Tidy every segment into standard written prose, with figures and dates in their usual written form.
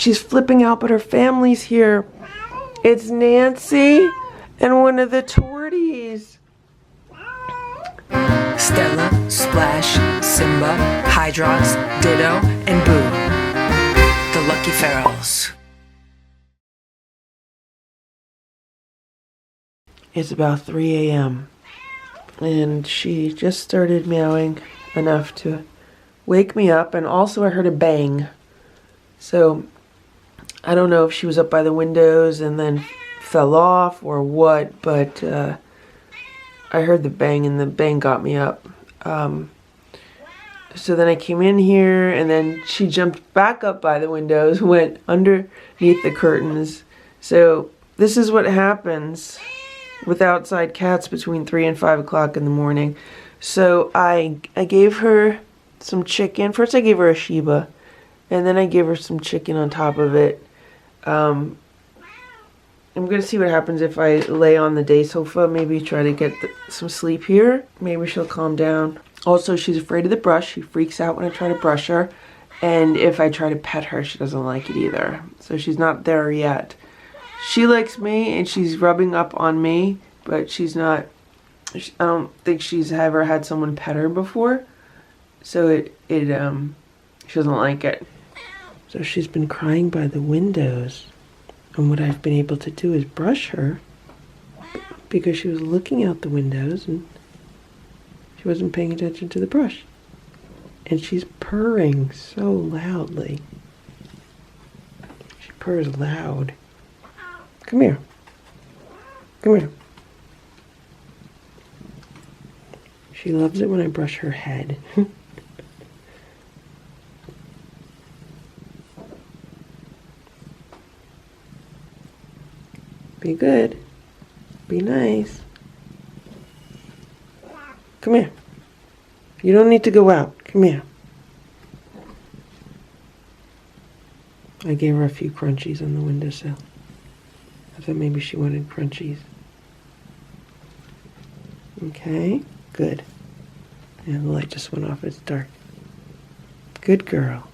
She's flipping out, but her family's here. It's Nancy and one of the torties. Stella, Splash, Simba, Hydrox, Ditto, and Boo. The Lucky Ferals. It's about 3 a.m. and she just started meowing enough to wake me up, and also I heard a bang. So I don't know if she was up by the windows and then fell off or what, but I heard the bang and the bang got me up. So then I came in here and then she jumped back up by the windows, went underneath the curtains. So this is what happens with outside cats between 3 and 5 o'clock in the morning. So I gave her some chicken. First I gave her a Shiba, and then I gave her some chicken on top of it. I'm going to see what happens if I lay on the day sofa, maybe try to get some sleep here. Maybe she'll calm down. Also, she's afraid of the brush. She freaks out when I try to brush her. And if I try to pet her, she doesn't like it either. So she's not there yet. She likes me and she's rubbing up on me, but she's not, I don't think she's ever had someone pet her before. So she doesn't like it. So she's been crying by the windows. And what I've been able to do is brush her because she was looking out the windows and she wasn't paying attention to the brush. And she's purring so loudly. She purrs loud. Come here. Come here. She loves it when I brush her head. Be good. Be nice. Come here. You don't need to go out. Come here. I gave her a few crunchies on the windowsill. I thought maybe she wanted crunchies. Okay, good. Yeah, the light just went off. It's dark. Good girl.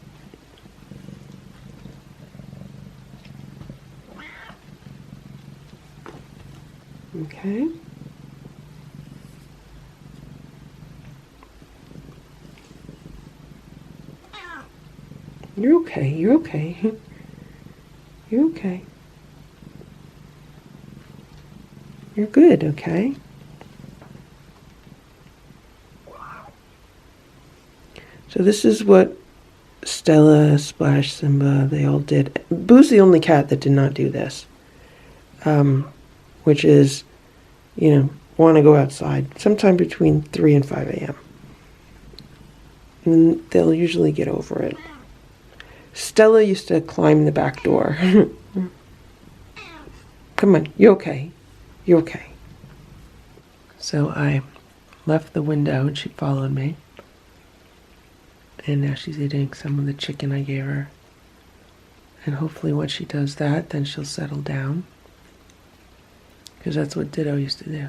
Okay. You're okay. You're okay. You're okay. You're good, okay? So this is what Stella, Splash, Simba, they all did. Boo's the only cat that did not do this. Which is, you know, want to go outside sometime between 3 and 5 a.m. And they'll usually get over it. Stella used to climb the back door. Come on, you okay? You're okay. So I left the window and she followed me. And now she's eating some of the chicken I gave her. And hopefully once she does that, then she'll settle down. Because that's what Ditto used to do.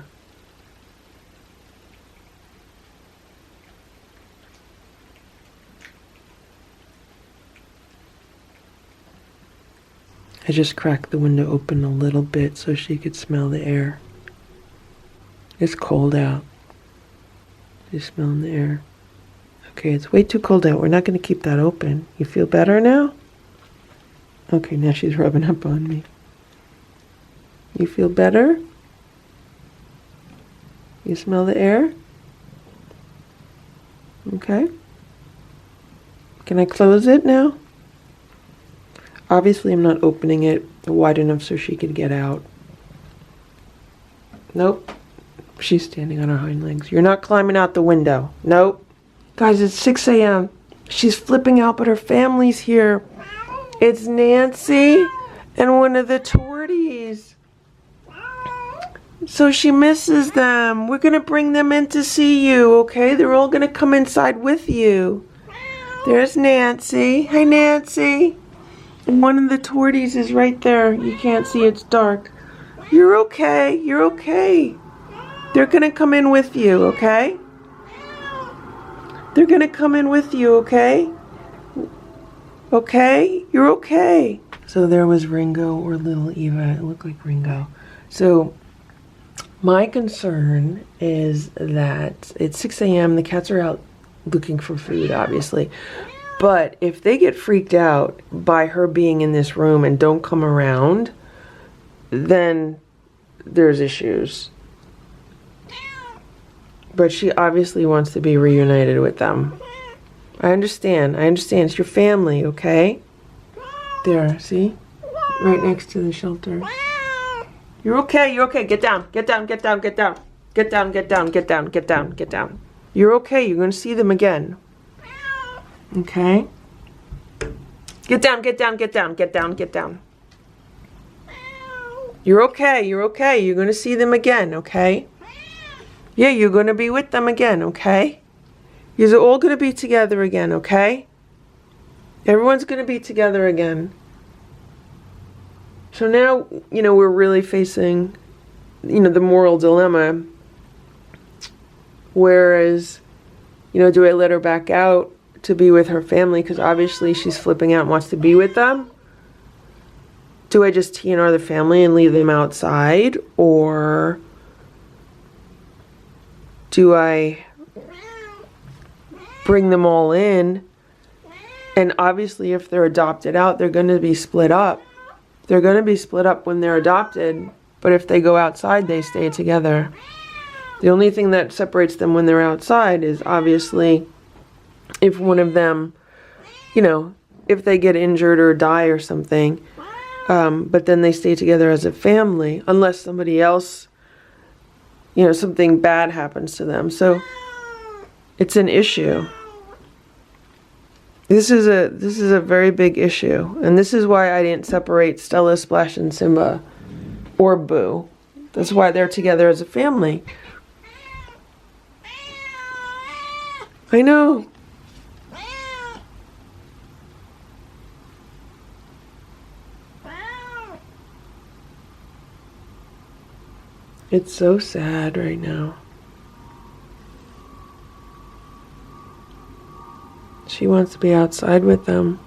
I just cracked the window open a little bit so she could smell the air. It's cold out. She's smelling the air. Okay, it's way too cold out. We're not going to keep that open. You feel better now? Okay, now she's rubbing up on me. You feel better? You smell the air? Okay. Can I close it now? Obviously, I'm not opening it wide enough so she could get out. Nope. She's standing on her hind legs. You're not climbing out the window. Nope. Guys, it's 6 a.m. She's flipping out, but her family's here. It's Nancy and one of the torties. So she misses them. We're going to bring them in to see you, okay? They're all going to come inside with you. There's Nancy. Hi, Nancy. And one of the torties is right there. You can't see, it's dark. You're okay. You're okay. They're going to come in with you, okay? They're going to come in with you, okay? Okay? You're okay. So there was Ringo or little Eva. It looked like Ringo. So my concern is that it's 6 a.m. The cats are out looking for food, obviously. But if they get freaked out by her being in this room and don't come around, then there's issues. But she obviously wants to be reunited with them. I understand. It's your family, okay? There, see? Right next to the shelter. You're okay. Get down. You're okay. You're going to see them again. Okay? Get down. You're okay. You're going to see them again, okay? Yeah, you're going to be with them again, okay? You're all going to be together again, okay? Everyone's going to be together again. So now, we're really facing, the moral dilemma. Whereas, do I let her back out to be with her family? Because obviously she's flipping out and wants to be with them. Do I just TNR the family and leave them outside? Or do I bring them all in? And obviously if they're adopted out, they're going to be split up. They're going to be split up when they're adopted. But if they go outside, they stay together. The only thing that separates them when they're outside is obviously if one of them, if they get injured or die or something. But then they stay together as a family unless somebody else, something bad happens to them. So it's an issue. This is a very big issue. And this is why I didn't separate Stella, Splash and Simba or Boo. That's why they're together as a family. I know. It's so sad right now. She wants to be outside with them.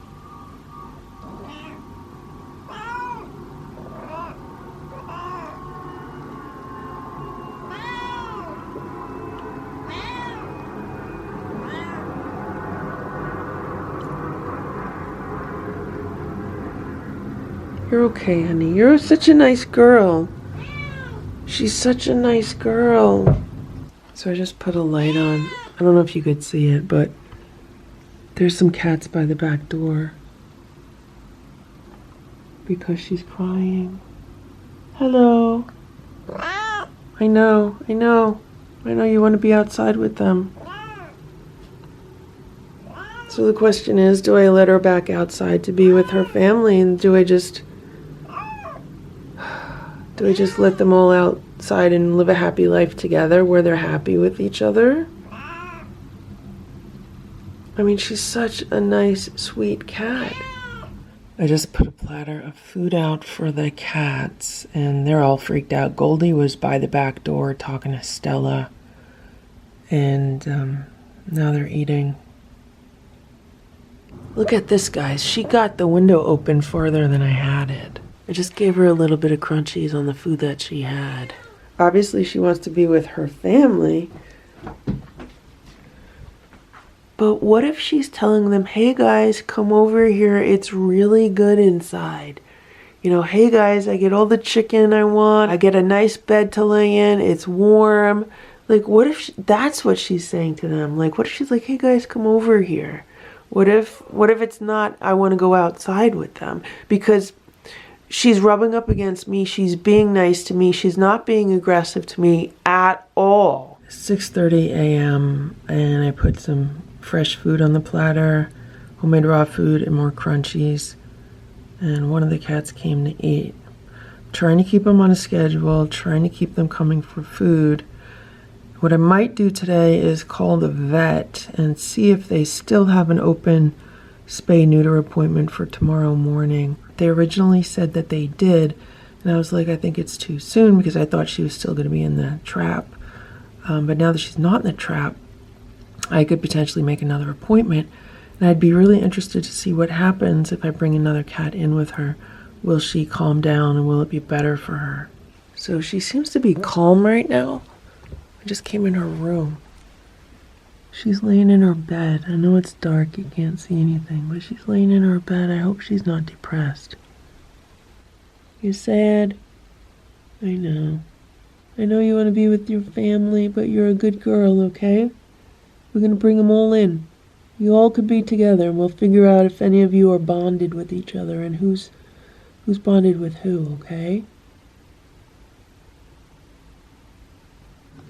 You're okay, honey. You're such a nice girl. She's such a nice girl. So I just put a light on. I don't know if you could see it, but there's some cats by the back door. Because she's crying. Hello. I know you want to be outside with them. So the question is, do I let her back outside to be with her family, and do I just let them all outside and live a happy life together where they're happy with each other? I mean, she's such a nice, sweet cat. I just put a platter of food out for the cats, and they're all freaked out. Goldie was by the back door talking to Stella, and now they're eating. Look at this, guys. She got the window open farther than I had it. I just gave her a little bit of crunchies on the food that she had. Obviously, she wants to be with her family. But what if she's telling them, hey guys, come over here. It's really good inside. Hey guys, I get all the chicken I want. I get a nice bed to lay in. It's warm. Like, what if that's what she's saying to them? Like, what if she's like, hey guys, come over here? What if it's not, I want to go outside with them? Because she's rubbing up against me. She's being nice to me. She's not being aggressive to me at all. 6:30 a.m. and I put some fresh food on the platter, homemade raw food and more crunchies. And one of the cats came to eat. I'm trying to keep them on a schedule, trying to keep them coming for food. What I might do today is call the vet and see if they still have an open spay neuter appointment for tomorrow morning. They originally said that they did, and I was like, I think it's too soon because I thought she was still going to be in the trap. But now that she's not in the trap, I could potentially make another appointment. And I'd be really interested to see what happens if I bring another cat in with her. Will she calm down and will it be better for her? So she seems to be calm right now. I just came in her room. She's laying in her bed. I know it's dark, you can't see anything, but she's laying in her bed. I hope she's not depressed. You sad? I know. I know you want to be with your family, but you're a good girl, okay? We're going to bring them all in. You all could be together, and we'll figure out if any of you are bonded with each other and who's bonded with who, okay?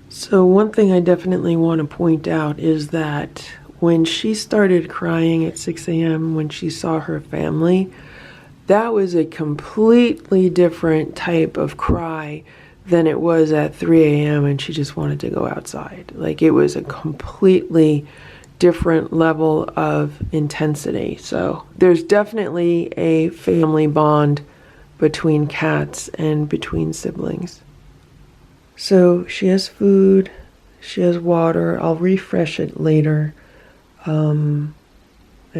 So one thing I definitely want to point out is that when she started crying at 6 a.m. when she saw her family, that was a completely different type of cry than it was at 3 a.m. and she just wanted to go outside. Like, it was a completely different level of intensity. So there's definitely a family bond between cats and between siblings. So she has food, she has water. I'll refresh it later. And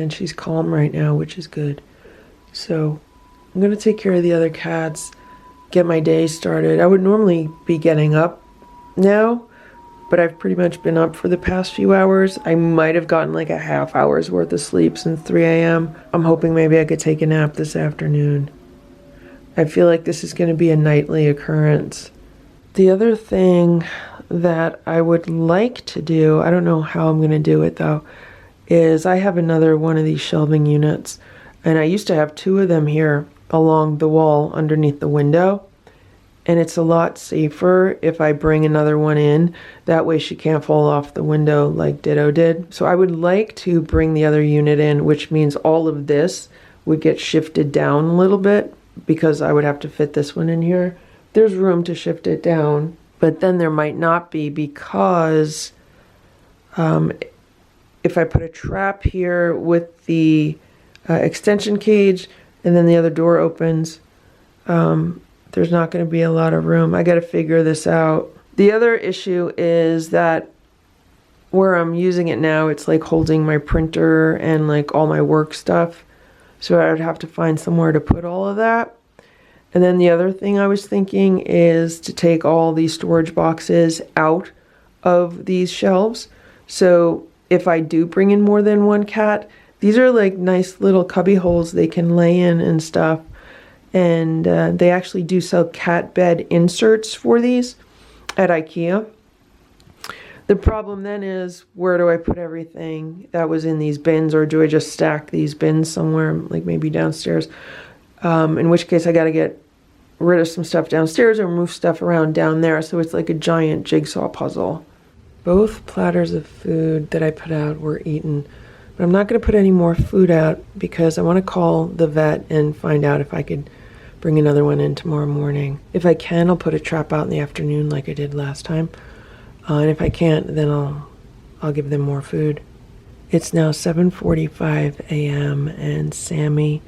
she's calm right now, which is good. So I'm going to take care of the other cats, get my day started. I would normally be getting up now, but I've pretty much been up for the past few hours. I might have gotten like a half hour's worth of sleep since 3 a.m. I'm hoping maybe I could take a nap this afternoon. I feel like this is going to be a nightly occurrence. The other thing that I would like to do, I don't know how I'm going to do it though, is I have another one of these shelving units, and I used to have 2 of them here along the wall underneath the window, and it's a lot safer if I bring another one in. That way she can't fall off the window like Ditto did. So I would like to bring the other unit in, which means all of this would get shifted down a little bit because I would have to fit this one in here. There's room to shift it down, but then there might not be because if I put a trap here with the extension cage and then the other door opens, there's not going to be a lot of room. I got to figure this out. The other issue is that where I'm using it now, it's like holding my printer and like all my work stuff. So I would have to find somewhere to put all of that. And then the other thing I was thinking is to take all these storage boxes out of these shelves. So if I do bring in more than one cat, these are like nice little cubby holes they can lay in and stuff. And they actually do sell cat bed inserts for these at IKEA. The problem then is, where do I put everything that was in these bins, or do I just stack these bins somewhere, like maybe downstairs? In which case I got to get rid of some stuff downstairs or move stuff around down there, so it's like a giant jigsaw puzzle. Both platters of food that I put out were eaten, but I'm not going to put any more food out because I want to call the vet and find out if I could bring another one in tomorrow morning. If I can, I'll put a trap out in the afternoon like I did last time. And if I can't, then I'll give them more food. It's now 7:45 a.m. and Sammy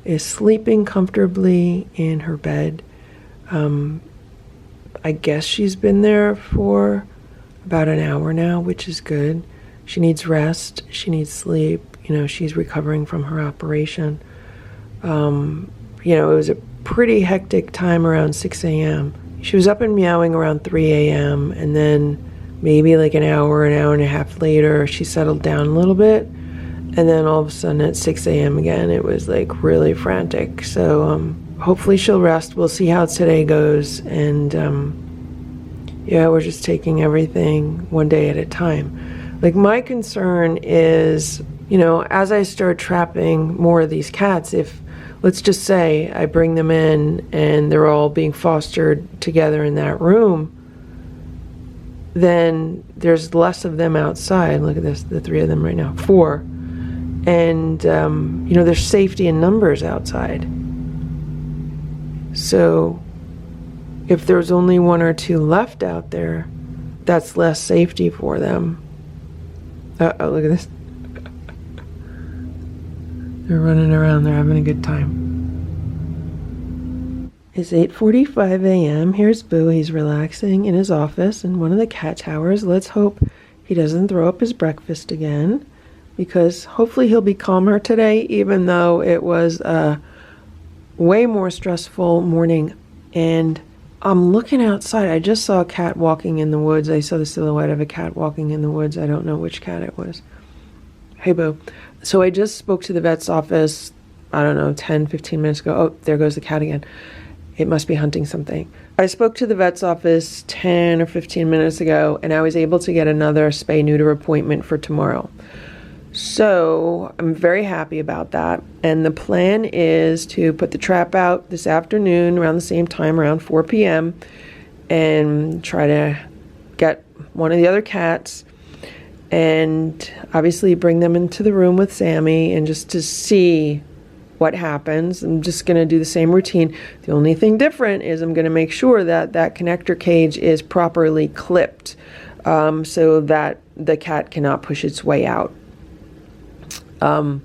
is sleeping comfortably in her bed. I guess she's been there for about an hour now, which is good. She needs rest. She needs sleep. You know, she's recovering from her operation. It was a pretty hectic time around 6 a.m. She was up and meowing around 3 a.m. and then maybe like an hour and a half later, she settled down a little bit. And then all of a sudden at 6 a.m. again, it was like really frantic. So hopefully she'll rest. We'll see how today goes. And we're just taking everything one day at a time. Like, my concern is, as I start trapping more of these cats, if, let's just say I bring them in and they're all being fostered together in that room, then there's less of them outside. Look at this, the 3 of them right now, 4. And, there's safety in numbers outside. So if there's only 1 or 2 left out there, that's less safety for them. Uh-oh, look at this. They're running around, they're having a good time. It's 8:45 a.m. Here's Boo. He's relaxing in his office in one of the cat towers. Let's hope he doesn't throw up his breakfast again. because hopefully he'll be calmer today, even though it was a way more stressful morning. And I'm looking outside. I just saw a cat walking in the woods. I saw the silhouette of a cat walking in the woods. I don't know which cat it was. Hey, Boo. So I just spoke to the vet's office, I don't know, 10, 15 minutes ago. Oh, there goes the cat again. It must be hunting something. I spoke to the vet's office 10 or 15 minutes ago, and I was able to get another spay-neuter appointment for tomorrow. So I'm very happy about that. And the plan is to put the trap out this afternoon around the same time, around 4 p.m., and try to get one of the other cats and obviously bring them into the room with Sammy and just to see what happens. I'm just going to do the same routine. The only thing different is I'm going to make sure that that connector cage is properly clipped so that the cat cannot push its way out. And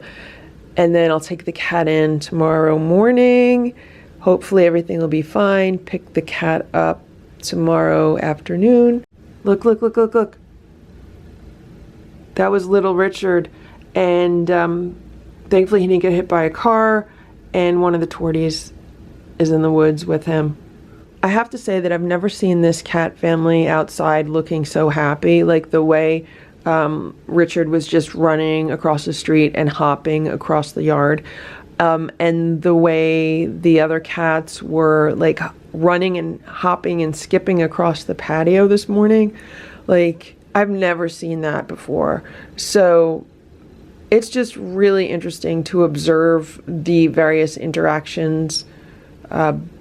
then I'll take the cat in tomorrow morning. Hopefully everything will be fine. Pick the cat up tomorrow afternoon. Look, look, look, look, look. That was little Richard, and thankfully he didn't get hit by a car, and one of the torties is in the woods with him. I have to say that I've never seen this cat family outside looking so happy, like the way Richard was just running across the street and hopping across the yard, and the way the other cats were like running and hopping and skipping across the patio this morning. Like, I've never seen that before. So it's just really interesting to observe the various interactions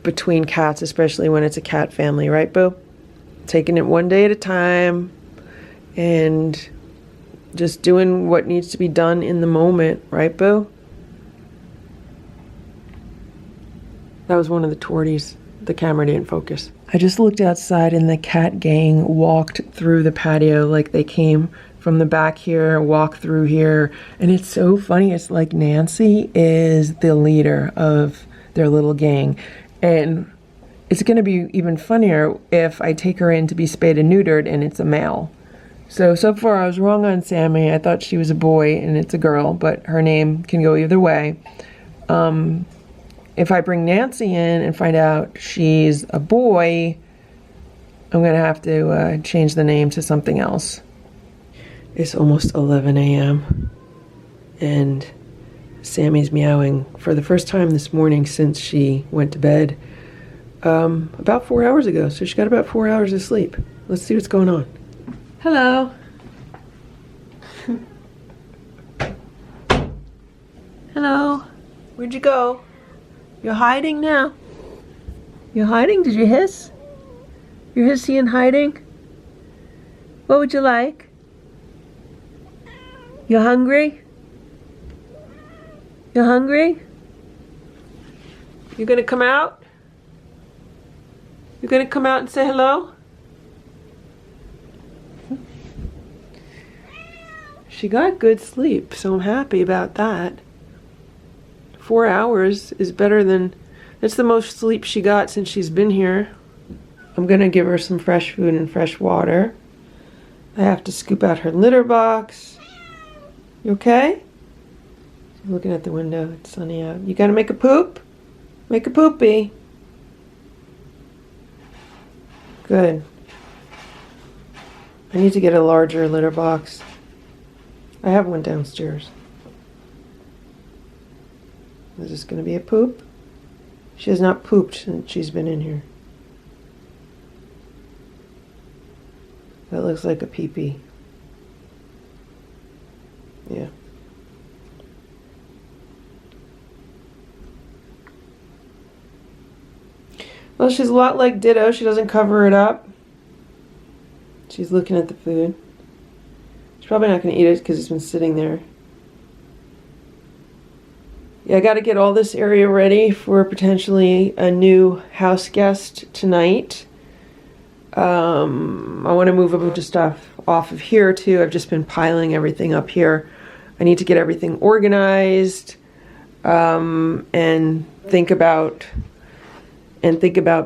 between cats, especially when it's a cat family, right, Boo? Taking it one day at a time and just doing what needs to be done in the moment, right, Boo? That was one of the torties. The camera didn't focus. I just looked outside and the cat gang walked through the patio, like they came from the back here, walked through here. And it's so funny. It's like Nancy is the leader of their little gang. And it's going to be even funnier if I take her in to be spayed and neutered and it's a male. So far I was wrong on Sammy. I thought she was a boy and it's a girl, but her name can go either way. If I bring Nancy in and find out she's a boy, I'm going to have to change the name to something else. It's almost 11 a.m. and Sammy's meowing for the first time this morning since she went to bed about 4 hours ago. So she got about 4 hours of sleep. Let's see what's going on. Hello. Hello. Where'd you go? You're hiding now. You're hiding? Did you hiss? You're hissing and hiding? What would you like? You're hungry? You're hungry? You're gonna come out? You're gonna come out and say hello? She got good sleep, so I'm happy about that. 4 hours is better than, that's the most sleep she got since she's been here. I'm gonna give her some fresh food and fresh water. I have to scoop out her litter box. You okay? I'm looking at the window, it's sunny out. You gotta make a poop? Make a poopy. Good. I need to get a larger litter box. I have one downstairs. Is this going to be a poop? She has not pooped since she's been in here. That looks like a pee-pee. Yeah. Well, she's a lot like Ditto. She doesn't cover it up. She's looking at the food. She's probably not going to eat it because it's been sitting there. Yeah, I got to get all this area ready for potentially a new house guest tonight. I want to move a bunch of stuff off of here too. I've just been piling everything up here. I need to get everything organized and think about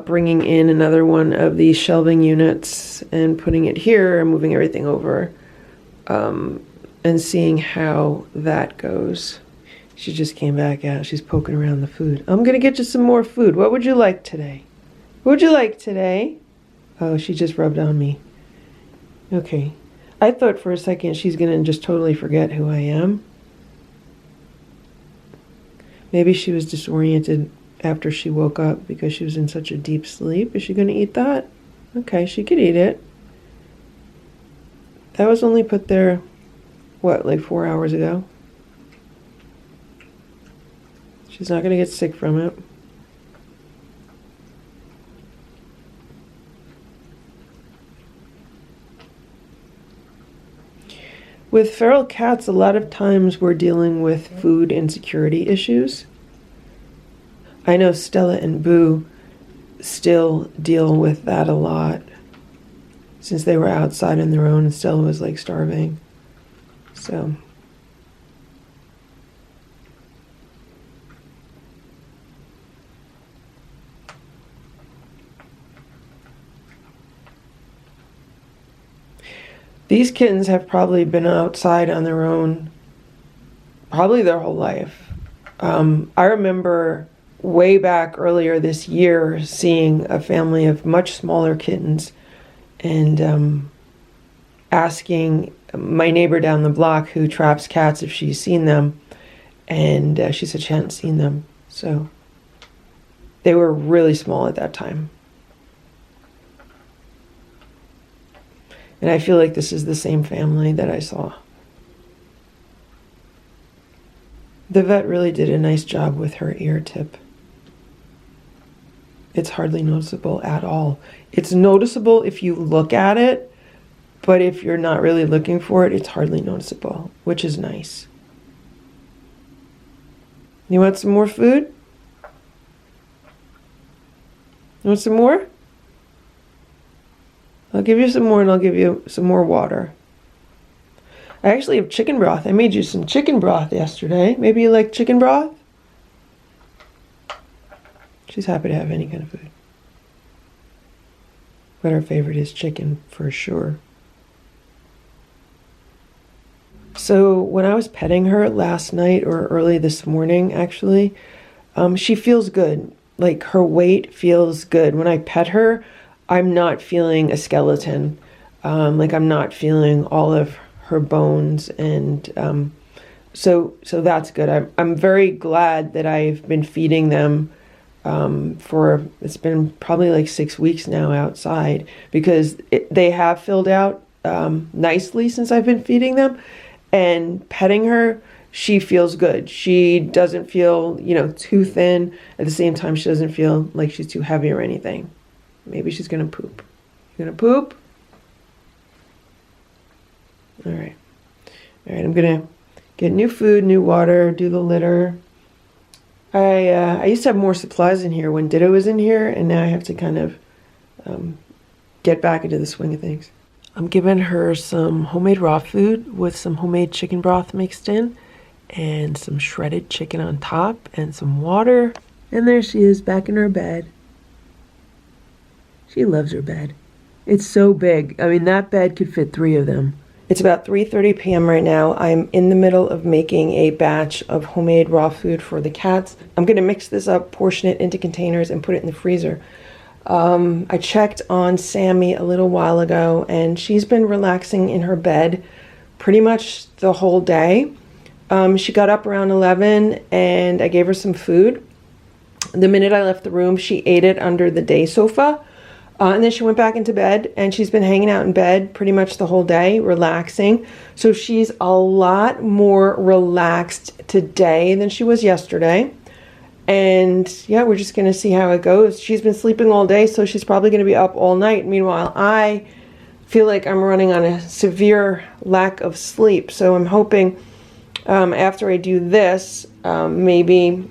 bringing in another one of these shelving units and putting it here and moving everything over. And and seeing how that goes. She just came back out. She's poking around the food. I'm gonna get you some more food. What would you like today? What would you like today? Oh, she just rubbed on me. Okay. I thought for a second she's gonna just totally forget who I am. Maybe she was disoriented after she woke up because she was in such a deep sleep. Is she gonna eat that? Okay, she could eat it. That was only put there, what, like 4 hours ago? She's not gonna get sick from it. With feral cats, a lot of times we're dealing with food insecurity issues. I know Stella and Boo still deal with that a lot since they were outside on their own and Stella was like starving. So these kittens have probably been outside on their own probably their whole life. I remember way back earlier this year seeing a family of much smaller kittens and asking my neighbor down the block who traps cats if she's seen them, and she said she hadn't seen them. So they were really small at that time. And I feel like this is the same family that I saw. The vet really did a nice job with her ear tip. It's hardly noticeable at all. It's noticeable if you look at it, but if you're not really looking for it, it's hardly noticeable, which is nice. You want some more food? You want some more? I'll give you some more and I'll give you some more water. I actually have chicken broth. I made you some chicken broth yesterday. Maybe you like chicken broth? She's happy to have any kind of food. But her favorite is chicken for sure. So when I was petting her last night or early this morning, actually, she feels good. Like her weight feels good. When I pet her, I'm not feeling a skeleton. Like I'm not feeling all of her bones, and so that's good. I'm very glad that I've been feeding them it's been probably like 6 weeks now outside, because they have filled out nicely since I've been feeding them, and petting her, she feels good. She doesn't feel, too thin. At the same time, she doesn't feel like she's too heavy or anything. Maybe she's gonna poop. You gonna poop? All right, I'm gonna get new food, new water, do the litter. I used to have more supplies in here when Ditto was in here, and now I have to kind of get back into the swing of things. I'm giving her some homemade raw food with some homemade chicken broth mixed in, and some shredded chicken on top, and some water. And there she is, back in her bed. She loves her bed. It's so big. I mean, that bed could fit 3 of them. It's about 3:30 p.m. right now. I'm in the middle of making a batch of homemade raw food for the cats. I'm going to mix this up, portion it into containers, and put it in the freezer. I checked on Sammy a little while ago, and she's been relaxing in her bed pretty much the whole day. She got up around 11, and I gave her some food. The minute I left the room, she ate it under the day sofa. And then she went back into bed, and she's been hanging out in bed pretty much the whole day, relaxing. So she's a lot more relaxed today than she was yesterday. And yeah, we're just going to see how it goes. She's been sleeping all day, so she's probably going to be up all night. Meanwhile, I feel like I'm running on a severe lack of sleep. So I'm hoping after I do this, maybe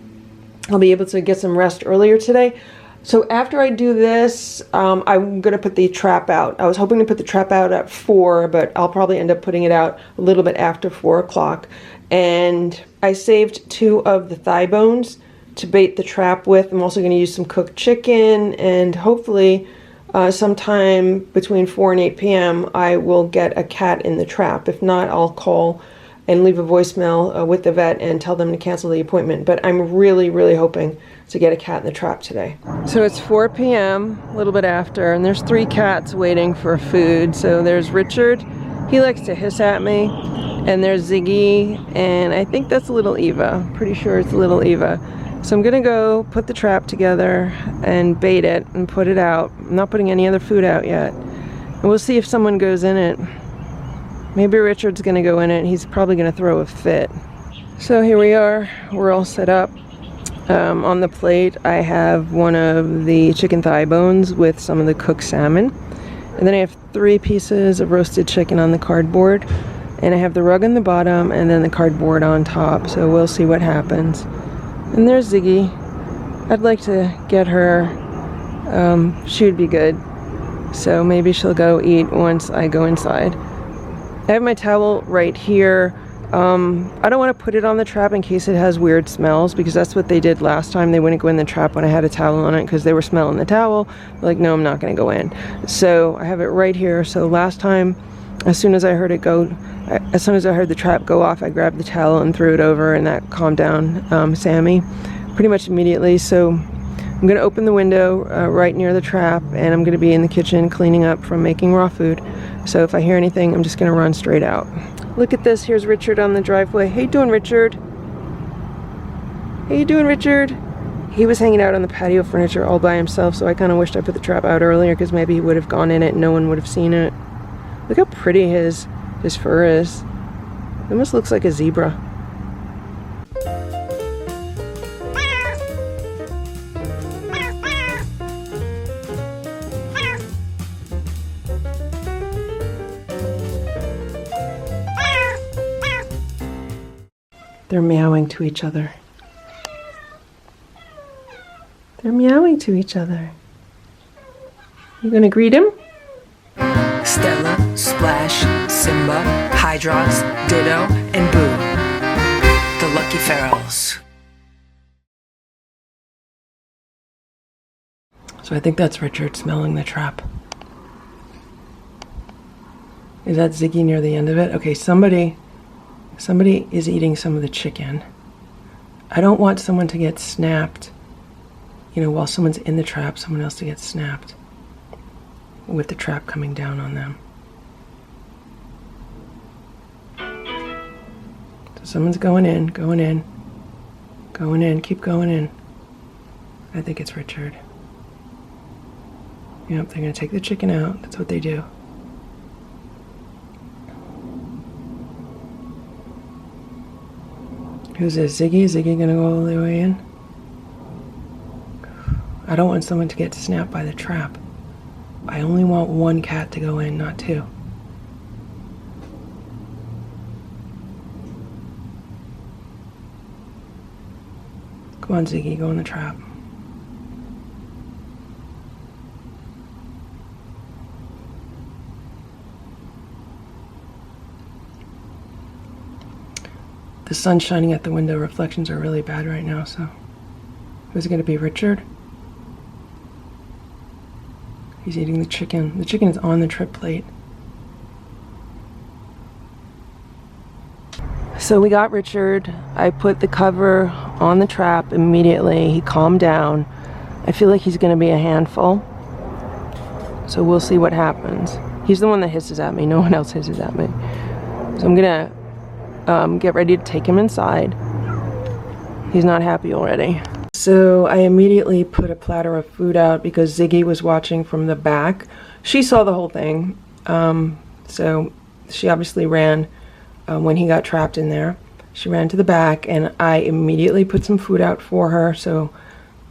I'll be able to get some rest earlier today. So after I do this, I'm going to put the trap out. I was hoping to put the trap out at 4, but I'll probably end up putting it out a little bit after 4 o'clock. And I saved 2 of the thigh bones to bait the trap with. I'm also going to use some cooked chicken, and hopefully sometime between 4 and 8 p.m. I will get a cat in the trap. If not, I'll call and leave a voicemail with the vet and tell them to cancel the appointment. But I'm really, really hoping to get a cat in the trap today. So it's 4 p.m., a little bit after, and there's 3 cats waiting for food. So there's Richard, he likes to hiss at me, and there's Ziggy, and I think that's little Eva. Pretty sure it's little Eva. So I'm gonna go put the trap together and bait it and put it out. I'm not putting any other food out yet. And we'll see if someone goes in it. Maybe Richard's gonna go in it. He's probably gonna throw a fit. So here we are, we're all set up. On the plate I have one of the chicken thigh bones with some of the cooked salmon. And then I have 3 pieces of roasted chicken on the cardboard. And I have the rug on the bottom and then the cardboard on top. So we'll see what happens. And there's Ziggy. I'd like to get her. She would be good. So maybe she'll go eat once I go inside. I have my towel right here. I don't want to put it on the trap in case it has weird smells, because that's what they did last time. They wouldn't go in the trap when I had a towel on it because they were smelling the towel. Like, no, I'm not going to go in. So I have it right here. So last time, as soon as I heard the trap go off, I grabbed the towel and threw it over, and that calmed down Sammy pretty much immediately. So I'm going to open the window right near the trap, and I'm going to be in the kitchen cleaning up from making raw food. So if I hear anything, I'm just going to run straight out. Look at this. Here's Richard on the driveway. How you doing, Richard? How you doing, Richard? He was hanging out on the patio furniture all by himself, so I kind of wished I put the trap out earlier, because maybe he would have gone in it and no one would have seen it. Look how pretty his fur is. It almost looks like a zebra. They're meowing to each other. They're meowing to each other. You gonna greet him? Stella, Splash, Simba, Hydrox, Ditto, and Boo. The Lucky Ferals. So I think that's Richard smelling the trap. Is that Ziggy near the end of it? Okay, somebody is eating some of the chicken. I don't want someone to get snapped, you know, while someone's in the trap, someone else to get snapped with the trap coming down on them. So someone's going in, keep going in. I think it's Richard. Yep, they're gonna take the chicken out. That's what they do. Who's this? Ziggy? Is Ziggy gonna go all the way in? I don't want someone to get snapped by the trap. I only want 1 cat to go in, not 2. Come on, Ziggy, go in the trap. The sun's shining at the window. Reflections are really bad right now, so. Who's it gonna be, Richard? He's eating the chicken. The chicken is on the trip plate. So we got Richard. I put the cover on the trap immediately. He calmed down. I feel like he's gonna be a handful. So we'll see what happens. He's the one that hisses at me. No one else hisses at me. So I'm gonna get ready to take him inside. He's not happy already. So I immediately put a platter of food out because Ziggy was watching from the back. She saw the whole thing. So she obviously ran when he got trapped in there. She ran to the back, and I immediately put some food out for her. So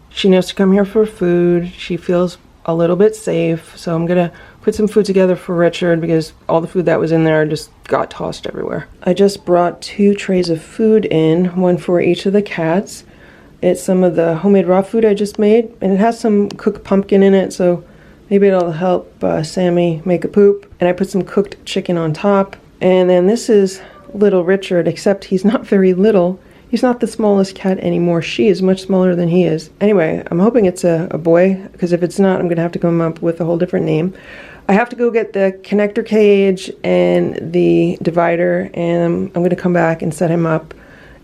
she knows to come here for food. She feels a little bit safe. So I'm gonna put some food together for Richard because all the food that was in there just got tossed everywhere. I just brought 2 trays of food in, one for each of the cats. It's some of the homemade raw food I just made, and it has some cooked pumpkin in it, so maybe it'll help Sammy make a poop. And I put some cooked chicken on top. And then this is little Richard, except he's not very little. He's not the smallest cat anymore. She is much smaller than he is. Anyway, I'm hoping it's a boy, because if it's not, I'm gonna have to come up with a whole different name. I have to go get the connector cage and the divider, and I'm gonna come back and set him up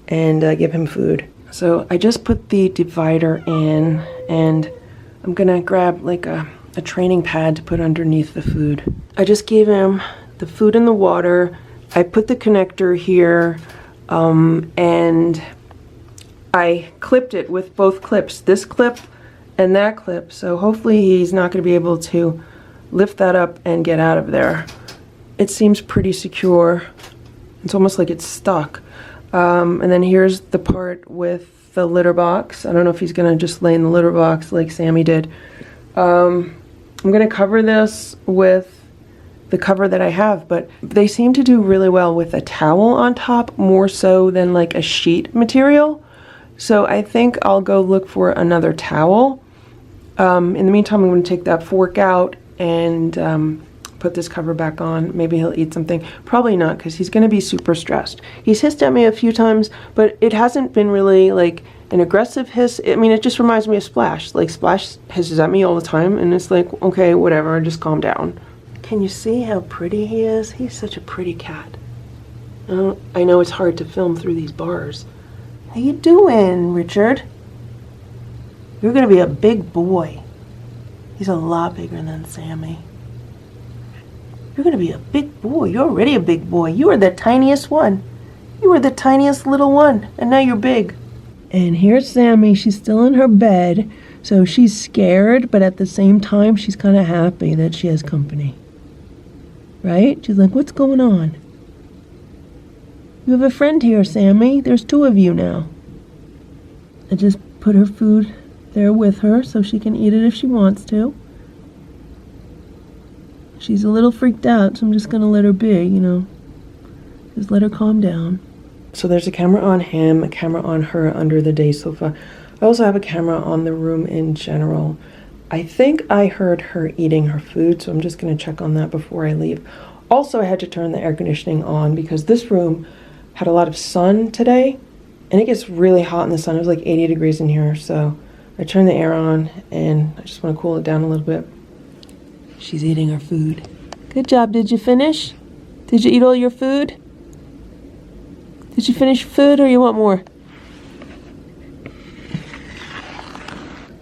and give him food. So I just put the divider in, and I'm gonna grab like a training pad to put underneath the food. I just gave him the food and the water. I put the connector here, and I clipped it with both clips, this clip and that clip, so hopefully he's not going to be able to lift that up and get out of there. It seems pretty secure. It's almost like it's stuck. And then here's the part with the litter box. I don't know if he's going to just lay in the litter box like Sammy did. I'm going to cover this with the cover that I have, but they seem to do really well with a towel on top, more so than like a sheet material. So I think I'll go look for another towel. In the meantime, I'm going to take that fork out and put this cover back on. Maybe he'll eat something. Probably not, because he's going to be super stressed. He's hissed at me a few times, but it hasn't been really like an aggressive hiss. I mean, it just reminds me of Splash. Like, Splash hisses at me all the time, and it's like, okay, whatever, just calm down. Can you see how pretty he is? He's such a pretty cat. I know it's hard to film through these bars. How you doing, Richard? You're gonna be a big boy. He's a lot bigger than Sammy. You're gonna be a big boy. You're already a big boy. You are the tiniest one. You were the tiniest little one, and now you're big. And here's Sammy. She's still in her bed, so she's scared, but at the same time, she's kind of happy that she has company. Right? She's like, what's going on? You have a friend here, Sammy. There's two of you now. I just put her food there with her so she can eat it if she wants to. She's a little freaked out, so I'm just going to let her be, you know. Just let her calm down. So there's a camera on him, a camera on her under the day sofa. I also have a camera on the room in general. I think I heard her eating her food, so I'm just going to check on that before I leave. Also, I had to turn the air conditioning on because this room had a lot of sun today, and it gets really hot in the sun. It was like 80 degrees in here, so I turned the air on, and I just want to cool it down a little bit. She's eating her food. Good job. Did you finish? Did you eat all your food? Did you finish your food, or you want more?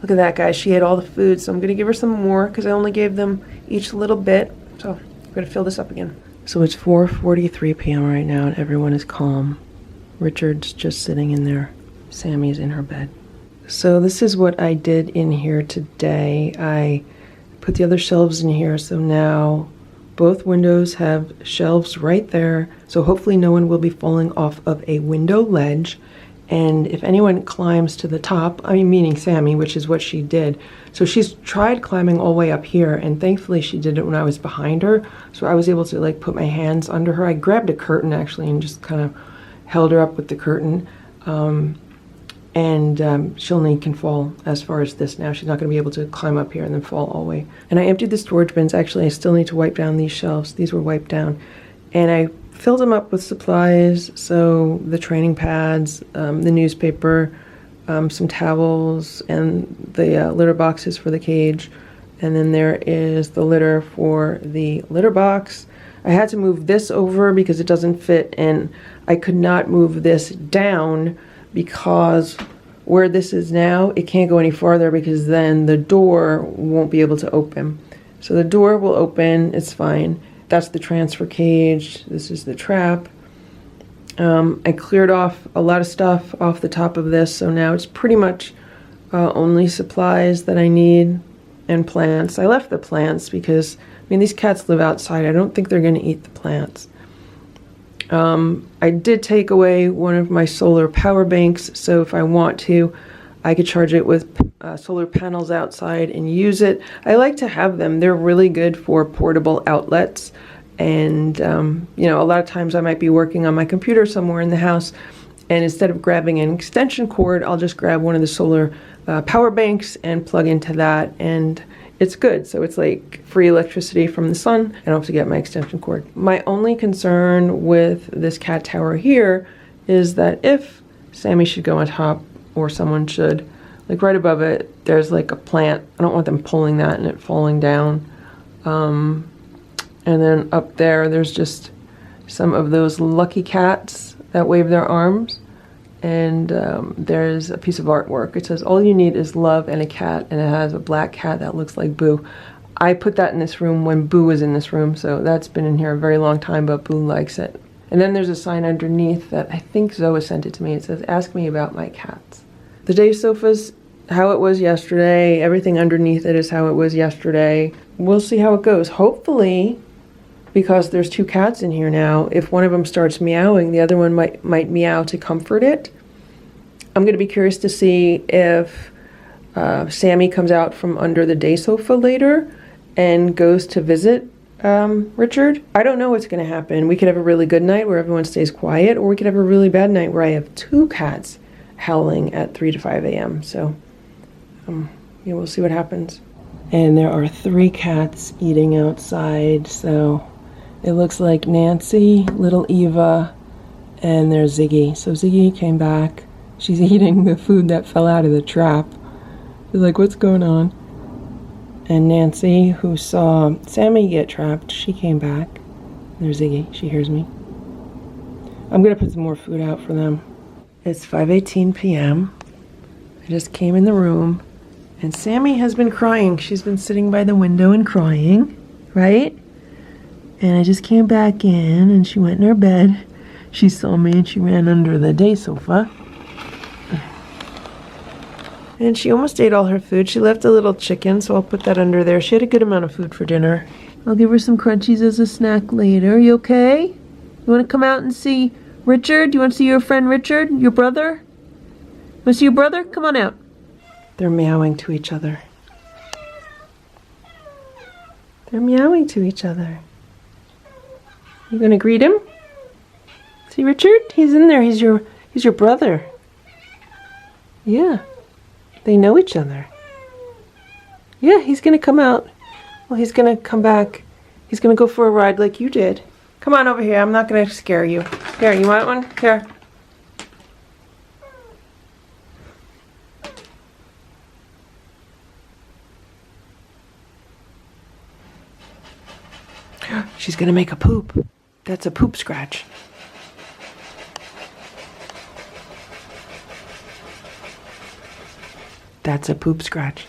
Look at that, guys. She ate all the food, so I'm going to give her some more because I only gave them each a little bit. So I'm going to fill this up again. So it's 4:43 p.m. right now, and everyone is calm. Richard's just sitting in there. Sammy's in her bed. So this is what I did in here today. I put the other shelves in here, so now both windows have shelves right there. So hopefully no one will be falling off of a window ledge. And if anyone climbs to the top, I mean, meaning Sammy, which is what she did. So she's tried climbing all the way up here, and thankfully she did it when I was behind her. So I was able to like put my hands under her. I grabbed a curtain actually and just kind of held her up with the curtain. She only can fall as far as this now. She's not going to be able to climb up here and then fall all the way. And I emptied the storage bins. Actually, I still need to wipe down these shelves. These were wiped down. And I filled them up with supplies, so the training pads, the newspaper, some towels, and the litter boxes for the cage. And then there is the litter for the litter box. I had to move this over because it doesn't fit, and I could not move this down because where this is now, it can't go any farther because then the door won't be able to open. So the door will open, it's fine. That's the transfer cage. This is the trap. I cleared off a lot of stuff off the top of this, so now it's pretty much only supplies that I need and plants. I left the plants because, I mean, these cats live outside. I don't think they're going to eat the plants. I did take away one of my solar power banks, so if I want to, I could charge it with solar panels outside and use it. I like to have them. They're really good for portable outlets. And, you know, a lot of times I might be working on my computer somewhere in the house, and instead of grabbing an extension cord, I'll just grab one of the solar power banks and plug into that, and it's good. So it's like free electricity from the sun. I don't have to get my extension cord. My only concern with this cat tower here is that if Sammy should go on top, or someone should, like right above it, there's like a plant. I don't want them pulling that and it falling down. And then up there, there's just some of those lucky cats that wave their arms. And there's a piece of artwork. It says, all you need is love and a cat. And it has a black cat that looks like Boo. I put that in this room when Boo was in this room. So that's been in here a very long time, but Boo likes it. And then there's a sign underneath that I think Zoa sent it to me. It says, ask me about my cats. The day sofa's how it was yesterday. Everything underneath it is how it was yesterday. We'll see how it goes. Hopefully, because there's 2 cats in here now, if one of them starts meowing, the other one might meow to comfort it. I'm going to be curious to see if Sammy comes out from under the day sofa later and goes to visit Richard. I don't know what's going to happen. We could have a really good night where everyone stays quiet, or we could have a really bad night where I have 2 cats howling at 3 to 5 a.m. So, yeah, we'll see what happens. And there are 3 cats eating outside, so it looks like Nancy, little Eva, and there's Ziggy. So Ziggy came back. She's eating the food that fell out of the trap. She's like, what's going on? And Nancy, who saw Sammy get trapped, she came back. There's Ziggy. She hears me. I'm going to put some more food out for them. It's 5:18 p.m. I just came in the room, and Sammy has been crying. She's been sitting by the window and crying, right? And I just came back in, and she went in her bed. She saw me, and she ran under the day sofa. And she almost ate all her food. She left a little chicken, so I'll put that under there. She had a good amount of food for dinner. I'll give her some crunchies as a snack later. You okay? You want to come out and see Richard? You want to see your friend Richard? Your brother? You want to see your brother? Come on out. They're meowing to each other. They're meowing to each other. You gonna greet him? See Richard? He's in there. He's your brother. Yeah. They know each other. Yeah, he's gonna come out. Well, he's gonna come back. He's gonna go for a ride like you did. Come on over here. I'm not gonna scare you. Here, you want one? Here. She's gonna make a poop. That's a poop scratch. That's a poop scratch.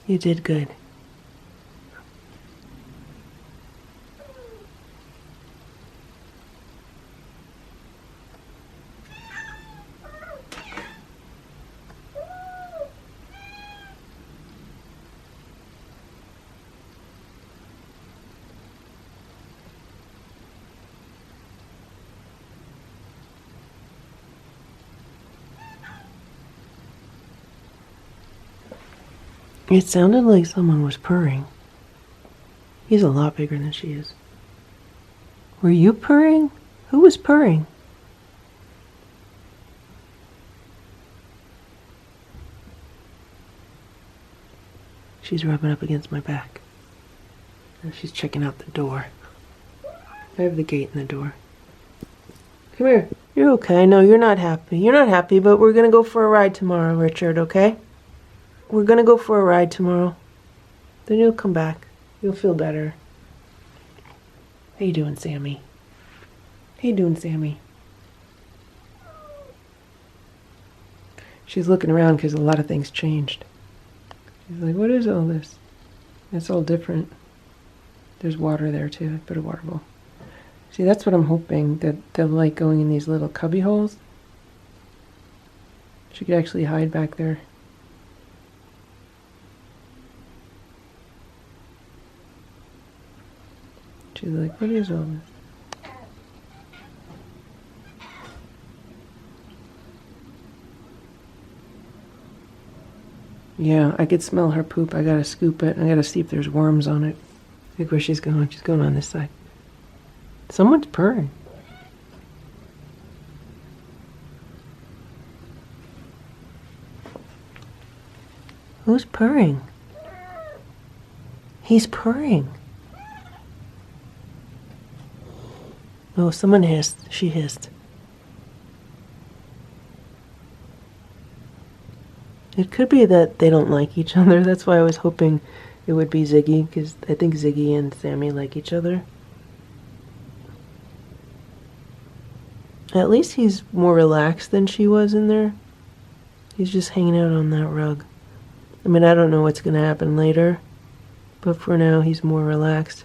You did good. It sounded like someone was purring. He's a lot bigger than she is. Were you purring? Who was purring? She's rubbing up against my back. And she's checking out the door. I have the gate in the door. Come here. You're okay. No, you're not happy. You're not happy, but we're gonna go for a ride tomorrow, Richard, okay? We're gonna go for a ride tomorrow. Then you'll come back. You'll feel better. How you doing, Sammy? How you doing, Sammy? She's looking around because a lot of things changed. She's like, what is all this? It's all different. There's water there too. I put a water bowl. See, that's what I'm hoping, that they'll like going in these little cubby holes. She could actually hide back there. She's like, what is all this? Yeah, I could smell her poop. I gotta scoop it. I gotta see if there's worms on it. Look where she's going. She's going on this side. Someone's purring. Who's purring? He's purring. Oh, someone hissed. She hissed. It could be that they don't like each other. That's why I was hoping it would be Ziggy, because I think Ziggy and Sammy like each other. At least he's more relaxed than she was in there. He's just hanging out on that rug. I mean, I don't know what's going to happen later, but for now he's more relaxed.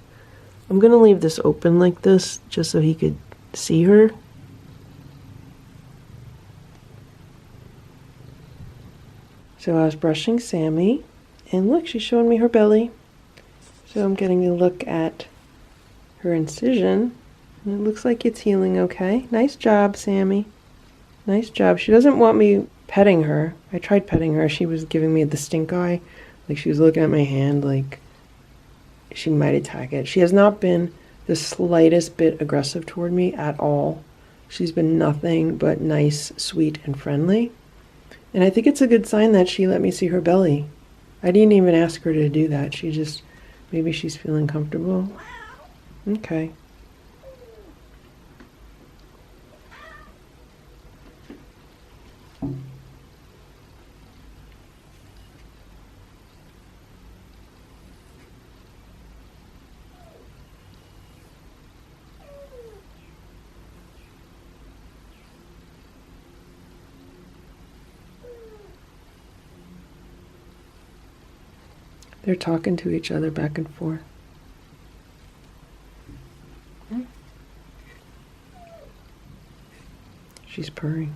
I'm going to leave this open like this just so he could see her. So I was brushing Sammy, and look, she's showing me her belly. So I'm getting a look at her incision. And it looks like it's healing okay. Nice job, Sammy. Nice job. She doesn't want me petting her. I tried petting her. She was giving me the stink eye. Like she was looking at my hand like she might attack it. She has not been the slightest bit aggressive toward me at all. She's been nothing but nice, sweet, and friendly. And I think it's a good sign that she let me see her belly. I didn't even ask her to do that. She just, maybe she's feeling comfortable. Okay. They're talking to each other back and forth. She's purring.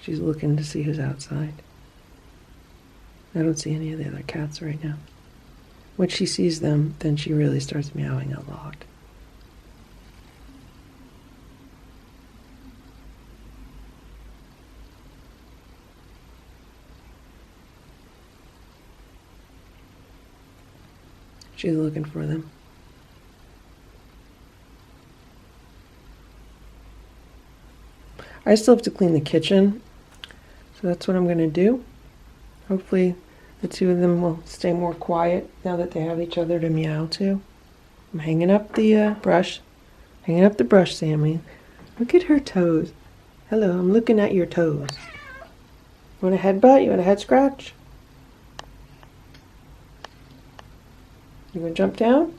She's looking to see who's outside. I don't see any of the other cats right now. When she sees them, then she really starts meowing a lot. She's looking for them. I still have to clean the kitchen, so that's what I'm going to do. Hopefully the two of them will stay more quiet now that they have each other to meow to. I'm hanging up the brush. Hanging up the brush, Sammy. Look at her toes. Hello, I'm looking at your toes. You want a headbutt? You want a head scratch? You want to jump down?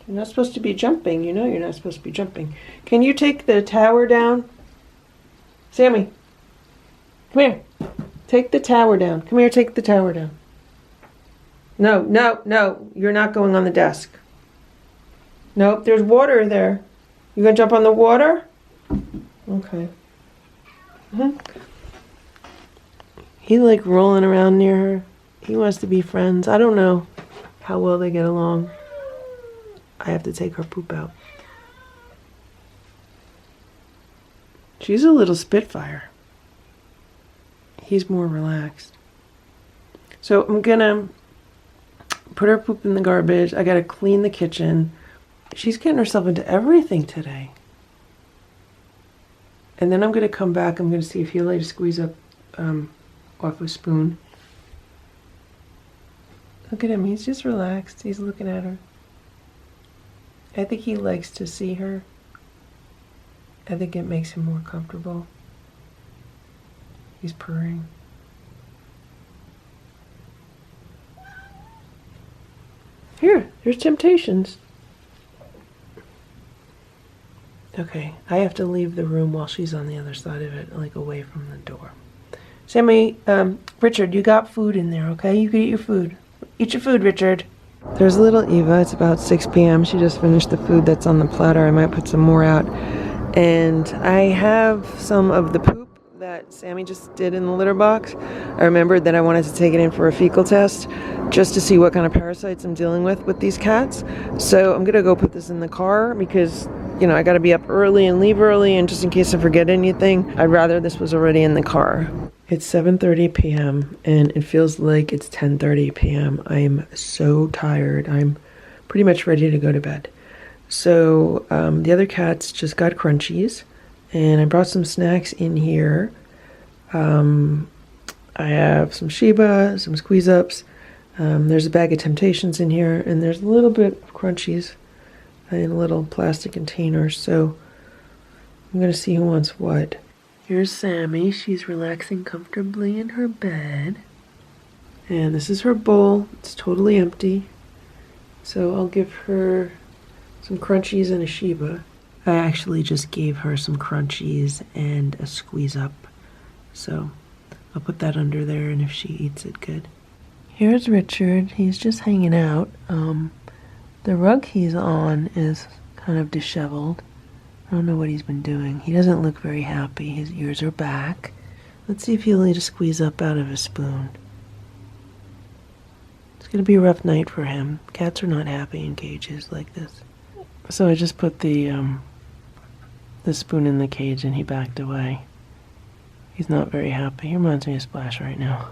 You're not supposed to be jumping. You know you're not supposed to be jumping. Can you take the tower down? Sammy, come here. Take the tower down. Come here, take the tower down. No, no, no. You're not going on the desk. Nope, there's water there. You gonna jump on the water? Okay. He like rolling around near her. He wants to be friends. I don't know how well they get along. I have to take her poop out. She's a little spitfire. He's more relaxed. So I'm gonna put her poop in the garbage. I gotta clean the kitchen. She's getting herself into everything today. And then I'm gonna come back. I'm gonna see if he'll let her squeeze up off a spoon. Look at him, he's just relaxed. He's looking at her. I think he likes to see her. I think it makes him more comfortable. He's purring. Here, there's Temptations. Okay, I have to leave the room while she's on the other side of it, like away from the door. Sammy, Richard, you got food in there, okay? You can eat your food. Eat your food, Richard. There's little Eva. It's about 6 p.m. She just finished the food that's on the platter. I might put some more out. And I have some of the poop that Sammy just did in the litter box. I remembered that I wanted to take it in for a fecal test just to see what kind of parasites I'm dealing with these cats. So I'm going to go put this in the car because, you know, I got to be up early and leave early, and just in case I forget anything, I'd rather this was already in the car. It's 7:30 p.m. and it feels like it's 10:30 p.m. I'm so tired. I'm pretty much ready to go to bed. So the other cats just got crunchies, and I brought some snacks in here. I have some Sheba, some squeeze ups, There's a bag of Temptations in here, and there's a little bit of Crunchies in a little plastic container, so I'm gonna see who wants what. Here's Sammy. She's relaxing comfortably in her bed. And this is her bowl. It's totally empty. So I'll give her some Crunchies and a Shiba. I actually just gave her some Crunchies and a Squeeze Up. So I'll put that under there, and if she eats it, good. Here's Richard. He's just hanging out. The rug he's on is kind of disheveled. I don't know what he's been doing. He doesn't look very happy. His ears are back. Let's see if he'll eat a Squeeze Up out of a spoon. It's going to be a rough night for him. Cats are not happy in cages like this. So I just put the spoon in the cage and he backed away. He's not very happy. He reminds me of Splash right now.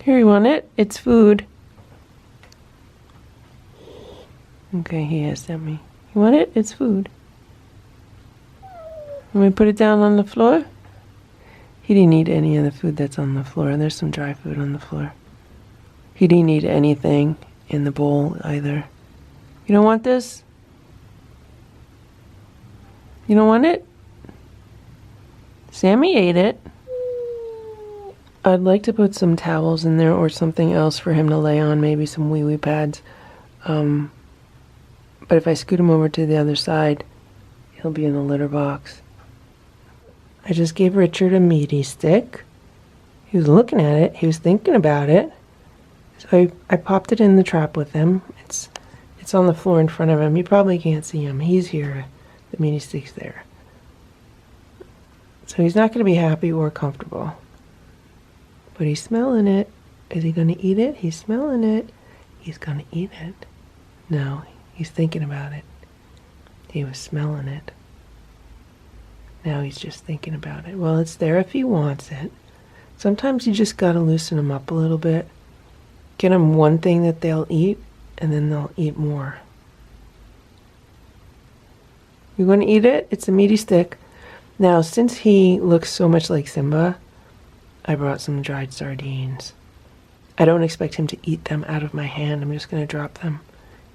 Here, you want it? It's food. Okay, he has sent me. You want it? It's food. Let me put it down on the floor. He didn't eat any of the food that's on the floor. There's some dry food on the floor. He didn't eat anything in the bowl either. You don't want this? You don't want it? Sammy ate it. I'd like to put some towels in there or something else for him to lay on, maybe some wee-wee pads. But if I scoot him over to the other side, he'll be in the litter box. I just gave Richard a meaty stick. He was looking at it. He was thinking about it. So I popped it in the trap with him. It's on the floor in front of him. You probably can't see him. He's here. The meaty stick's there. So he's not going to be happy or comfortable. But he's smelling it. Is he going to eat it? He's smelling it. He's going to eat it. No, he's thinking about it. He was smelling it. Now he's just thinking about it. Well, it's there if he wants it. Sometimes you just got to loosen them up a little bit. Get them one thing that they'll eat, and then they'll eat more. You going to eat it? It's a meaty stick. Now, since he looks so much like Simba, I brought some dried sardines. I don't expect him to eat them out of my hand. I'm just going to drop them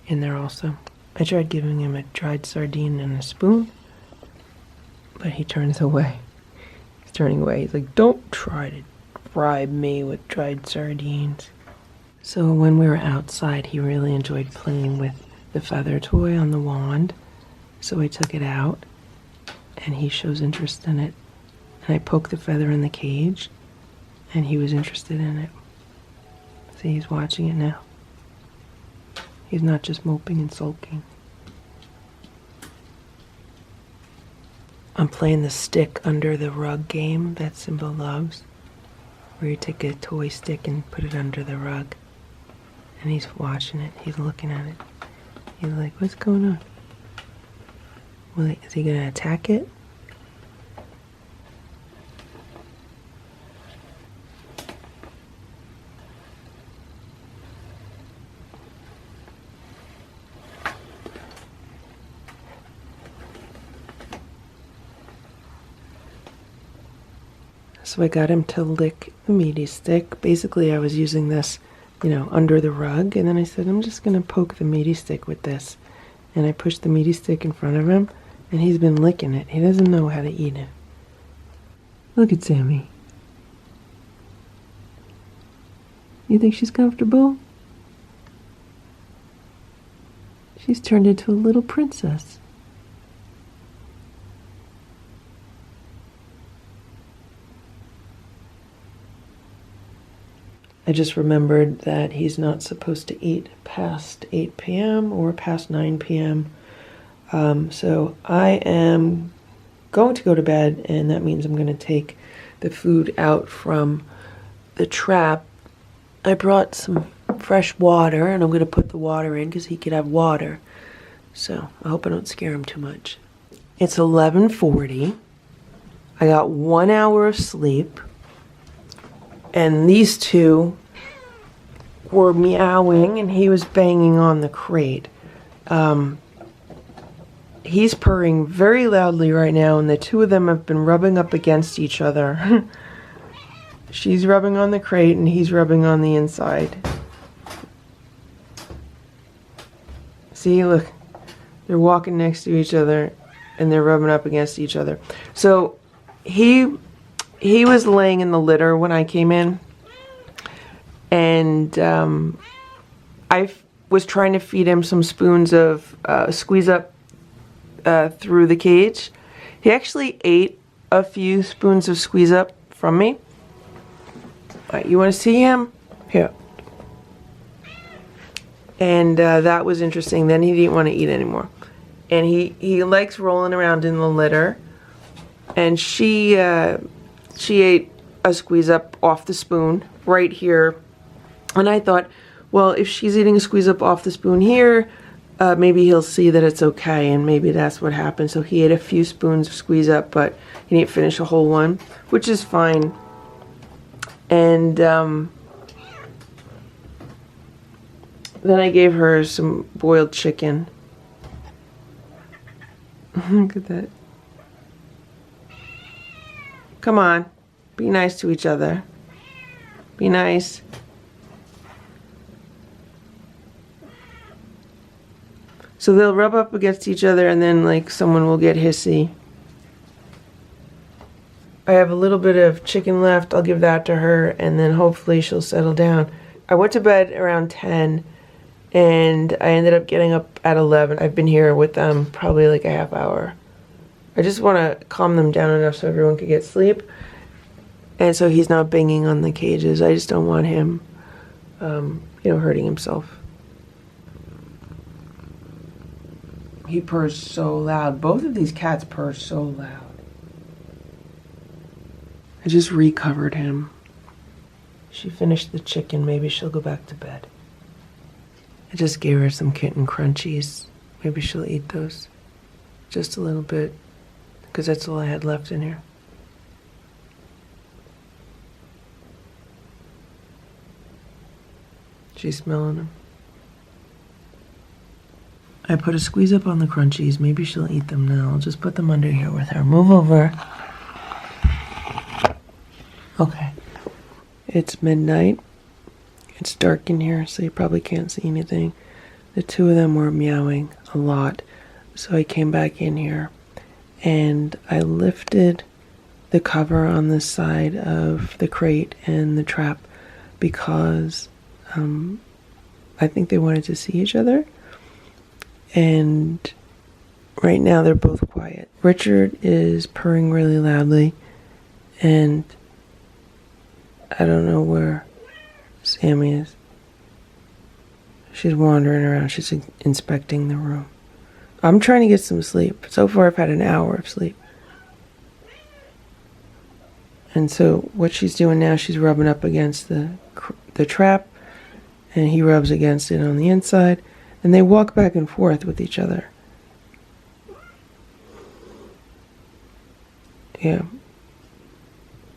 in there also. I tried giving him a dried sardine and a spoon, but he turns away. He's turning away. He's like, don't try to bribe me with dried sardines. So when we were outside, he really enjoyed playing with the feather toy on the wand. So I took it out, and he shows interest in it. And I poked the feather in the cage, and he was interested in it. See, he's watching it now. He's not just moping and sulking. I'm playing the stick under the rug game that Simba loves, where you take a toy stick and put it under the rug. And he's watching it. He's looking at it. He's like, what's going on? Well, is he going to attack it? So I got him to lick the meaty stick. Basically, I was using this, under the rug. And then I said, I'm just going to poke the meaty stick with this. And I pushed the meaty stick in front of him. And he's been licking it. He doesn't know how to eat it. Look at Sammy. You think she's comfortable? She's turned into a little princess. I just remembered that he's not supposed to eat past 8 p.m. or past 9 p.m. So I am going to go to bed, and that means I'm going to take the food out from the trap. I brought some fresh water, and I'm going to put the water in because he could have water. So I hope I don't scare him too much. It's 11:40. I got 1 hour of sleep. And these two were meowing, and he was banging on the crate. He's purring very loudly right now, and the two of them have been rubbing up against each other. She's rubbing on the crate and he's rubbing on the inside. See, look, they're walking next to each other and they're rubbing up against each other. So he was laying in the litter when I came in, and I was trying to feed him some spoons of squeeze up through the cage. He actually ate a few spoons of squeeze up from me. All right, you want to see him? Here. And that was interesting. Then he didn't want to eat anymore. And he likes rolling around in the litter. And she ate a squeeze up off the spoon right here. And I thought, well, if she's eating a squeeze up off the spoon here, maybe he'll see that it's okay, and maybe that's what happened. So he ate a few spoons of squeeze up, but he didn't finish a whole one, which is fine. And then I gave her some boiled chicken. Look at that. Come on, be nice to each other. Be nice. So they'll rub up against each other and then like someone will get hissy. I have a little bit of chicken left. I'll give that to her and then hopefully she'll settle down. I went to bed around 10 and I ended up getting up at 11. I've been here with them probably like a half hour. I just want to calm them down enough so everyone could get sleep. And so he's not banging on the cages. I just don't want him, hurting himself. He purrs so loud. Both of these cats purr so loud. I just recovered him. She finished the chicken. Maybe she'll go back to bed. I just gave her some kitten crunchies. Maybe she'll eat those. Just a little bit. Because that's all I had left in here. She's smelling them. I put a squeeze up on the crunchies. Maybe she'll eat them now. I'll just put them under here with her. Move over. Okay. It's midnight. It's dark in here, so you probably can't see anything. The two of them were meowing a lot. So I came back in here and I lifted the cover on the side of the crate and the trap because I think they wanted to see each other. And right now they're both quiet. Richard is purring really loudly, and I don't know where Sammy is. She's wandering around. She's inspecting the room. I'm trying to get some sleep. So far I've had an hour of sleep. And so what she's doing now, she's rubbing up against the trap, and he rubs against it on the inside. And they walk back and forth with each other. Yeah.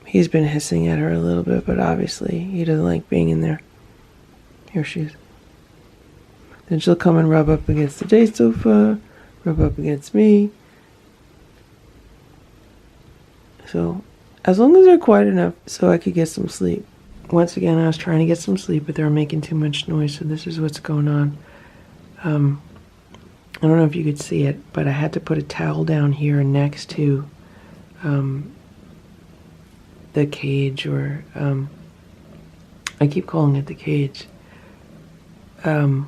He's been hissing at her a little bit, but obviously he doesn't like being in there. Here she is. Then she'll come and rub up against the day sofa, rub up against me. So, as long as they're quiet enough so I could get some sleep. Once again, I was trying to get some sleep, but they were making too much noise, so this is what's going on. I don't know if you could see it, but I had to put a towel down here next to the cage, or I keep calling it the cage. I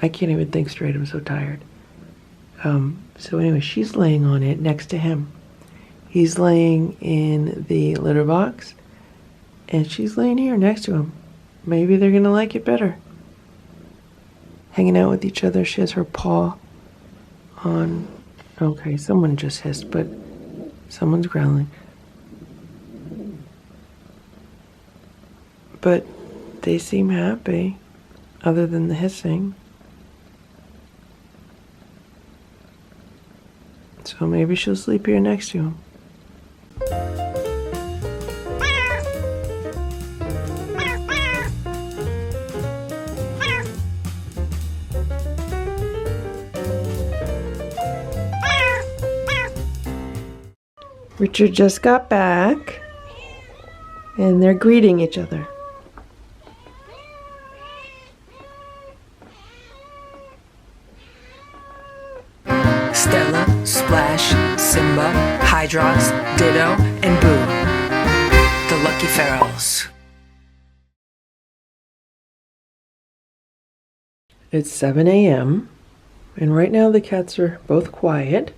can't even think straight. I'm so tired. So anyway, she's laying on it next to him. He's laying in the litter box, and she's laying here next to him. Maybe they're gonna like it better. Hanging out with each other. She has her paw on. Okay, someone just hissed, but someone's growling. But they seem happy, other than the hissing. So maybe she'll sleep here next to him. Richard just got back. and they're greeting each other. Stella, Splash, Simba, Hydrox, Ditto, and Boo. The Lucky Ferals. It's 7 a.m. and right now the cats are both quiet.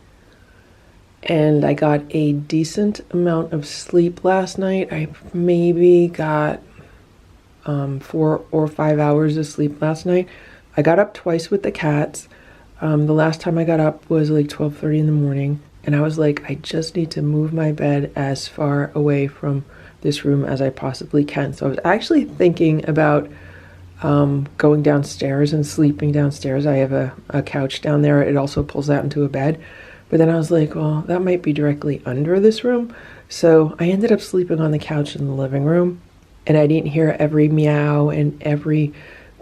And I got a decent amount of sleep last night. I maybe got 4 or 5 hours of sleep last night. I got up twice with the cats. The last time I got up was like 12:30 in the morning. And I was like, I just need to move my bed as far away from this room as I possibly can. So I was actually thinking about going downstairs and sleeping downstairs. I have a couch down there. It also pulls out into a bed. But then I was like, well, that might be directly under this room. So I ended up sleeping on the couch in the living room. And I didn't hear every meow and every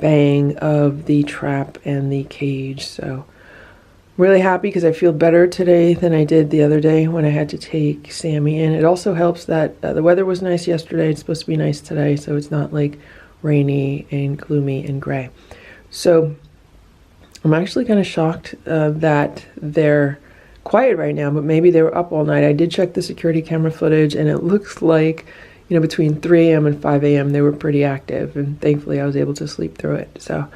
bang of the trap and the cage. So I'm really happy because I feel better today than I did the other day when I had to take Sammy in. It also helps that the weather was nice yesterday. It's supposed to be nice today. So it's not like rainy and gloomy and gray. So I'm actually kind of shocked that they're quiet right now, but maybe they were up all night. I did check the security camera footage and it looks like, you know, between 3 a.m. and 5 a.m. they were pretty active, and thankfully I was able to sleep through it. So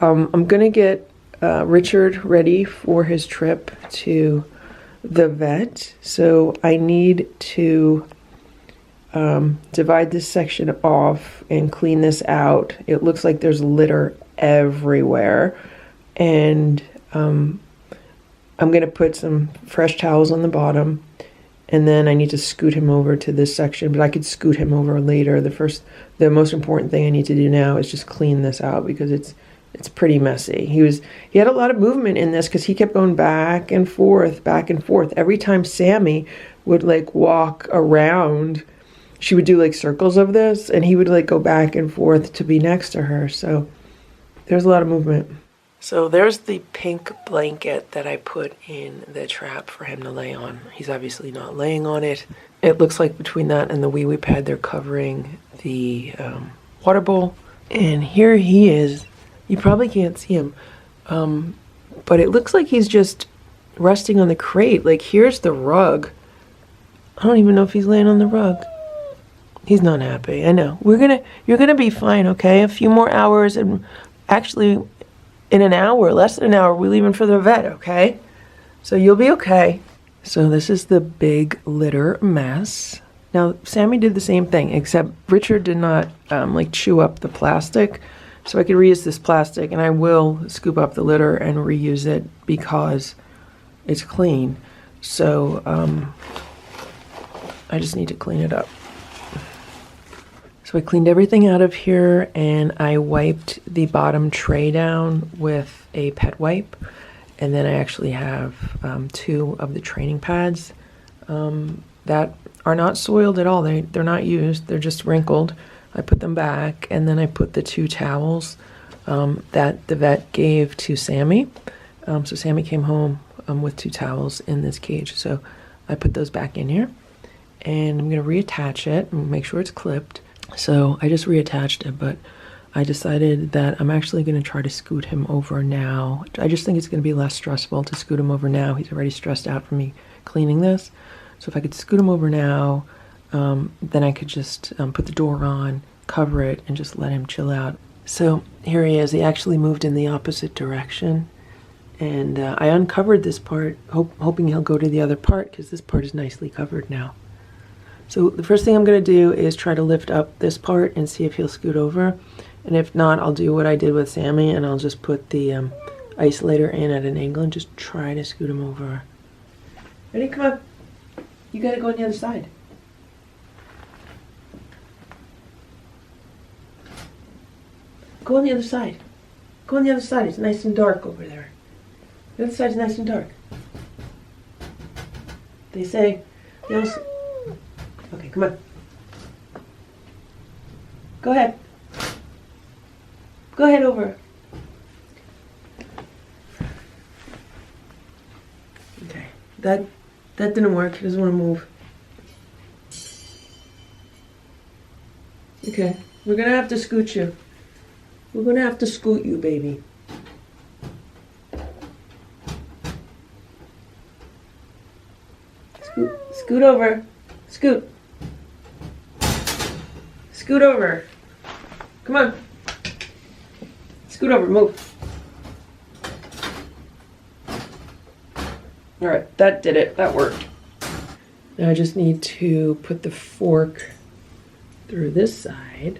I'm gonna get Richard ready for his trip to the vet. So I need to divide this section off and clean this out. It looks like there's litter everywhere, and I'm going to put some fresh towels on the bottom, and then I need to scoot him over to this section, but I could scoot him over later. The most important thing I need to do now is just clean this out because it's pretty messy. He had a lot of movement in this because he kept going back and forth. Every time Sammy would like walk around, she would do like circles of this, and he would like go back and forth to be next to her. So there's a lot of movement. So there's the pink blanket that I put in the trap for him to lay on. He's obviously not laying on it. It looks like between that and the wee wee pad, they're covering the water bowl. And here he is. You probably can't see him. But it looks like he's just resting on the crate. Like, here's the rug. I don't even know if he's laying on the rug. He's not happy. I know. You're gonna be fine, okay? A few more hours, and actually in an hour, less than an hour, we're leaving for the vet, okay? So you'll be okay. So this is the big litter mess. Now, Sammy did the same thing, except Richard did not like chew up the plastic. So I could reuse this plastic, and I will scoop up the litter and reuse it because it's clean. So I just need to clean it up. So I cleaned everything out of here, and I wiped the bottom tray down with a pet wipe. And then I actually have 2 of the training pads that are not soiled at all. They're not used. They're just wrinkled. I put them back, and then I put the 2 towels that the vet gave to Sammy. So Sammy came home with 2 towels in this cage. So I put those back in here, and I'm going to reattach it and make sure it's clipped. So I just reattached it, but I decided that I'm actually going to try to scoot him over now. I just think it's going to be less stressful to scoot him over now. He's already stressed out from me cleaning this. So if I could scoot him over now, then I could just put the door on, cover it, and just let him chill out. So here he is. He actually moved in the opposite direction. And I uncovered this part, hoping he'll go to the other part, because this part is nicely covered now. So the first thing I'm going to do is try to lift up this part and see if he'll scoot over. And if not, I'll do what I did with Sammy, and I'll just put the isolator in at an angle and just try to scoot him over. Ready? Come on. You got to go on the other side. Go on the other side. Go on the other side. It's nice and dark over there. The other side's nice and dark. They say, okay, come on. Go ahead. Go ahead over. Okay, that didn't work. He doesn't want to move. Okay, we're gonna have to scoot you. We're gonna have to scoot you, baby. Scoot over. Scoot. Scoot over. Come on. Scoot over, move. All right, that did it, that worked. Now I just need to put the fork through this side.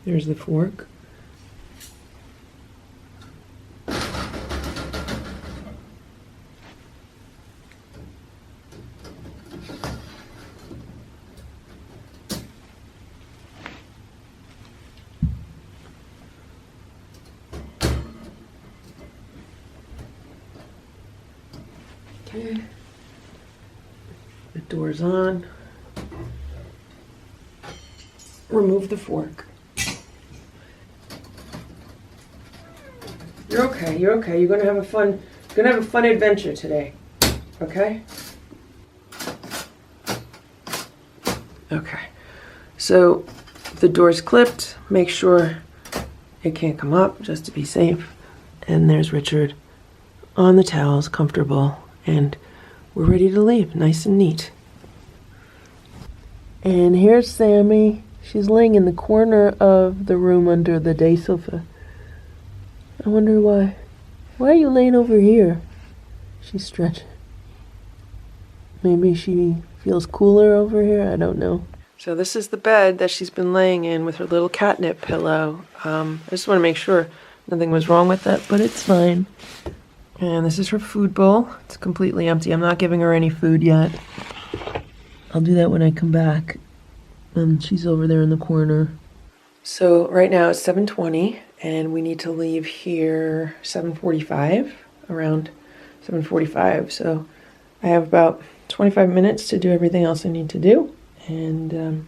There's the fork. Okay. The door's on. Remove the fork. You're okay, you're okay. You're gonna have a fun adventure today. Okay? Okay. So the door's clipped. Make sure it can't come up just to be safe. And there's Richard on the towels, comfortable, and we're ready to leave, nice and neat. And here's Sammy. She's laying in the corner of the room under the day sofa. I wonder why. Why are you laying over here? She's stretching. Maybe she feels cooler over here, I don't know. So this is the bed that she's been laying in with her little catnip pillow. I just want to make sure nothing was wrong with that, but it's fine. And this is her food bowl. It's completely empty. I'm not giving her any food yet. I'll do that when I come back. And she's over there in the corner. So right now it's 7:20 and we need to leave here 7:45, around 7:45. So I have about 25 minutes to do everything else I need to do. And then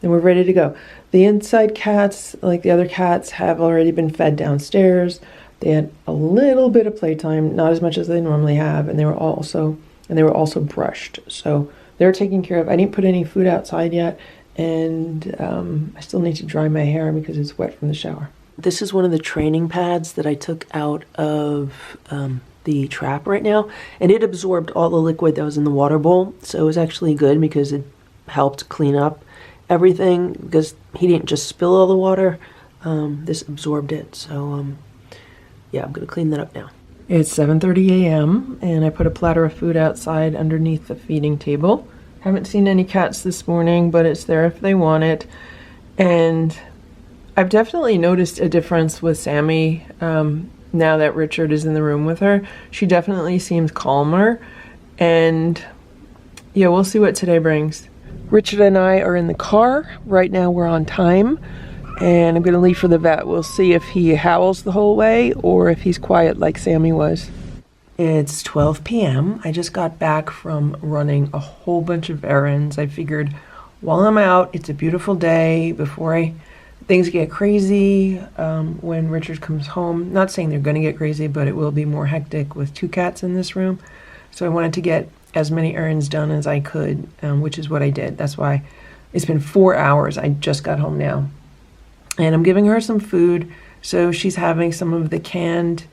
we're ready to go. The inside cats, like the other cats, have already been fed downstairs. They had a little bit of playtime, not as much as they normally have, and they were also brushed. So they're taken care of. I didn't put any food outside yet, and I still need to dry my hair because it's wet from the shower. This is one of the training pads that I took out of the trap right now, and it absorbed all the liquid that was in the water bowl. So it was actually good because it helped clean up everything because he didn't just spill all the water. This absorbed it. So yeah, I'm gonna clean that up now. It's 7:30 a.m. and I put a platter of food outside underneath the feeding table. Haven't seen any cats this morning, but it's there if they want it. And I've definitely noticed a difference with Sammy now that Richard is in the room with her. She definitely seems calmer, and yeah, we'll see what today brings. Richard and I are in the car. Right now we're on time. And I'm gonna leave for the vet. We'll see if he howls the whole way or if he's quiet like Sammy was. It's 12 p.m. I just got back from running a whole bunch of errands. I figured while I'm out, it's a beautiful day before things get crazy when Richard comes home. Not saying they're gonna get crazy, but it will be more hectic with two cats in this room. So I wanted to get as many errands done as I could, which is what I did. That's why it's been 4 hours. I just got home now. And I'm giving her some food, so she's having some of the canned,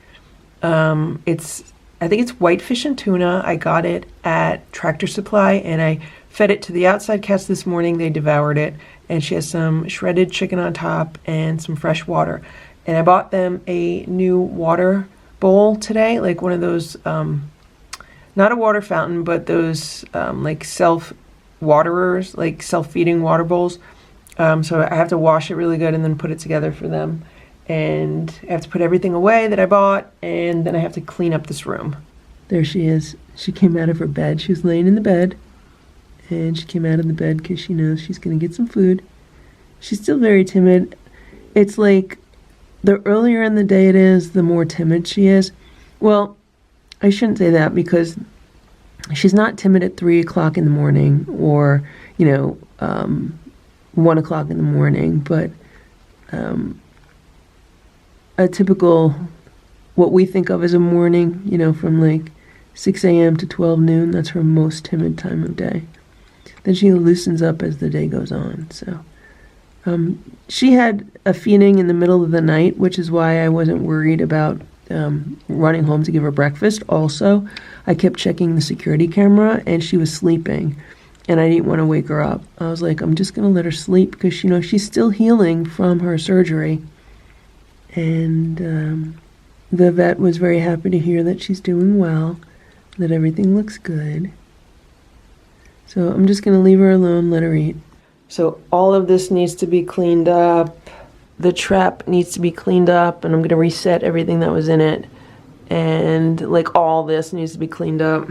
I think it's whitefish and tuna. I got it at Tractor Supply, and I fed it to the outside cats this morning. They devoured it, and she has some shredded chicken on top and some fresh water. And I bought them a new water bowl today, like one of those, not a water fountain, but those like self-waterers, like self-feeding water bowls. So I have to wash it really good and then put it together for them. And I have to put everything away that I bought, and then I have to clean up this room. There she is. She came out of her bed. She was laying in the bed, and she came out of the bed because she knows she's going to get some food. She's still very timid. It's like the earlier in the day it is, the more timid she is. Well, I shouldn't say that because she's not timid at 3 o'clock in the morning or, 1 o'clock in the morning, but a typical what we think of as a morning, you know, from like 6 a.m. to 12 noon. That's her most timid time of day. Then she loosens up as the day goes on. So she had a feeding in the middle of the night, which is why I wasn't worried about running home to give her breakfast. Also, I kept checking the security camera and she was sleeping and I didn't want to wake her up. I was like, I'm just going to let her sleep because, you know, she's still healing from her surgery. And the vet was very happy to hear that she's doing well, that everything looks good. So I'm just going to leave her alone, let her eat. So all of this needs to be cleaned up. The trap needs to be cleaned up, and I'm going to reset everything that was in it. And like all this needs to be cleaned up.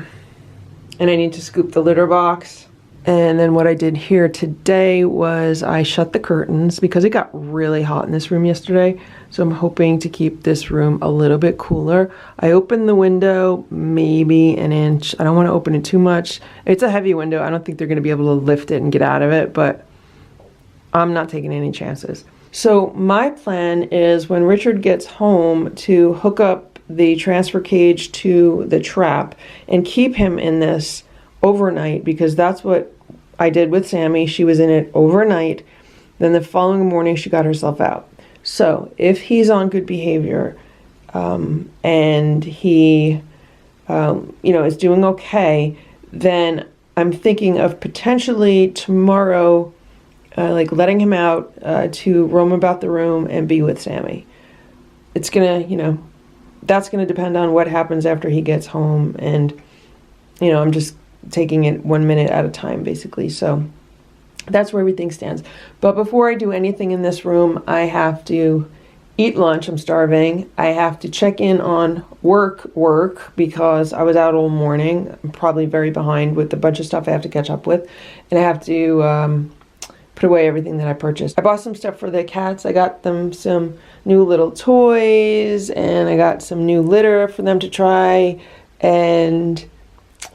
And I need to scoop the litter box. And then what I did here today was I shut the curtains because it got really hot in this room yesterday. So I'm hoping to keep this room a little bit cooler. I opened the window maybe an inch. I don't want to open it too much. It's a heavy window. I don't think they're going to be able to lift it and get out of it, but I'm not taking any chances. So my plan is when Richard gets home to hook up the transfer cage to the trap and keep him in this overnight, because that's what I did with Sammy. She was in it overnight. Then the following morning she got herself out. So if he's on good behavior and he is doing okay, then I'm thinking of potentially tomorrow like letting him out to roam about the room and be with Sammy. It's gonna, that's gonna depend on what happens after he gets home, and I'm just taking it 1 minute at a time basically. So that's where everything stands. But before I do anything in this room, I have to eat lunch. I'm starving. I have to check in on work because I was out all morning. I'm probably very behind with a bunch of stuff I have to catch up with, and I have to put away everything that I purchased. I bought some stuff for the cats. I got them some new little toys, and I got some new litter for them to try, and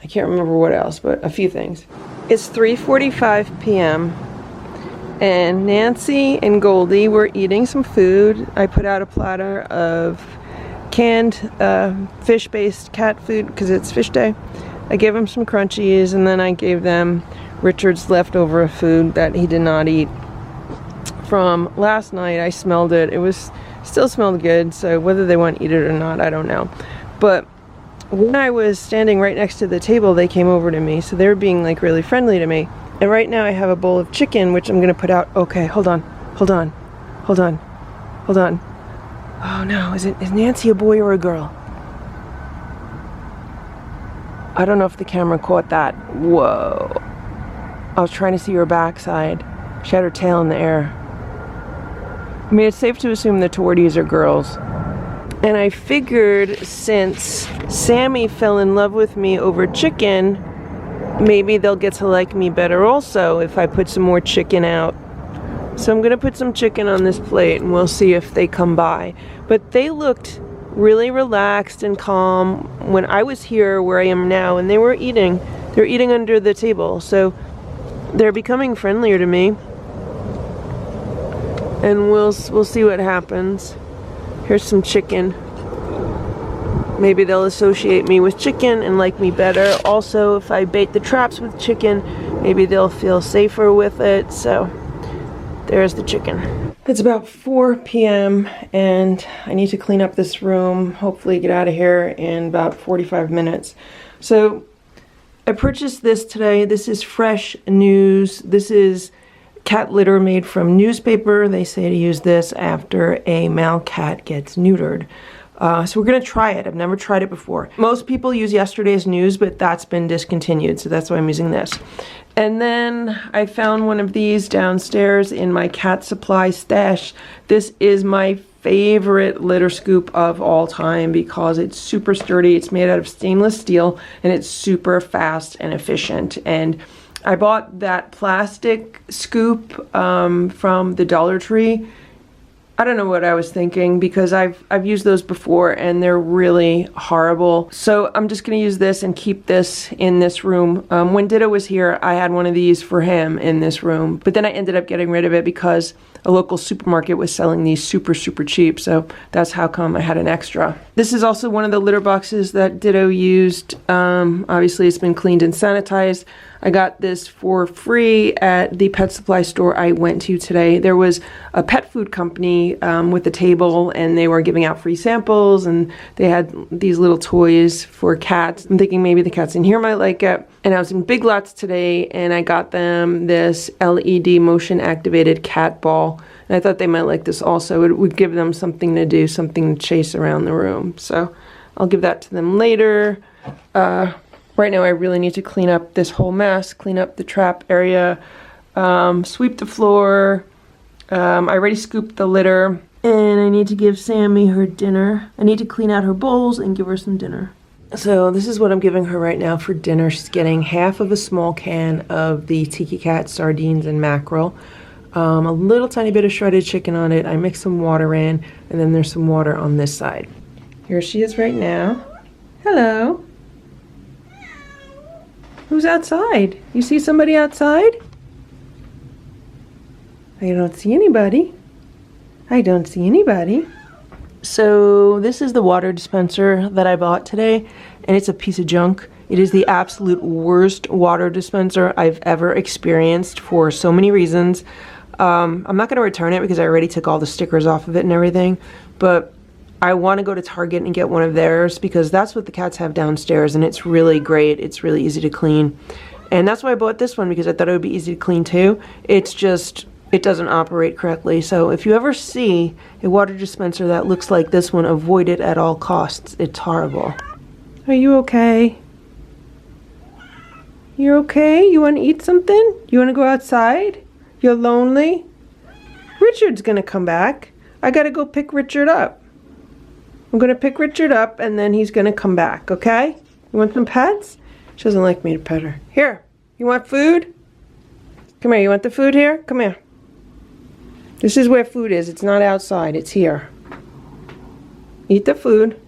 I can't remember what else, but a few things. It's 3:45 p.m. and Nancy and Goldie were eating some food. I put out a platter of canned fish-based cat food because it's fish day. I gave them some crunchies, and then I gave them Richard's leftover food that he did not eat from last night. I smelled it. It was still smelled good, so whether they want to eat it or not, I don't know. But when I was standing right next to the table, they came over to me, so they were being like really friendly to me. And right now I have a bowl of chicken, which I'm going to put out. Okay, hold on. Oh no, is Nancy a boy or a girl? I don't know if the camera caught that. Whoa. I was trying to see her backside. She had her tail in the air. I mean, it's safe to assume the torties are girls. And I figured since Sammy fell in love with me over chicken, maybe they'll get to like me better also if I put some more chicken out. So I'm going to put some chicken on this plate and we'll see if they come by. But they looked really relaxed and calm when I was here where I am now, and they were eating. They're eating under the table, so they're becoming friendlier to me. And we'll see what happens. Here's some chicken. Maybe they'll associate me with chicken and like me better. Also, if I bait the traps with chicken, maybe they'll feel safer with it. So there's the chicken. It's about 4 p.m. and I need to clean up this room, hopefully get out of here in about 45 minutes. So I purchased this today. This is fresh news. This is cat litter made from newspaper. They say to use this after a male cat gets neutered. So we're going to try it. I've never tried it before. Most people use yesterday's news, but that's been discontinued, so that's why I'm using this. And then I found one of these downstairs in my cat supply stash. This is my favorite litter scoop of all time because it's super sturdy. It's made out of stainless steel, and it's super fast and efficient. And I bought that plastic scoop from the Dollar Tree. I don't know what I was thinking because I've used those before and they're really horrible. So I'm just going to use this and keep this in this room. When Ditto was here, I had one of these for him in this room, but then I ended up getting rid of it because a local supermarket was selling these super cheap, so that's how come I had an extra. This is also one of the litter boxes that Ditto used. Obviously it's been cleaned and sanitized. I got this for free at the pet supply store I went to today. There was a pet food company with a table, and they were giving out free samples, and they had these little toys for cats. I'm thinking maybe the cats in here might like it. And I was in Big Lots today, and I got them this LED motion activated cat ball. And I thought they might like this also. It would give them something to do, something to chase around the room. So I'll give that to them later. Right now I really need to clean up this whole mess, clean up the trap area, sweep the floor. I already scooped the litter, and I need to give Sammy her dinner. I need to clean out her bowls and give her some dinner. So this is what I'm giving her right now for dinner. She's getting half of a small can of the Tiki Cat sardines and mackerel, a little tiny bit of shredded chicken on it. I mixed some water in, and then there's some water on this side. Here she is right now. Hello. Who's outside? You see somebody outside? I don't see anybody. I don't see anybody. So this is the water dispenser that I bought today, and it's a piece of junk. It is the absolute worst water dispenser I've ever experienced for so many reasons. I'm not going to return it because I already took all the stickers off of it and everything, but I want to go to Target and get one of theirs because that's what the cats have downstairs, and it's really great. It's really easy to clean. And that's why I bought this one, because I thought it would be easy to clean too. It's just, it doesn't operate correctly. So if you ever see a water dispenser that looks like this one, avoid it at all costs. It's horrible. Are you okay? You're okay? You want to eat something? You want to go outside? You're lonely? Richard's gonna come back. I gotta go pick Richard up. I'm gonna pick Richard up, and then he's gonna come back, okay? You want some pets? She doesn't like me to pet her. Here, you want food? Come here, you want the food here? Come here. This is where food is. It's not outside, it's here. Eat the food.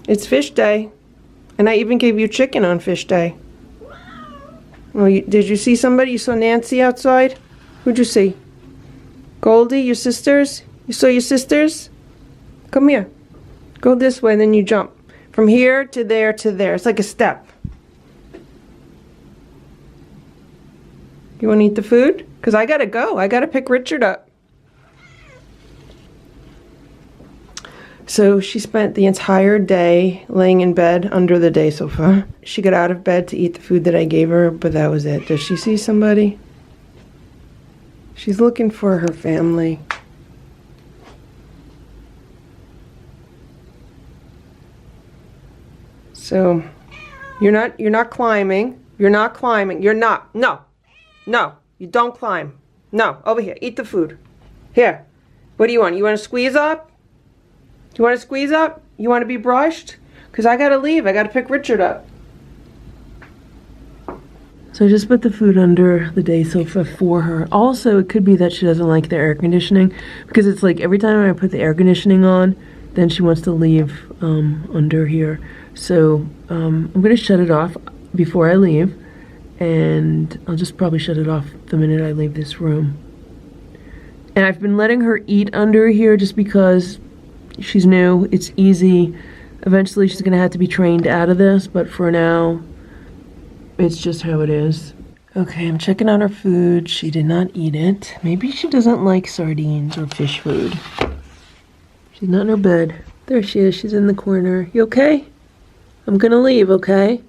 It's fish day. And I even gave you chicken on fish day. Well, did you see somebody? You saw Nancy outside? Who'd you see? Goldie, your sisters? You saw your sisters? Come here. Go this way, then you jump. From here to there to there. It's like a step. You want to eat the food? Because I gotta go. I gotta pick Richard up. So she spent the entire day laying in bed under the day sofa. She got out of bed to eat the food that I gave her, but that was it. Does she see somebody? She's looking for her family. So you're not climbing. You're not climbing. You're not. No. No. You don't climb. No. Over here. Eat the food. Here. What do you want? You want to squeeze up? You want to squeeze up? You want to be brushed? Because I got to leave. I got to pick Richard up. So I just put the food under the day sofa for her. Also, it could be that she doesn't like the air conditioning, because it's like every time I put the air conditioning on, then she wants to leave under here. So I'm going to shut it off before I leave, and I'll just probably shut it off the minute I leave this room. And I've been letting her eat under here just because she's new. It's easy. Eventually she's going to have to be trained out of this, but for now, it's just how it is. Okay, I'm checking out her food. She did not eat it. Maybe she doesn't like sardines or fish food. She's not in her bed. There she is. She's in the corner. You okay? I'm gonna leave, okay?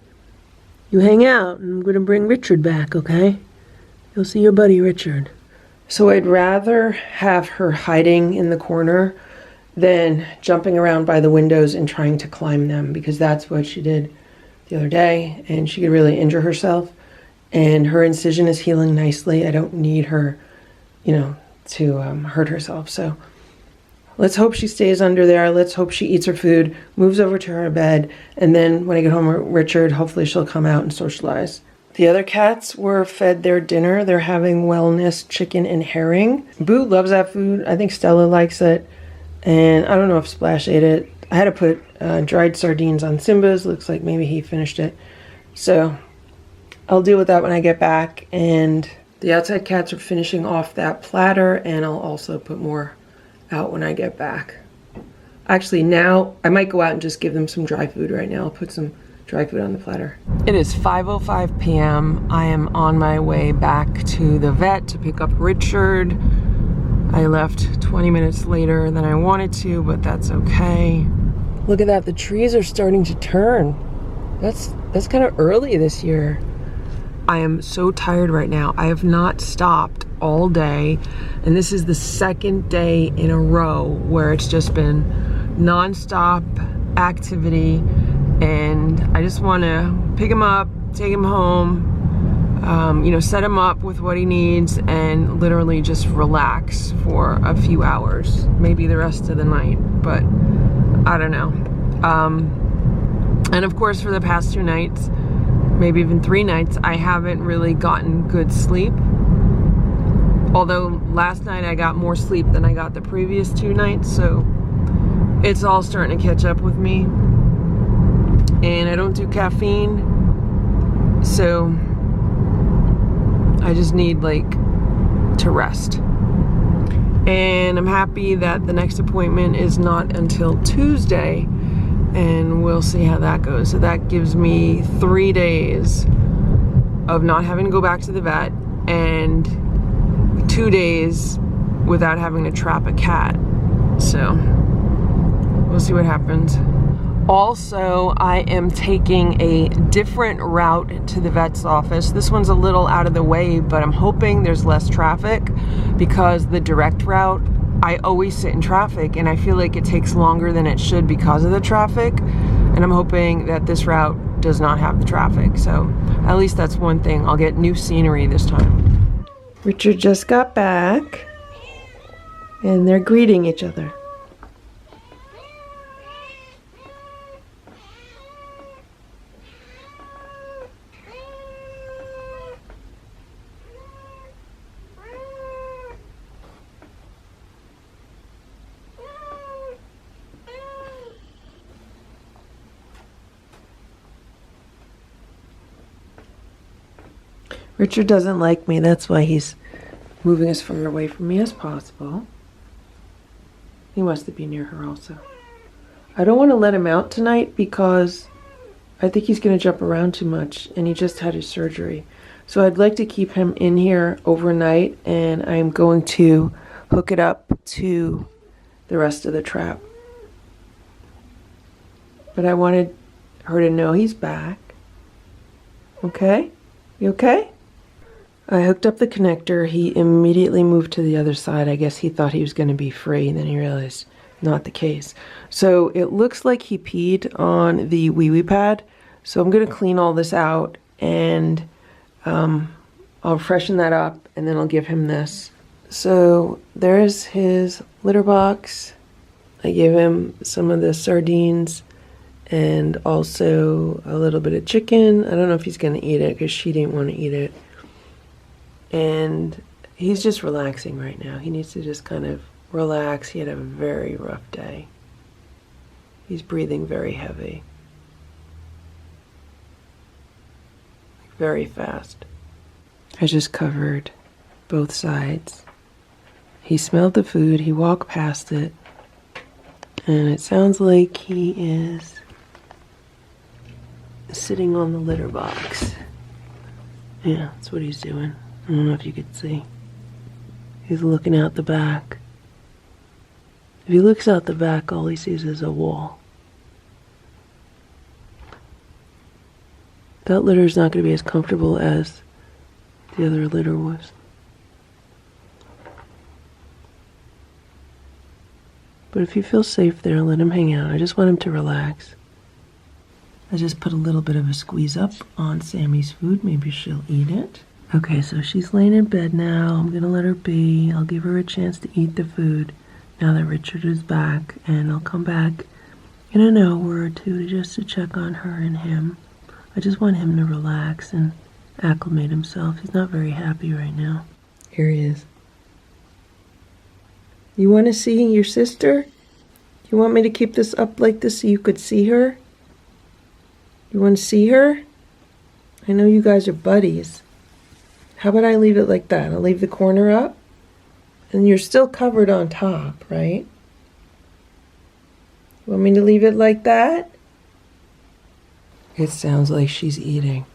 You hang out, and I'm gonna bring Richard back, okay? You'll see your buddy Richard. So I'd rather have her hiding in the corner than jumping around by the windows and trying to climb them, because that's what she did the other day, and she could really injure herself. And her incision is healing nicely. I don't need her, to hurt herself. So let's hope she stays under there. Let's hope she eats her food, moves over to her bed, and then when I get home with Richard, hopefully she'll come out and socialize. The other cats were fed their dinner. They're having wellness chicken and herring. Boo loves that food. I think Stella likes it. And I don't know if Splash ate it. I had to put dried sardines on Simba's. Looks like maybe he finished it. So I'll deal with that when I get back. And The outside cats are finishing off that platter, and I'll also put more out when I get back. Actually, now I might go out and just give them some dry food right now. I'll put some dry food on the platter. It is 5:05 p.m. I am on my way back to the vet to pick up Richard. I left 20 minutes later than I wanted to, but that's okay. Look at that, the trees are starting to turn. That's kind of early this year. I am so tired right now. I have not stopped all day, and this is the second day in a row where it's just been non-stop activity, and I just want to pick him up, take him home, you know, set him up with what he needs, and literally just relax for a few hours, maybe the rest of the night, but I don't know. And of course, for the past 2 nights, maybe even 3 nights, I haven't really gotten good sleep. Although last night I got more sleep than I got the previous 2 nights, so it's all starting to catch up with me. And I don't do caffeine, so I just need like to rest. And I'm happy that the next appointment is not until Tuesday, and we'll see how that goes. So that gives me 3 days of not having to go back to the vet, and 2 days without having to trap a cat. So we'll see what happens. Also, I am taking a different route to the vet's office. This one's a little out of the way, but I'm hoping there's less traffic, because the direct route, I always sit in traffic, and I feel like it takes longer than it should because of the traffic. And I'm hoping that this route does not have the traffic. So at least that's one thing. I'll get new scenery this time. Richard just got back, and they're greeting each other. Richard doesn't like me, that's why he's moving as far away from me as possible. He wants to be near her also. I don't want to let him out tonight because I think he's going to jump around too much, and he just had his surgery. So I'd like to keep him in here overnight, and I'm going to hook it up to the rest of the trap. But I wanted her to know he's back. Okay? You okay? I hooked up the connector. He immediately moved to the other side. I guess he thought he was going to be free, and then he realized not the case. So it looks like he peed on the wee-wee pad. So I'm going to clean all this out, and I'll freshen that up, and then I'll give him this. So there's his litter box. I gave him some of the sardines and also a little bit of chicken. I don't know if he's going to eat it because she didn't want to eat it. And he's just relaxing right now. He needs to just kind of relax. He had a very rough day. He's breathing very heavy. Very fast. I just covered both sides. He smelled the food. He walked past it. And it sounds like he is sitting on the litter box. Yeah, that's what he's doing. I don't know if you could see. He's looking out the back. If he looks out the back, all he sees is a wall. That litter is not going to be as comfortable as the other litter was. But if he feels safe there, let him hang out. I just want him to relax. I just put a little bit of a squeeze up on Sammy's food. Maybe she'll eat it. Okay, so she's laying in bed now. I'm going to let her be. I'll give her a chance to eat the food now that Richard is back. And I'll come back in an hour or two just to check on her and him. I just want him to relax and acclimate himself. He's not very happy right now. Here he is. You want to see your sister? You want me to keep this up like this so you could see her? You want to see her? I know you guys are buddies. How about I leave it like that? I'll leave the corner up. And you're still covered on top, right? Want me to leave it like that? It sounds like she's eating.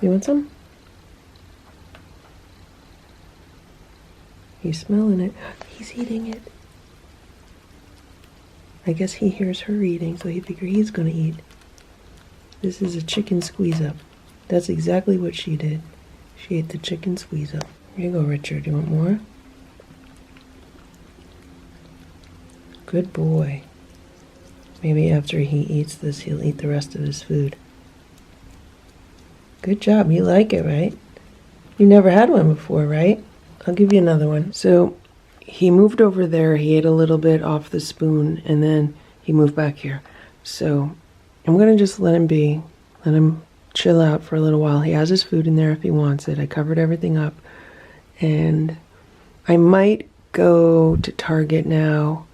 You want some? He's smelling it. He's eating it. I guess he hears her eating, so he figured he's gonna eat. This is a chicken squeeze up. That's exactly what she did. She ate the chicken squeeze up. Here you go, Richard. You want more? Good boy. Maybe after he eats this, he'll eat the rest of his food. Good job. You like it, right? You never had one before, right? I'll give you another one. So he moved over there. He ate a little bit off the spoon, and then he moved back here. So I'm going to just let him be. Let him chill out for a little while. He has his food in there if he wants it. I covered everything up. And I might go to Target now,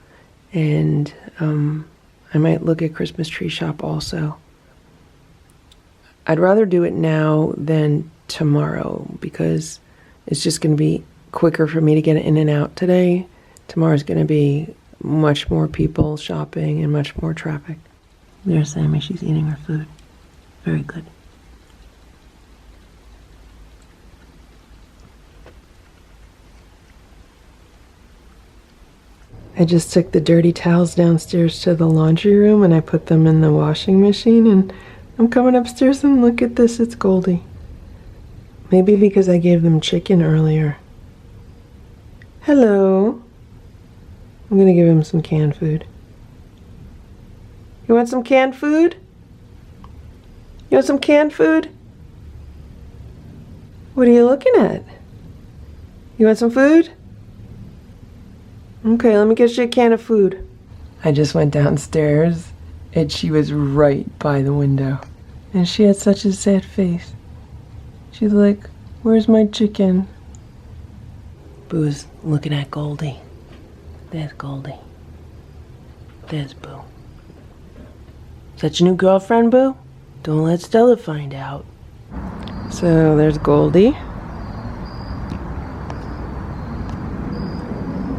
and I might look at Christmas tree shop also. I'd rather do it now than tomorrow because it's just going to be quicker for me to get in and out today. Tomorrow's going to be much more people shopping and much more traffic. There's Sammy. She's eating her food. Very good. I just took the dirty towels downstairs to the laundry room and I put them in the washing machine, and I'm coming upstairs and look at this, it's Goldie. Maybe because I gave them chicken earlier. Hello. I'm gonna give him some canned food. You want some canned food? You want some canned food? What are you looking at? You want some food? Okay, let me get you a can of food. I just went downstairs and she was right by the window. And she had such a sad face. She's like, where's my chicken? Boo's looking at Goldie. There's Goldie. There's Boo. Is that your new girlfriend, Boo? Don't let Stella find out. So there's Goldie.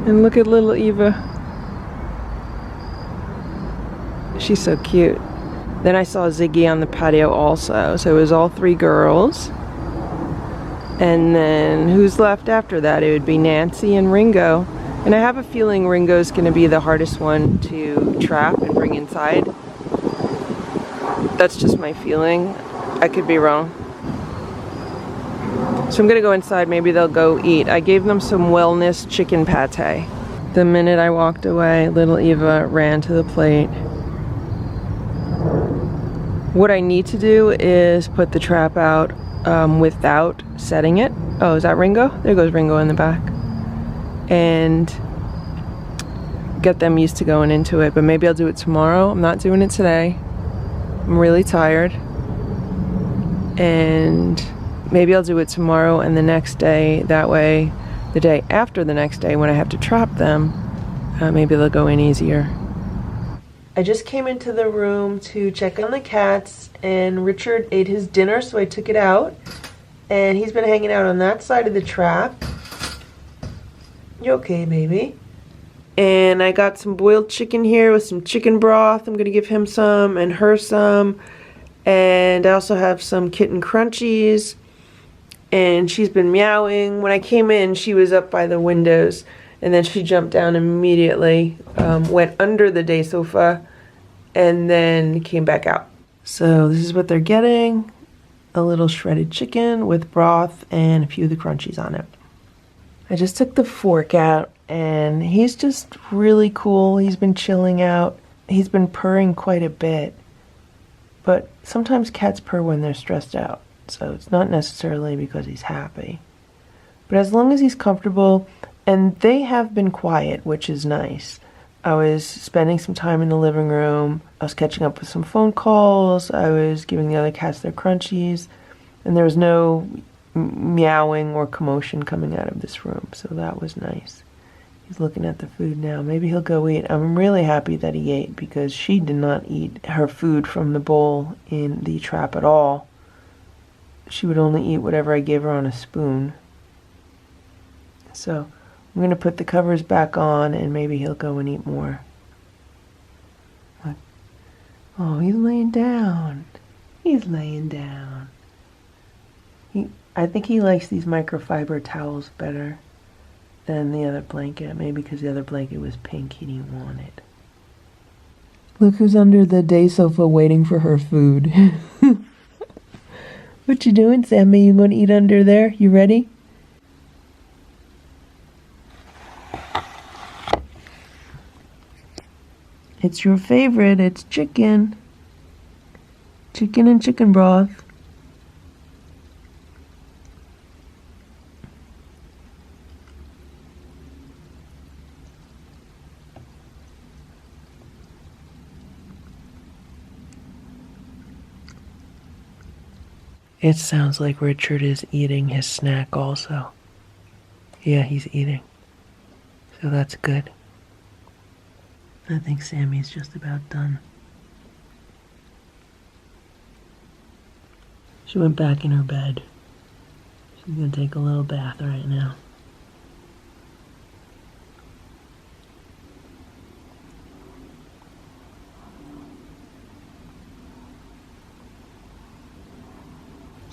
And look at little Eva. She's so cute. Then I saw Ziggy on the patio also. So it was all three girls. And then who's left after that? It would be Nancy and Ringo. And I have a feeling Ringo's going to be the hardest one to trap and bring inside. That's just my feeling. I could be wrong. So I'm gonna go inside, maybe they'll go eat. I gave them some wellness chicken pate. The minute I walked away, little Eva ran to the plate. What I need to do is put the trap out without setting it. Oh, is that Ringo? There goes Ringo in the back. And get them used to going into it, but maybe I'll do it tomorrow. I'm not doing it today. I'm really tired. And maybe I'll do it tomorrow and the next day. That way, the day after the next day when I have to trap them, maybe they'll go in easier. I just came into the room to check on the cats, and Richard ate his dinner, so I took it out. And he's been hanging out on that side of the trap. You okay, baby? And I got some boiled chicken here with some chicken broth. I'm gonna give him some and her some. And I also have some kitten crunchies. And she's been meowing. When I came in, she was up by the windows, and then she jumped down immediately, went under the day sofa, and then came back out. So this is what they're getting. A little shredded chicken with broth and a few of the crunchies on it. I just took the fork out, and he's just really cool. He's been chilling out. He's been purring quite a bit. But sometimes cats purr when they're stressed out. So it's not necessarily because he's happy. But as long as he's comfortable, and they have been quiet, which is nice. I was spending some time in the living room. I was catching up with some phone calls. I was giving the other cats their crunchies. And there was no meowing or commotion coming out of this room. So that was nice. He's looking at the food now. Maybe he'll go eat. I'm really happy that he ate because she did not eat her food from the bowl in the trap at all. she would only eat whatever I gave her on a spoon. So I'm going to put the covers back on and maybe he'll go and eat more. What? Oh, he's laying down. He's laying down. I think he likes these microfiber towels better than the other blanket. Maybe because the other blanket was pink, he didn't want it. Look who's under the day sofa waiting for her food. What you doing, Sammy? You gonna eat under there? You ready? It's your favorite. It's chicken. Chicken and chicken broth. It sounds like Richard is eating his snack also. Yeah, he's eating. So that's good. I think Sammy's just about done. She went back in her bed. She's gonna take a little bath right now.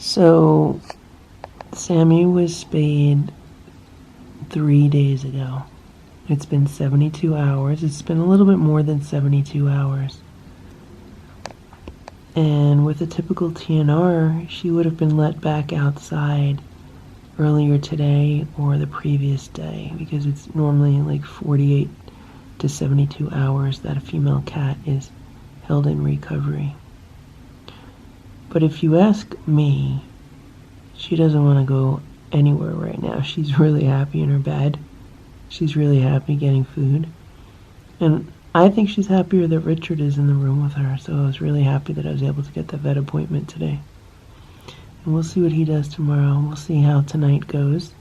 So, Sammy was spayed 3 days ago. It's been 72 hours. It's been a little bit more than 72 hours. And with a typical TNR, she would have been let back outside earlier today or the previous day, because it's normally like 48 to 72 hours that a female cat is held in recovery. But if you ask me, she doesn't want to go anywhere right now. She's really happy in her bed. She's really happy getting food. And I think she's happier that Richard is in the room with her. So I was really happy that I was able to get the vet appointment today. And we'll see what he does tomorrow. We'll see how tonight goes.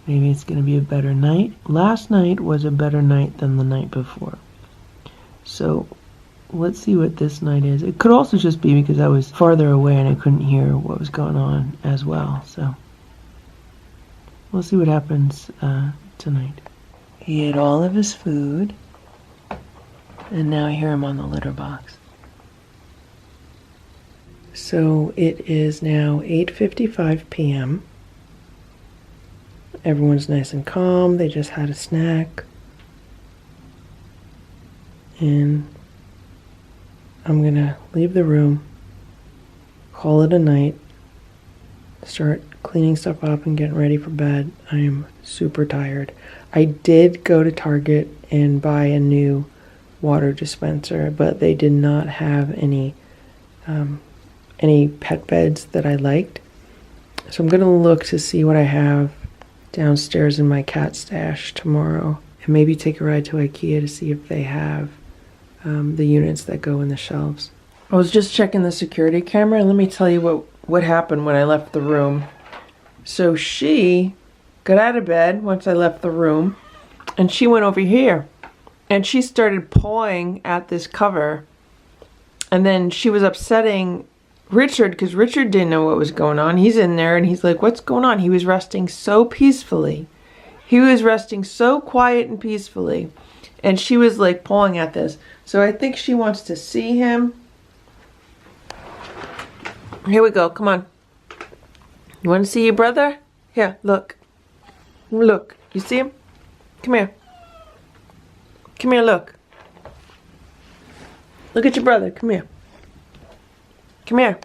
Maybe it's going to be a better night. Last night was a better night than the night before. So let's see what this night is. It could also just be because I was farther away and I couldn't hear what was going on as well. So we'll see what happens tonight. He ate all of his food. And now I hear him on the litter box. So it is now 8:55 p.m. Everyone's nice and calm. They just had a snack. And I'm going to leave the room, call it a night, start cleaning stuff up and getting ready for bed. I am super tired. I did go to Target and buy a new water dispenser, but they did not have any pet beds that I liked. So I'm going to look to see what I have downstairs in my cat stash tomorrow, and maybe take a ride to IKEA to see if they have the units that go in the shelves. I was just checking the security camera, and let me tell you what happened when I left the room. So she got out of bed once I left the room, and she went over here, and she started pawing at this cover, and then she was upsetting Richard because Richard didn't know what was going on. He's in there, and he's like, what's going on? He was resting so peacefully. He was resting so quiet and peacefully, and she was like pawing at this. So I think she wants to see him. Here we go. Come on. You want to see your brother? Here, look. Look. You see him? Come here. Come here, look. Look at your brother. Come here. Come here.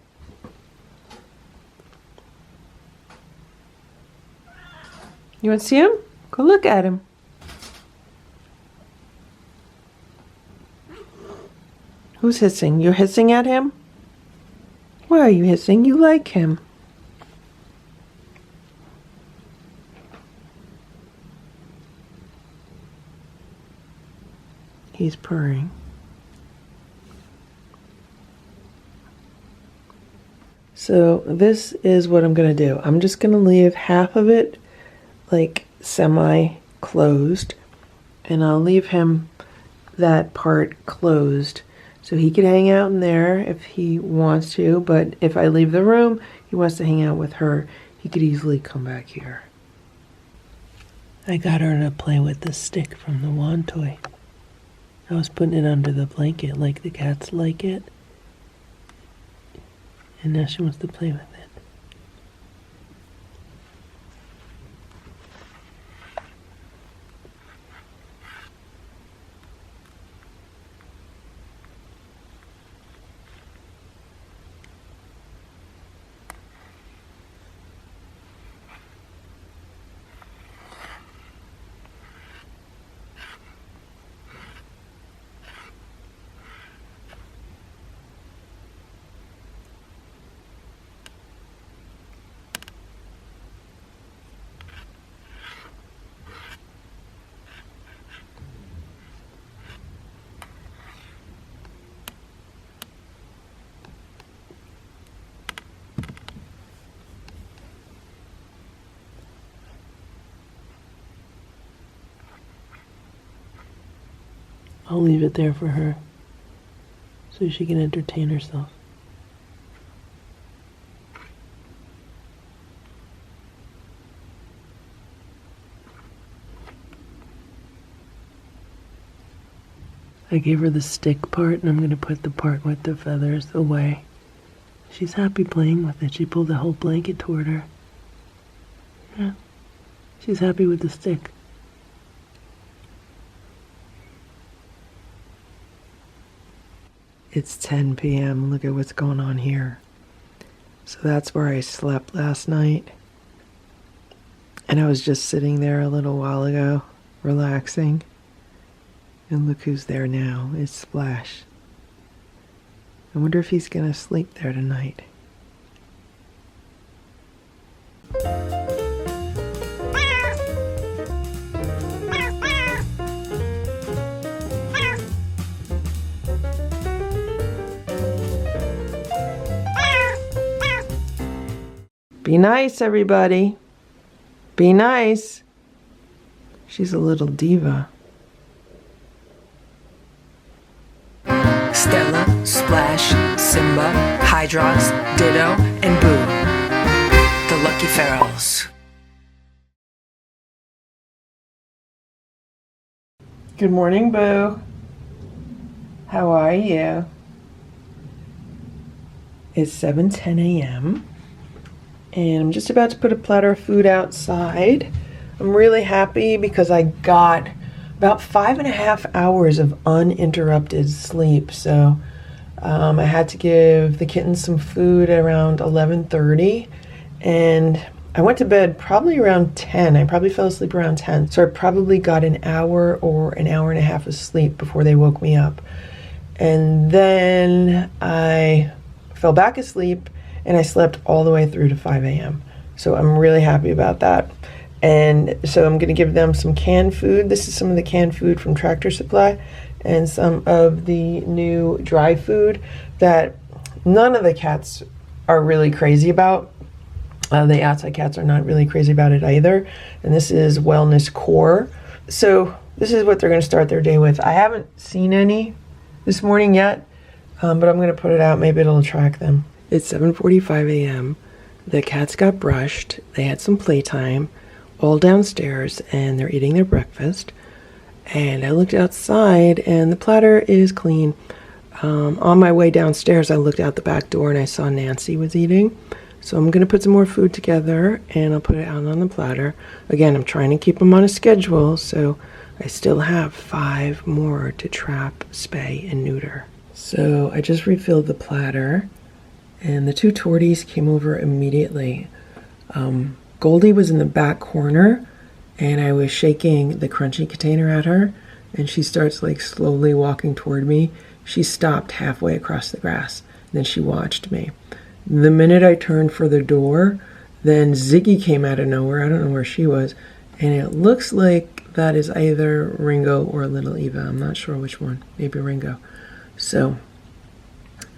You want to see him? Go look at him. Who's hissing? You're hissing at him? Why are you hissing? You like him. He's purring. So this is what I'm going to do. I'm just going to leave half of it like semi-closed, and I'll leave him that part closed so he can hang out in there if he wants to, but if I leave the room, he wants to hang out with her, he could easily come back here. I got her to play with the stick from the wand toy. I was putting it under the blanket like the cats like it. And now she wants to play with it. I'll leave it there for her so she can entertain herself. I gave her the stick part, and I'm going to put the part with the feathers away. She's happy playing with it. She pulled the whole blanket toward her. Yeah, she's happy with the stick. It's 10 p.m. Look at what's going on here. So that's where I slept last night. And I was just sitting there a little while ago, relaxing. And look who's there now. It's Splash. I wonder if he's gonna sleep there tonight. Be nice, everybody. Be nice. She's a little diva. Stella, Splash, Simba, Hydrox, Ditto, and Boo. The Lucky Ferals. Good morning, Boo. How are you? It's 7:10 a.m. and I'm just about to put a platter of food outside. I'm really happy because I got about 5.5 hours of uninterrupted sleep. So I had to give the kittens some food at around 11:30, and I went to bed probably around 10. I probably fell asleep around 10. So I probably got an hour or an hour and a half of sleep before they woke me up. And then I fell back asleep and I slept all the way through to 5 a.m. So I'm really happy about that. And so I'm going to give them some canned food. This is some of the canned food from Tractor Supply and some of the new dry food that none of the cats are really crazy about. The outside cats are not really crazy about it either. And this is Wellness Core. So this is what they're going to start their day with. I haven't seen any this morning yet, but I'm going to put it out. Maybe it'll attract them. It's 7:45 a.m. The cats got brushed. They had some playtime, all downstairs, and they're eating their breakfast. And I looked outside, and the platter is clean. On my way downstairs, I looked out the back door, and I saw Nancy was eating. So I'm going to put some more food together, and I'll put it out on the platter. Again, I'm trying to keep them on a schedule, so I still have 5 more to trap, spay, and neuter. So I just refilled the platter, and the 2 torties came over immediately. Goldie was in the back corner, and I was shaking the crunchy container at her, and she starts like slowly walking toward me. She stopped halfway across the grass, and then she watched me. The minute I turned for the door, then Ziggy came out of nowhere. I don't know where she was, and it looks like that is either Ringo or Little Eva. I'm not sure which one. Maybe Ringo. So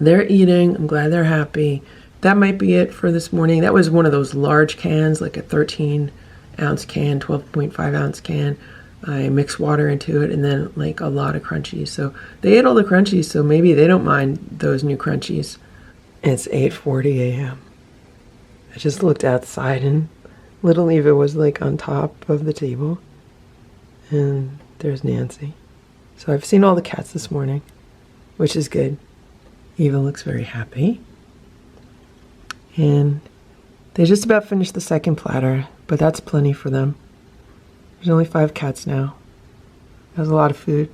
they're eating. I'm glad they're happy. That might be it for this morning. That was one of those large cans, like a 13-ounce can, 12.5-ounce can. I mixed water into it and then like a lot of crunchies. So they ate all the crunchies, so maybe they don't mind those new crunchies. It's 8:40 a.m. I just looked outside and little Eva was like on top of the table. And there's Nancy. So I've seen all the cats this morning, which is good. Eva looks very happy. And they just about finished the second platter, but that's plenty for them. There's only 5 cats now. That was a lot of food.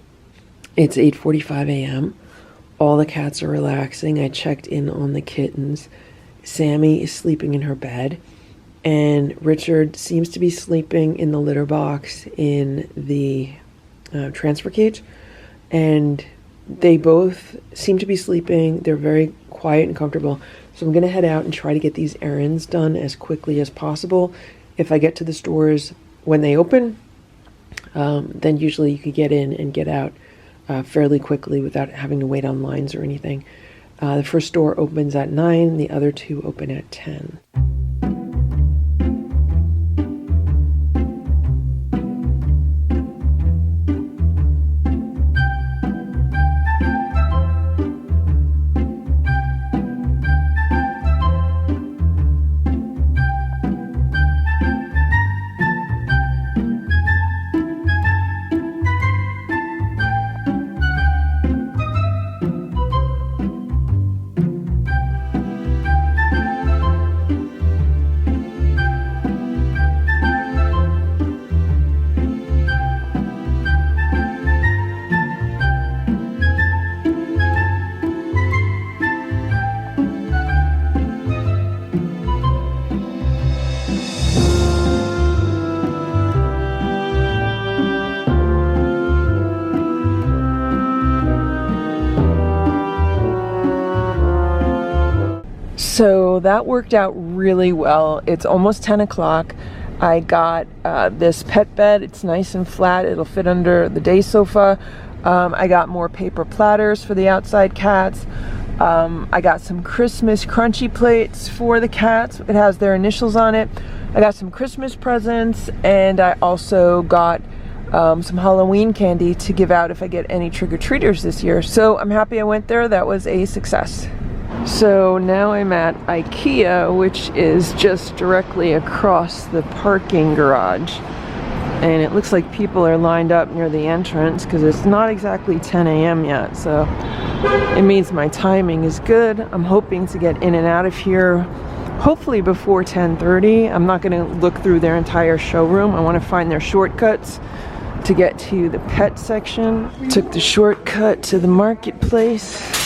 It's 8:45 a.m. All the cats are relaxing. I checked in on the kittens. Sammy is sleeping in her bed, and Richard seems to be sleeping in the litter box in the transfer cage, and they both seem to be sleeping. They're very quiet and comfortable, so I'm going to head out and try to get these errands done as quickly as possible. If I get to the stores when they open, then usually you could get in and get out fairly quickly without having to wait on lines or anything. The first store opens at 9, the other 2 open at 10. So that worked out really well. It's almost 10 o'clock. I got this pet bed. It's nice and flat. It'll fit under the day sofa. I got more paper platters for the outside cats. I got some Christmas crunchy plates for the cats. It has their initials on it. I got some Christmas presents, and I also got some Halloween candy to give out if I get any trick-or-treaters this year. So I'm happy I went there. That was a success. So now I'm at IKEA, which is just directly across the parking garage. And it looks like people are lined up near the entrance because it's not exactly 10 a.m. yet. So it means my timing is good. I'm hoping to get in and out of here hopefully before 10:30. I'm not going to look through their entire showroom. I want to find their shortcuts to get to the pet section. Took the shortcut to the marketplace.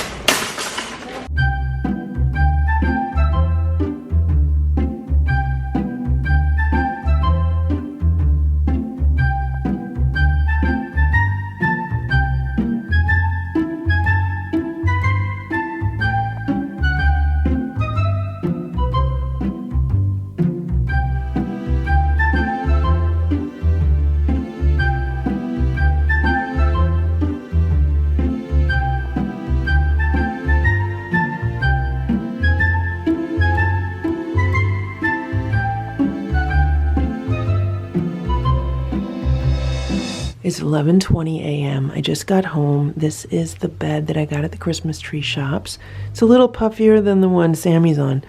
It's 11:20 a.m. I just got home. This is the bed that I got at the Christmas tree shops. It's a little puffier than the one Sammy's on,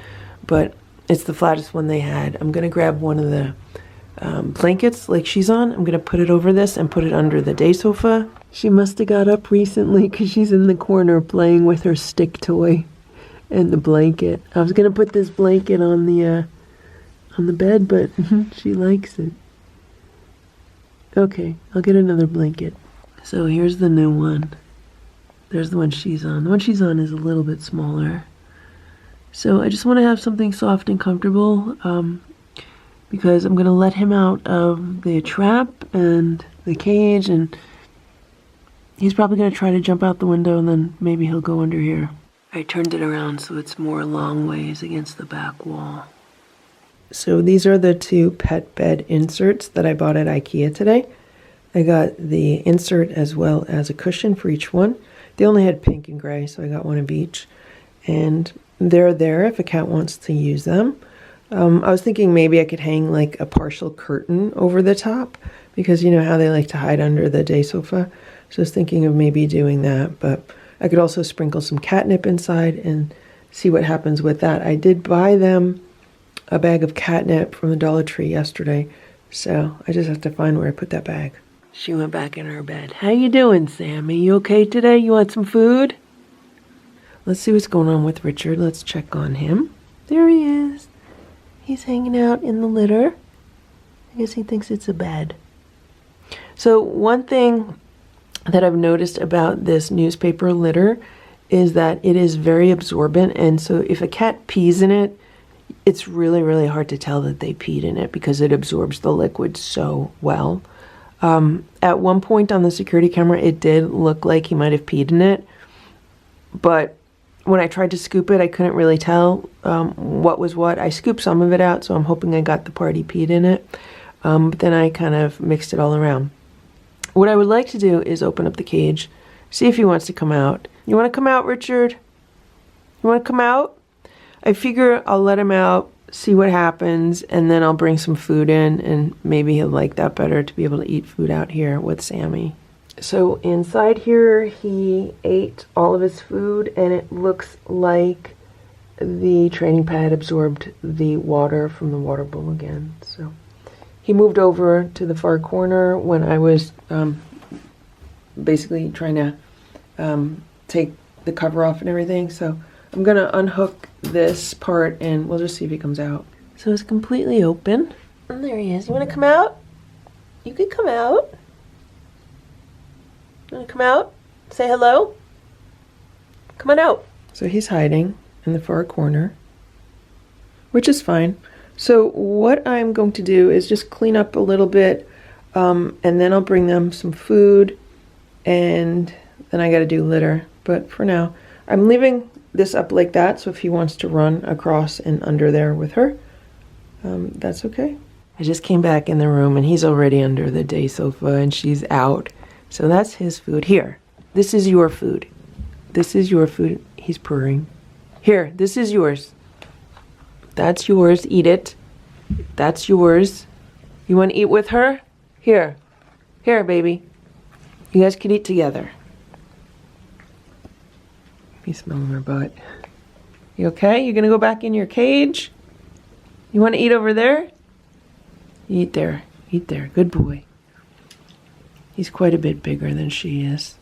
but it's the flattest one they had. I'm going to grab one of the blankets like she's on. I'm going to put it over this and put it under the day sofa. She must have got up recently because she's in the corner playing with her stick toy and the blanket. I was going to put this blanket on the bed, but she likes it. Okay, I'll get another blanket. So here's the new one. There's the one she's on. The one she's on is a little bit smaller. So I just want to have something soft and comfortable because I'm going to let him out of the trap and the cage, and he's probably going to try to jump out the window, and then maybe he'll go under here. I turned it around so it's more long ways against the back wall. So these are the 2 pet bed inserts that I bought at IKEA today. I got the insert as well as a cushion for each one. They only had pink and gray, so I got one of each. And they're there if a cat wants to use them. I was thinking maybe I could hang like a partial curtain over the top because you know how they like to hide under the day sofa. So I was thinking of maybe doing that, but I could also sprinkle some catnip inside and see what happens with that. I did buy them a bag of catnip from the Dollar Tree yesterday, so I just have to find where I put that bag. She went back in her bed. How you doing, Sammy? You okay today? You want some food? Let's see what's going on with Richard. Let's check on him. There he is. He's hanging out in the litter. I guess he thinks it's a bed. So one thing that I've noticed about this newspaper litter is that it is very absorbent, and so if a cat pees in it, it's really, really hard to tell that they peed in it because it absorbs the liquid so well. At one point on the security camera, it did look like he might have peed in it, but when I tried to scoop it, I couldn't really tell what was what. I scooped some of it out, so I'm hoping I got the part he peed in it, but then I kind of mixed it all around. What I would like to do is open up the cage, see if he wants to come out. You want to come out, Richard? You want to come out? I figure I'll let him out, see what happens, and then I'll bring some food in, and maybe he'll like that better to be able to eat food out here with Sammy. So inside here, he ate all of his food, and it looks like the training pad absorbed the water from the water bowl again. So he moved over to the far corner when I was basically trying to take the cover off and everything. So I'm gonna unhook this part and we'll just see if he comes out. So it's completely open. And there he is. You wanna come out? You can come out. You wanna come out? Say hello? Come on out. So he's hiding in the far corner, which is fine. So what I'm going to do is just clean up a little bit, and then I'll bring them some food, and then I gotta do litter. But for now, I'm leaving this up like that, so if he wants to run across and under there with her, that's okay. I just came back in the room and he's already under the day sofa and she's out. So that's his food. Here, this is your food. This is your food. He's purring. Here, this is yours. That's yours. Eat it. That's yours. You want to eat with her? Here. Here, baby. You guys can eat together. He's smelling her butt. You okay? You gonna go back in your cage? You want to eat over there? Eat there. Eat there. Good boy. He's quite a bit bigger than she is.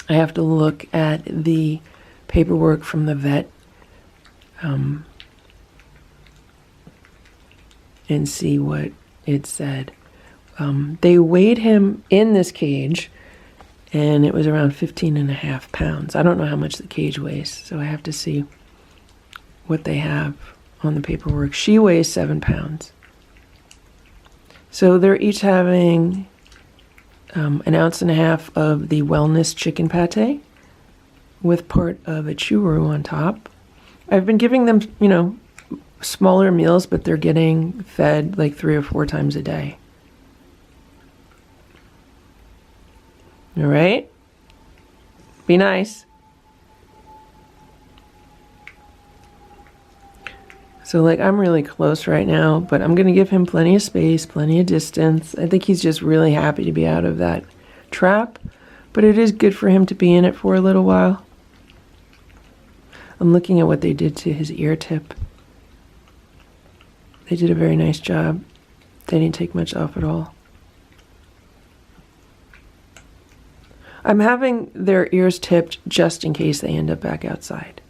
I have to look at the paperwork from the vet and see what it said. They weighed him in this cage and it was around 15.5 pounds. I don't know how much the cage weighs, so I have to see what they have on the paperwork. She weighs 7 pounds. So they're each having 1.5 ounces of the wellness chicken pate with part of a churro on top. I've been giving them, you know, smaller meals, but they're getting fed like 3 or 4 times a day. All right? Be nice. So like I'm really close right now, but I'm going to give him plenty of space, plenty of distance. I think he's just really happy to be out of that trap, but it is good for him to be in it for a little while. I'm looking at what they did to his ear tip. They did a very nice job. They didn't take much off at all. I'm having their ears tipped just in case they end up back outside.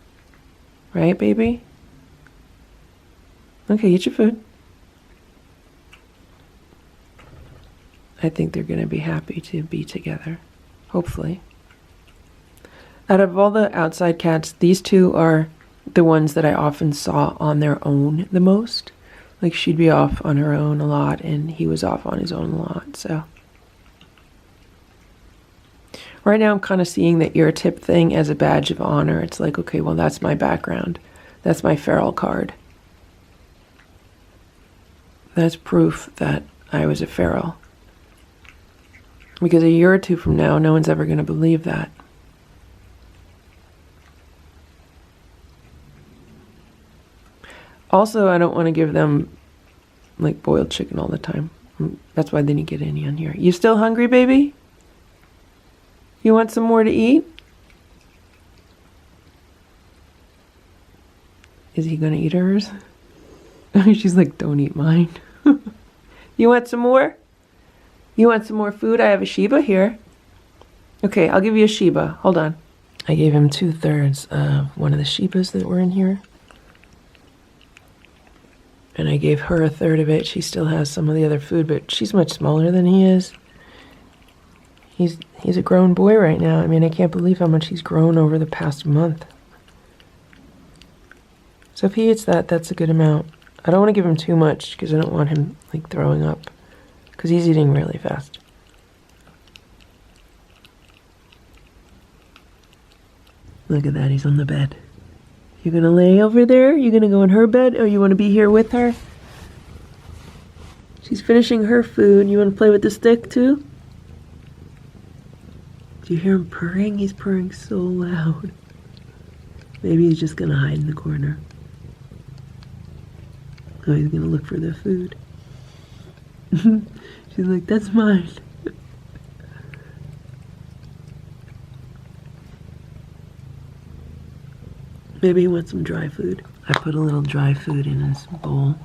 Right, baby? Okay, eat your food. I think they're going to be happy to be together. Hopefully. Out of all the outside cats, these two are the ones that I often saw on their own the most. Like she'd be off on her own a lot and he was off on his own a lot, so. Right now I'm kind of seeing the ear tip thing as a badge of honor. It's like, okay, well that's my background. That's my feral card. That's proof that I was a feral. Because a year or two from now, no one's ever going to believe that. Also, I don't want to give them like boiled chicken all the time. That's why they didn't get any on here. You still hungry, baby? You want some more to eat? Is he going to eat hers? She's like, don't eat mine. You want some more? You want some more food? I have a Shiba here. Okay, I'll give you a Shiba. Hold on. I gave him 2/3 of one of the Shibas that were in here. And I gave her 1/3 of it. She still has some of the other food, but she's much smaller than he is. He's a grown boy right now. I mean, I can't believe how much he's grown over the past month. So if he eats that, that's a good amount. I don't want to give him too much because I don't want him like throwing up because he's eating really fast. Look at that, he's on the bed. You gonna lay over there? You gonna go in her bed or you want to be here with her? She's finishing her food. You want to play with the stick too? Do you hear him purring? He's purring so loud. Maybe he's just gonna hide in the corner. Oh, he's gonna look for the food. She's like, that's mine. Maybe he wants some dry food. I put a little dry food in his bowl.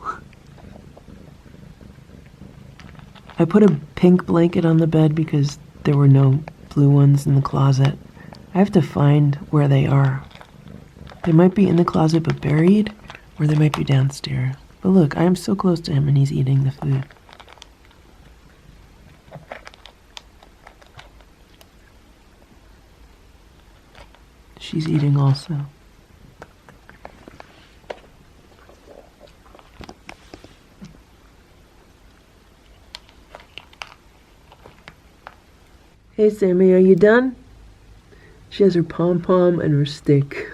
I put a pink blanket on the bed because there were no blue ones in the closet. I have to find where they are. They might be in the closet but buried, or they might be downstairs. But look, I am so close to him and he's eating the food. She's eating also. Hey Sammy, are you done? She has her pom-pom and her stick.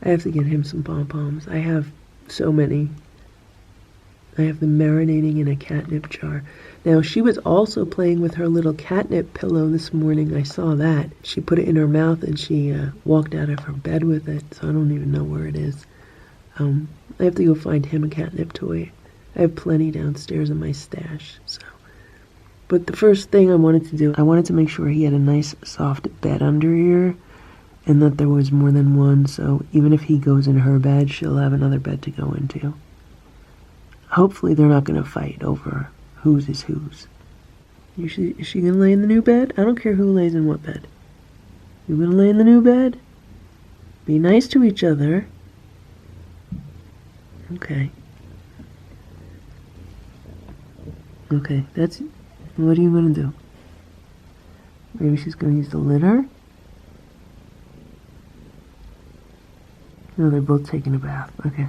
I have to get him some pom-poms. I have so many. I have them marinating in a catnip jar. Now, she was also playing with her little catnip pillow this morning. I saw that. She put it in her mouth and she walked out of her bed with it, so I don't even know where it is. I have to go find him a catnip toy. I have plenty downstairs in my stash, so. But the first thing I wanted to do, I wanted to make sure he had a nice soft bed under here and that there was more than one, so even if he goes in her bed, she'll have another bed to go into. Hopefully they're not going to fight over whose is whose. Is she going to lay in the new bed? I don't care who lays in what bed. You going to lay in the new bed? Be nice to each other. Okay. Okay, that's... What are you going to do? Maybe she's going to use the litter? No, they're both taking a bath. Okay.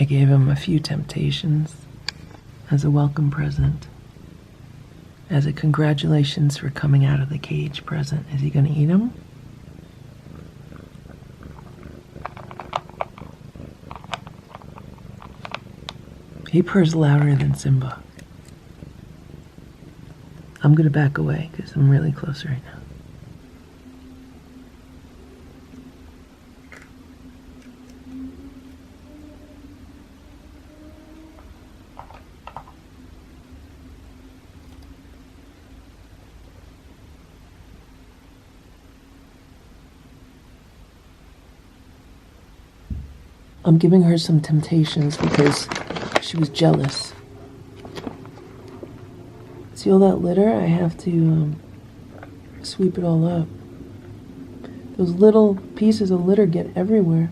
I gave him a few temptations as a welcome present. As a congratulations for coming out of the cage present. Is he going to eat them? He purrs louder than Simba. I'm going to back away because I'm really close right now. I'm giving her some temptations because she was jealous. See all that litter? I have to sweep it all up. Those little pieces of litter get everywhere.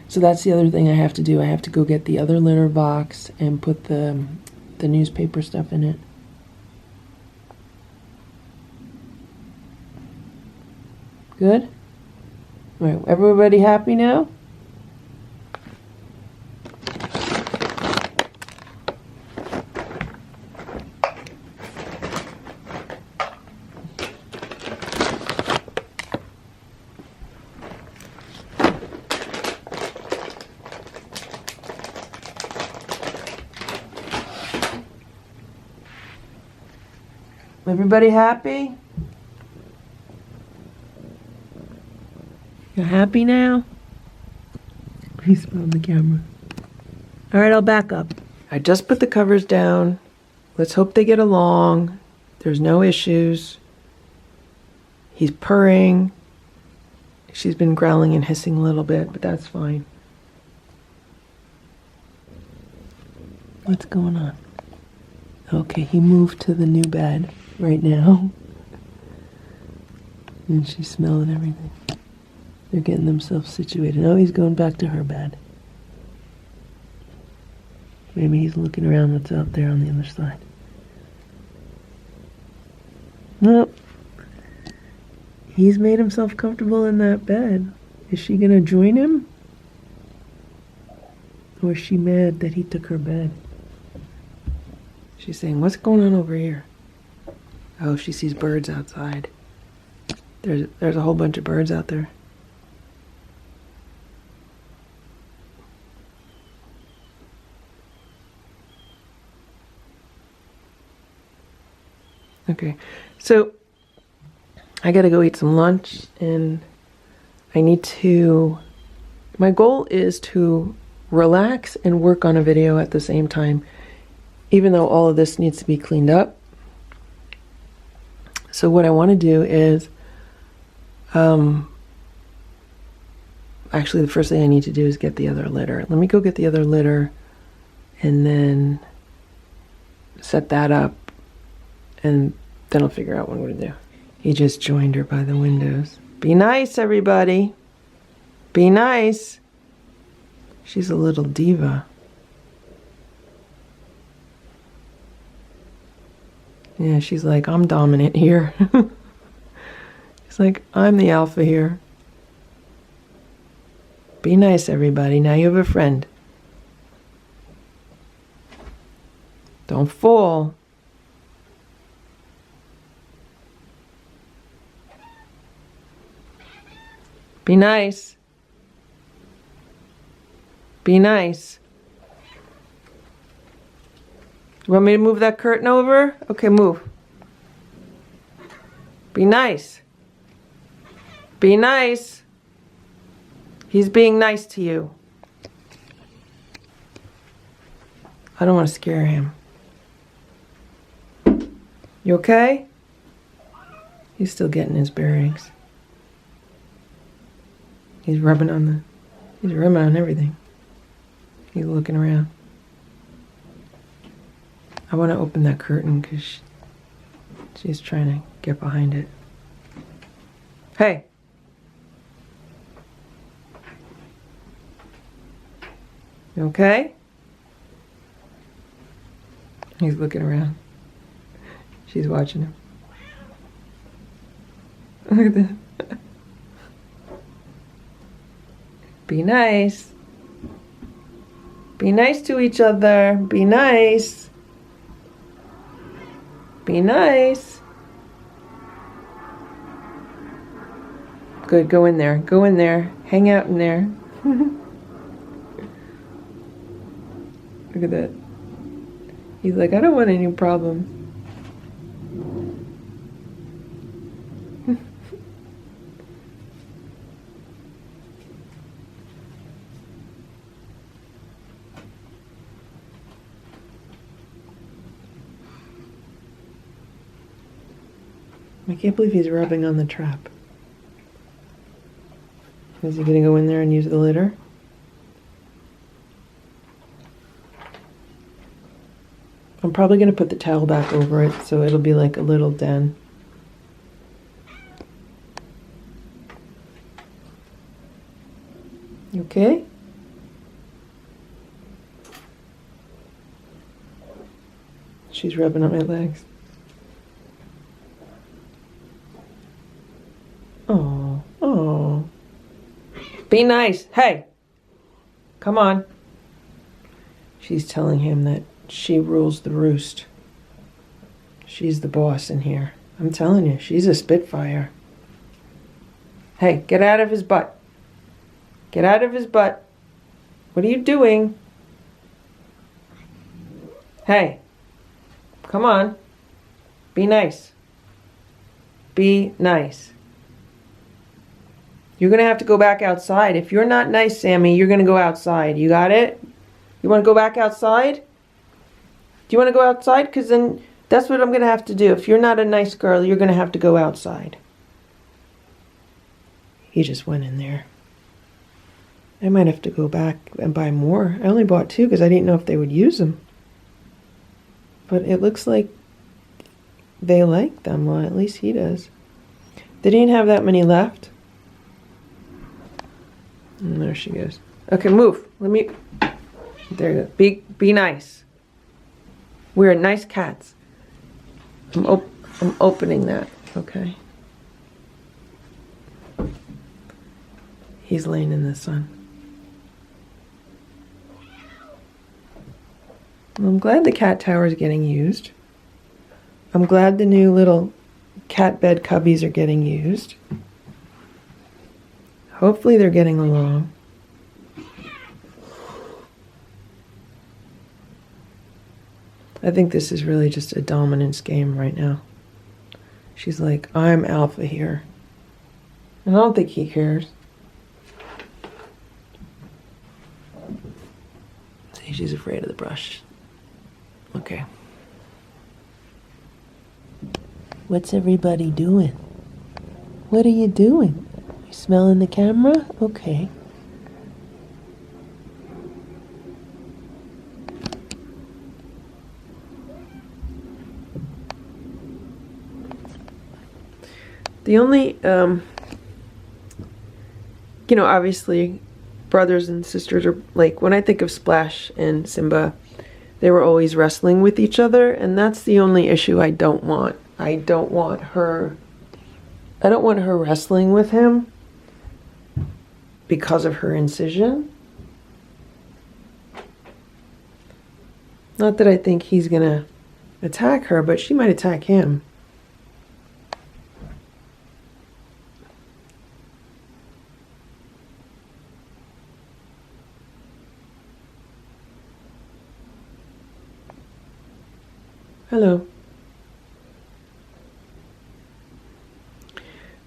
So that's the other thing I have to do. I have to go get the other litter box and put the newspaper stuff in it. Good? All right, everybody happy now? Everybody happy? You're happy now? He smelled the camera. All right, I'll back up. I just put the covers down. Let's hope they get along. There's no issues. He's purring. She's been growling and hissing a little bit, but that's fine. What's going on? Okay, he moved to the new bed right now. And she's smelling everything. They're getting themselves situated. Oh, he's going back to her bed. Maybe he's looking around what's out there on the other side. Nope. He's made himself comfortable in that bed. Is she gonna join him? Or is she mad that he took her bed? She's saying, what's going on over here? Oh, she sees birds outside. There's a whole bunch of birds out there. Okay, so I gotta go eat some lunch, and my goal is to relax and work on a video at the same time, even though all of this needs to be cleaned up. So what I want to do is, actually the first thing I need to do is get the other litter. Let me go get the other litter and then set that up, and then I'll figure out what I'm going to do. He just joined her by the windows. Be nice, everybody. Be nice. She's a little diva. Yeah, she's like, I'm dominant here. She's like, I'm the alpha here. Be nice, everybody. Now you have a friend. Don't fall. Be nice. Be nice. You want me to move that curtain over? Okay, move. Be nice. Be nice. He's being nice to you. I don't want to scare him. You okay? He's still getting his bearings. He's rubbing on everything. He's looking around. I want to open that curtain because she's trying to get behind it. Hey! You okay? He's looking around. She's watching him. Look at that. Be nice. Be nice to each other. Be nice. Be nice. Good, go in there. Go in there. Hang out in there. Look at that. He's like, I don't want any problems. I can't believe he's rubbing on the trap. Is he gonna go in there and use the litter? I'm probably gonna put the towel back over it so it'll be like a little den. You okay? She's rubbing on my legs. Oh, oh. Be nice. Hey, come on. She's telling him that she rules the roost. She's the boss in here. I'm telling you, she's a spitfire. Hey, get out of his butt. Get out of his butt. What are you doing? Hey, come on. Be nice. Be nice. You're going to have to go back outside. If you're not nice, Sammy, you're going to go outside. You got it? You want to go back outside? Do you want to go outside? Because then that's what I'm going to have to do. If you're not a nice girl, you're going to have to go outside. He just went in there. I might have to go back and buy more. I only bought 2 because I didn't know if they would use them. But it looks like they like them. Well, at least he does. They didn't have that many left. And there she goes. Okay, move. Let me... There you go. Be nice. We're nice cats. I'm opening that. Okay. He's laying in the sun. Well, I'm glad the cat tower is getting used. I'm glad the new little cat bed cubbies are getting used. Hopefully they're getting along. I think this is really just a dominance game right now. She's like, I'm alpha here. And I don't think he cares. See, she's afraid of the brush. Okay. What's everybody doing? What are you doing? You smelling the camera? Okay. The only, obviously brothers and sisters are like, when I think of Splash and Simba, they were always wrestling with each other, and that's the only issue I don't want. I don't want her wrestling with him because of her incision. Not that I think he's gonna attack her, but she might attack him. Hello.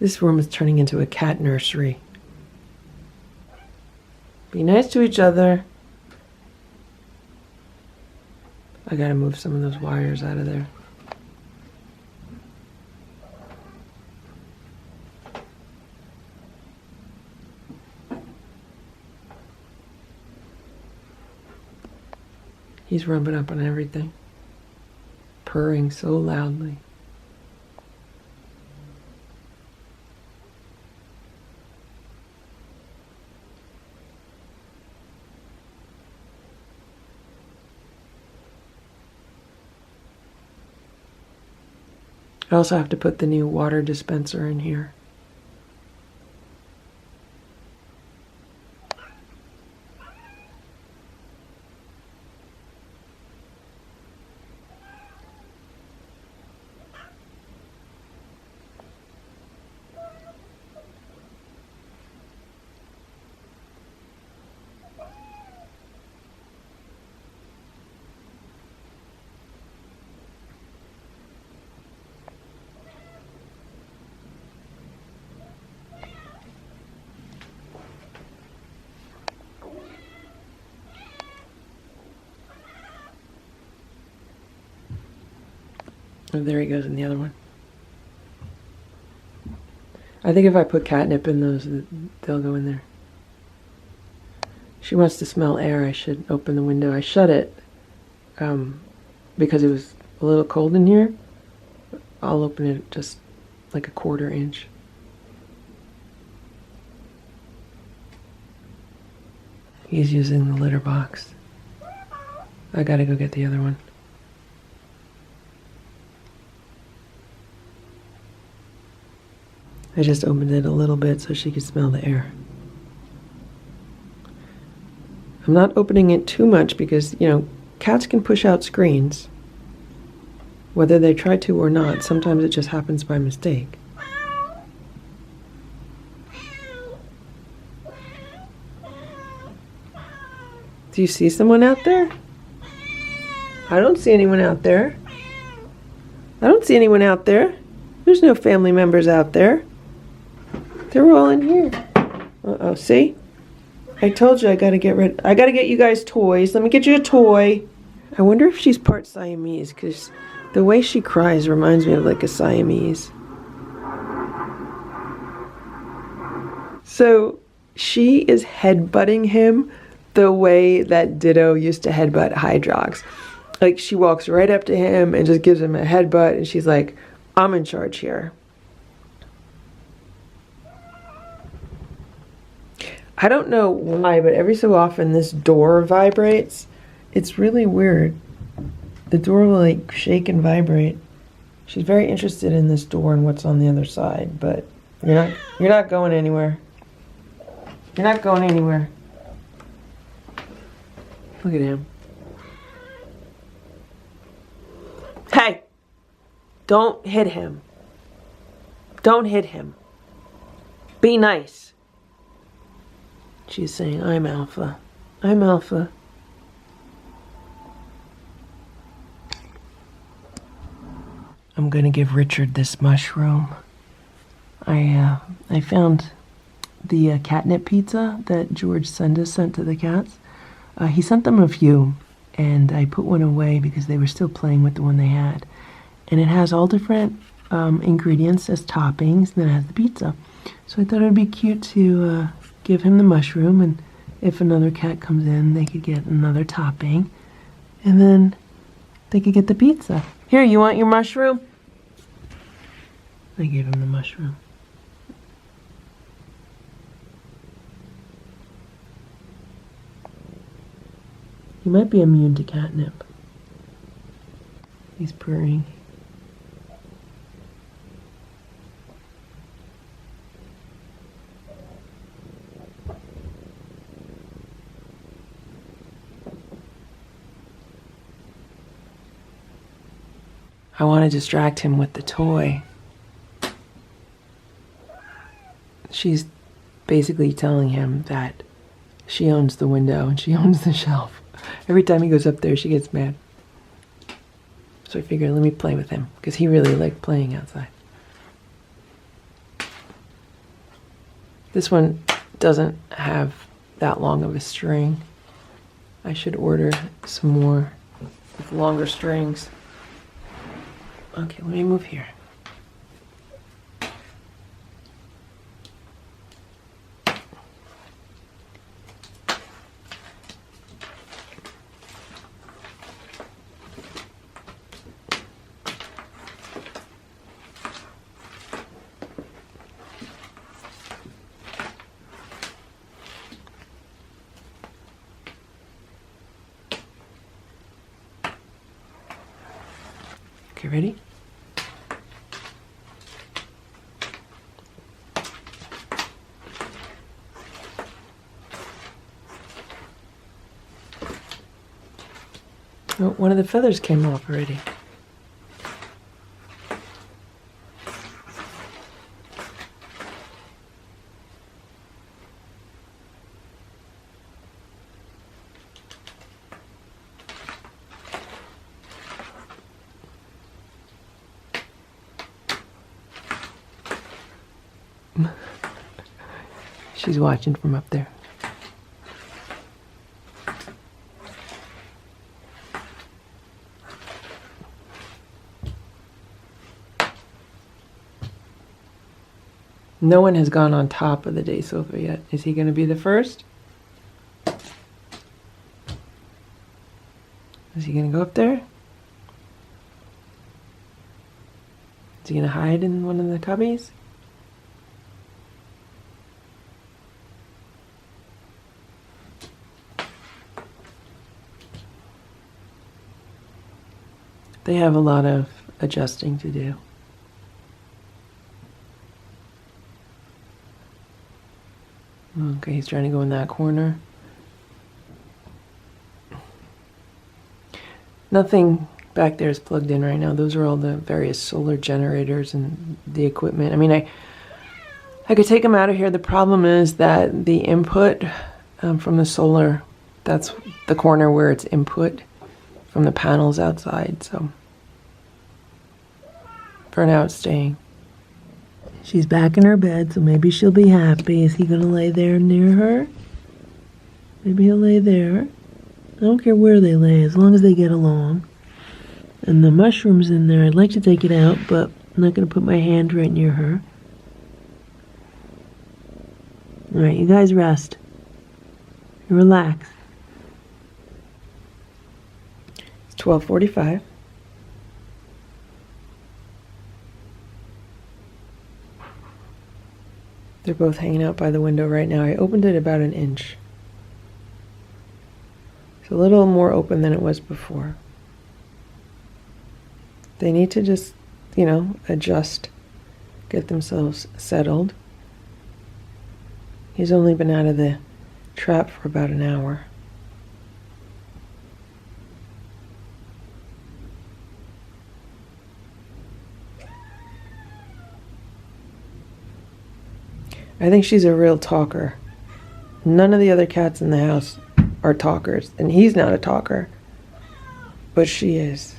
This room is turning into a cat nursery. Be nice to each other. I gotta move some of those wires out of there. He's rubbing up on everything. Purring so loudly. I also have to put the new water dispenser in here. Oh, there he goes in the other one. I think if I put catnip in those, they'll go in there. She wants to smell air. I should open the window. I shut it because it was a little cold in here. I'll open it just like a 1/4 inch. He's using the litter box. I gotta go get the other one. I just opened it a little bit so she could smell the air. I'm not opening it too much because, cats can push out screens. Whether they try to or not, sometimes it just happens by mistake. Do you see someone out there? I don't see anyone out there. I don't see anyone out there. There's no family members out there. They're all in here. Uh-oh, see? I told you I gotta get you guys toys. Let me get you a toy. I wonder if she's part Siamese, because the way she cries reminds me of like a Siamese. So she is headbutting him the way that Ditto used to headbutt Hydrox. Like, she walks right up to him and just gives him a headbutt, and she's like, I'm in charge here. I don't know why, but every so often this door vibrates. It's really weird. The door will like shake and vibrate. She's very interested in this door and what's on the other side, but you're not going anywhere. You're not going anywhere. Look at him. Hey! Don't hit him. Don't hit him. Be nice. She's saying, I'm alpha. I'm alpha. I'm gonna give Richard this mushroom. I found the catnip pizza that George Senda sent to the cats. He sent them a few, and I put one away because they were still playing with the one they had. And it has all different ingredients as toppings, and then it has the pizza. So I thought it would be cute to give him the mushroom, and if another cat comes in, they could get another topping, and then they could get the pizza. Here, you want your mushroom? I gave him the mushroom. He might be immune to catnip. He's purring. I want to distract him with the toy. She's basically telling him that she owns the window and she owns the shelf. Every time he goes up there, she gets mad. So I figured, let me play with him, because he really liked playing outside. This one doesn't have that long of a string. I should order some more with longer strings. Okay, let me move here. Okay, ready? Oh, one of the feathers came off already. She's watching from up there. No one has gone on top of the day sofa yet. Is he going to be the first? Is he going to go up there? Is he going to hide in one of the cubbies? They have a lot of adjusting to do. Okay, he's trying to go in that corner. Nothing back there is plugged in right now. Those are all the various solar generators and the equipment. I mean, I could take them out of here. The problem is that the input from the solar, that's the corner where it's input from the panels outside. So for now, it's staying. She's back in her bed, so maybe she'll be happy. Is he going to lay there near her? Maybe he'll lay there. I don't care where they lay, as long as they get along. And the mushroom's in there. I'd like to take it out, but I'm not going to put my hand right near her. Alright, you guys rest. Relax. It's 12:45. They're both hanging out by the window right now. I opened it about an inch. It's a little more open than it was before. They need to just, adjust, get themselves settled. He's only been out of the trap for about an hour. I think she's a real talker. None of the other cats in the house are talkers, and he's not a talker, but she is.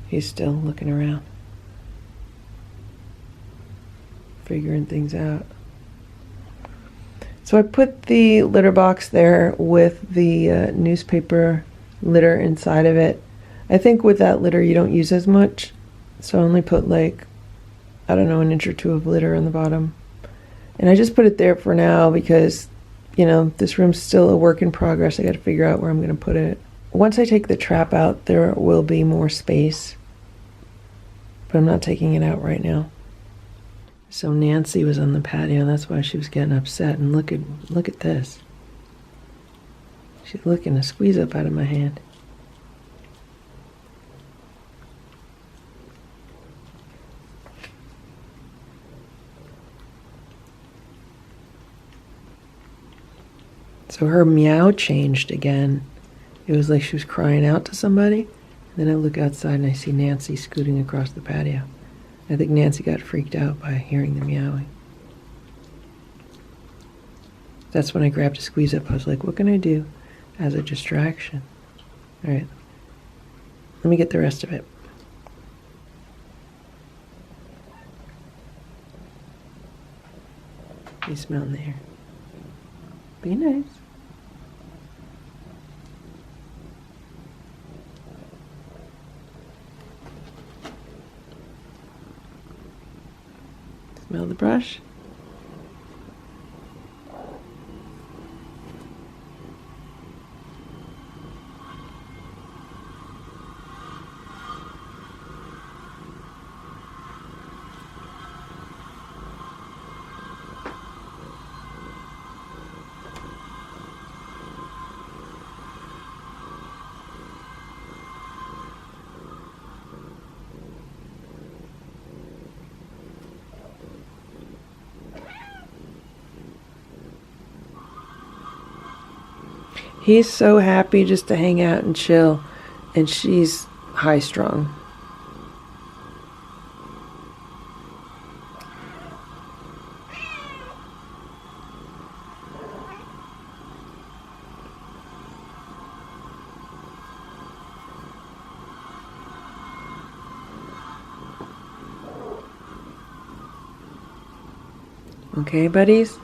He's still looking around, figuring things out. So I put the litter box there with the newspaper litter inside of it. I think with that litter you don't use as much, so I only put like, I don't know, an inch or two of litter on the bottom. And I just put it there for now because, this room's still a work in progress. I got to figure out where I'm going to put it. Once I take the trap out, there will be more space, but I'm not taking it out right now. So Nancy was on the patio. That's why she was getting upset. And look at this. She's looking to squeeze up out of my hand. So her meow changed again. It was like she was crying out to somebody. And then I look outside and I see Nancy scooting across the patio. I think Nancy got freaked out by hearing the meowing. That's when I grabbed a squeeze up. I was like, what can I do as a distraction? All right, let me get the rest of it. You smell in the air. Be nice. Smell the brush. He's so happy just to hang out and chill, and she's high strung. Okay, buddies?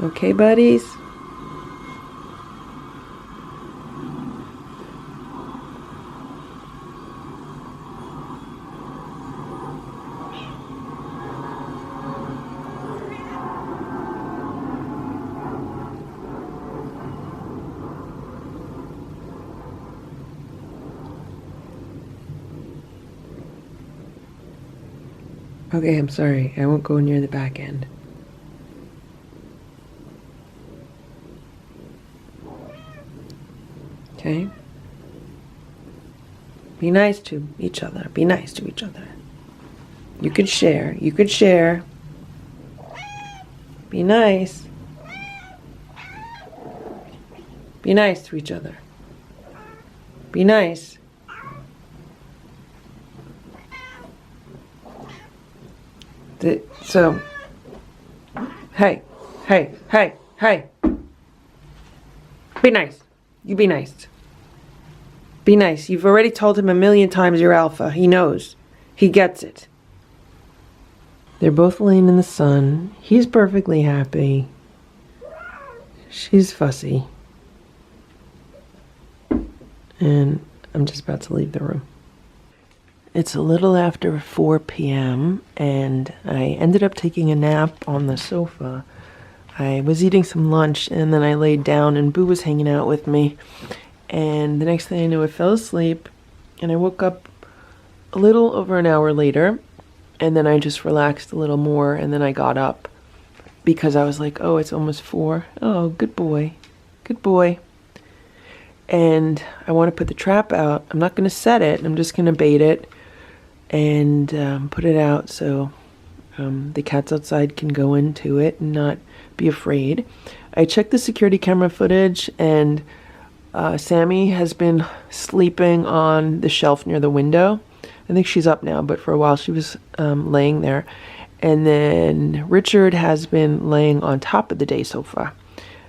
Okay, buddies? Okay, I'm sorry. I won't go near the back end. Okay? Be nice to each other. Be nice to each other. You could share. You could share. Be nice. Be nice to each other. Be nice. So, hey, hey, hey, hey. Be nice. You be nice. Be nice. You've already told him 1,000,000 times you're alpha. He knows. He gets it. They're both laying in the sun. He's perfectly happy. She's fussy. And I'm just about to leave the room. It's a little after 4 p.m. and I ended up taking a nap on the sofa. I was eating some lunch and then I laid down and Boo was hanging out with me. And the next thing I knew, I fell asleep and I woke up a little over an hour later, and then I just relaxed a little more, and then I got up because I was like, oh, it's almost 4. Oh, good boy. Good boy. And I want to put the trap out. I'm not going to set it. I'm just going to bait it and put it out so the cats outside can go into it and not be afraid. I checked the security camera footage, and Sammy has been sleeping on the shelf near the window. I think she's up now, but for a while she was laying there. And then Richard has been laying on top of the day sofa.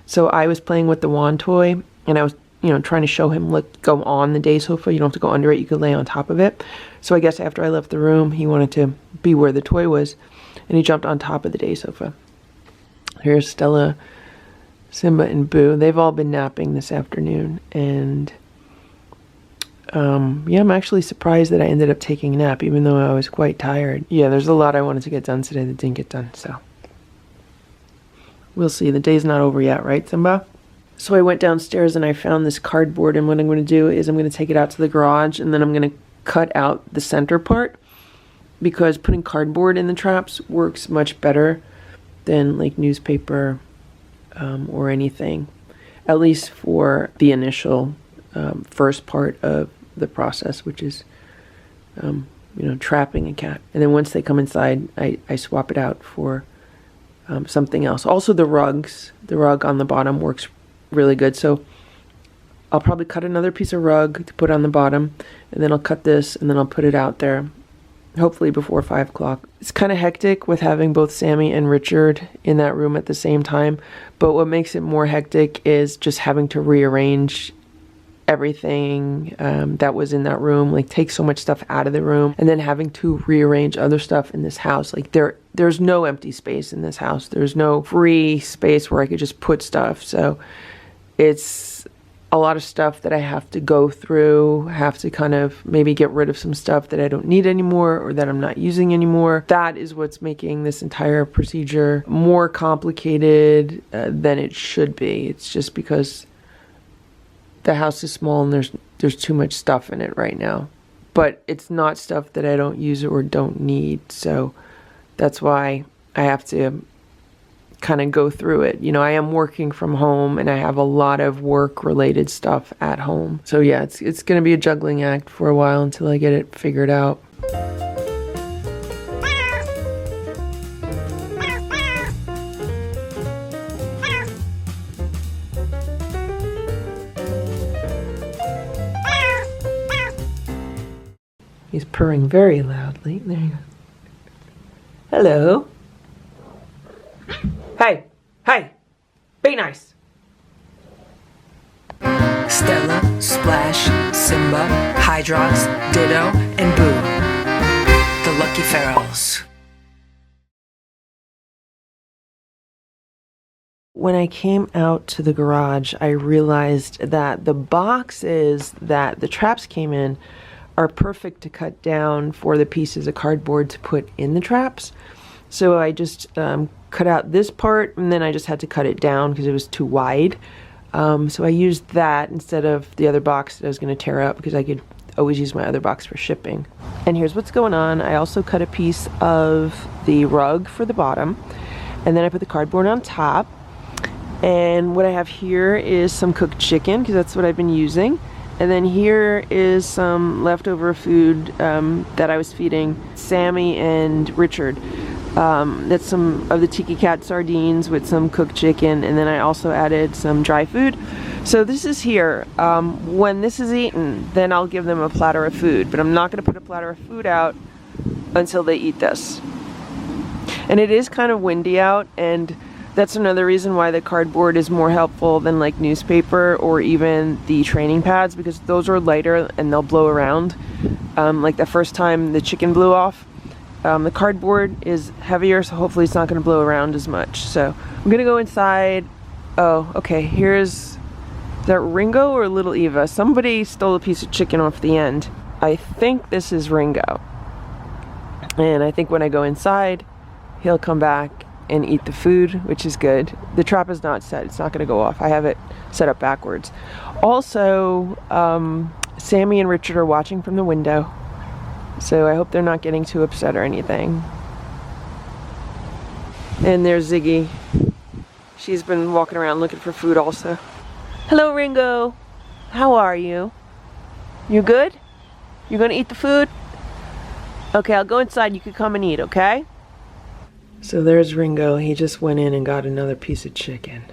So I was playing with the wand toy, and I was, trying to show him, look, go on the day sofa. You don't have to go under it. You could lay on top of it. So I guess after I left the room, he wanted to be where the toy was, and he jumped on top of the day sofa. Here's Stella, Simba, and Boo. They've all been napping this afternoon, and yeah, I'm actually surprised that I ended up taking a nap, even though I was quite tired. Yeah, there's a lot I wanted to get done today that didn't get done, so we'll see. The day's not over yet, right, Simba? So I went downstairs and I found this cardboard, and what I'm going to do is I'm going to take it out to the garage, and then I'm going to cut out the center part, because putting cardboard in the traps works much better than like newspaper or anything, at least for the initial first part of the process, which is trapping a cat. And then once they come inside, I swap it out for something else. Also the rug on the bottom works really good, so I'll probably cut another piece of rug to put on the bottom, and then I'll cut this, and then I'll put it out there hopefully before 5 o'clock. It's kind of hectic with having both Sammy and Richard in that room at the same time, but what makes it more hectic is just having to rearrange everything that was in that room, like take so much stuff out of the room, and then having to rearrange other stuff in this house. Like there's no empty space in this house. There's no free space where I could just put stuff. So it's a lot of stuff that I have to go through, have to kind of maybe get rid of some stuff that I don't need anymore or that I'm not using anymore. That is what's making this entire procedure more complicated than it should be. It's just because the house is small and there's too much stuff in it right now. But it's not stuff that I don't use or don't need, so that's why I have to kind of go through it. I am working from home and I have a lot of work related stuff at home. So yeah, it's going to be a juggling act for a while until I get it figured out. He's purring very loudly. There you go. Hello. Hey, be nice. Stella, Splash, Simba, Hydrox, Ditto, and Boo. The Lucky Ferals. When I came out to the garage, I realized that the boxes that the traps came in are perfect to cut down for the pieces of cardboard to put in the traps. So I just cut out this part, and then I just had to cut it down because it was too wide. So I used that instead of the other box that I was going to tear up, because I could always use my other box for shipping. And here's what's going on. I also cut a piece of the rug for the bottom, and then I put the cardboard on top. And what I have here is some cooked chicken, because that's what I've been using. And then here is some leftover food that I was feeding Sammy and Richard. That's some of the Tiki Cat sardines with some cooked chicken, and then I also added some dry food. So this is here. When this is eaten, then I'll give them a platter of food, but I'm not going to put a platter of food out until they eat this. And it is kind of windy out, and that's another reason why the cardboard is more helpful than like newspaper or even the training pads, because those are lighter and they'll blow around. Like the first time the chicken blew off, The cardboard is heavier, so hopefully it's not going to blow around as much. So I'm going to go inside. Oh, okay, is that Ringo or Little Eva? Somebody stole a piece of chicken off the end. I think this is Ringo. And I think when I go inside, he'll come back and eat the food, which is good. The trap is not set. It's not going to go off. I have it set up backwards. Also, Sammy and Richard are watching from the window. So I hope they're not getting too upset or anything. And there's Ziggy. She's been walking around looking for food also. Hello, Ringo. How are you? You good? You gonna eat the food? Okay, I'll go inside. You can come and eat, okay? So there's Ringo. He just went in and got another piece of chicken.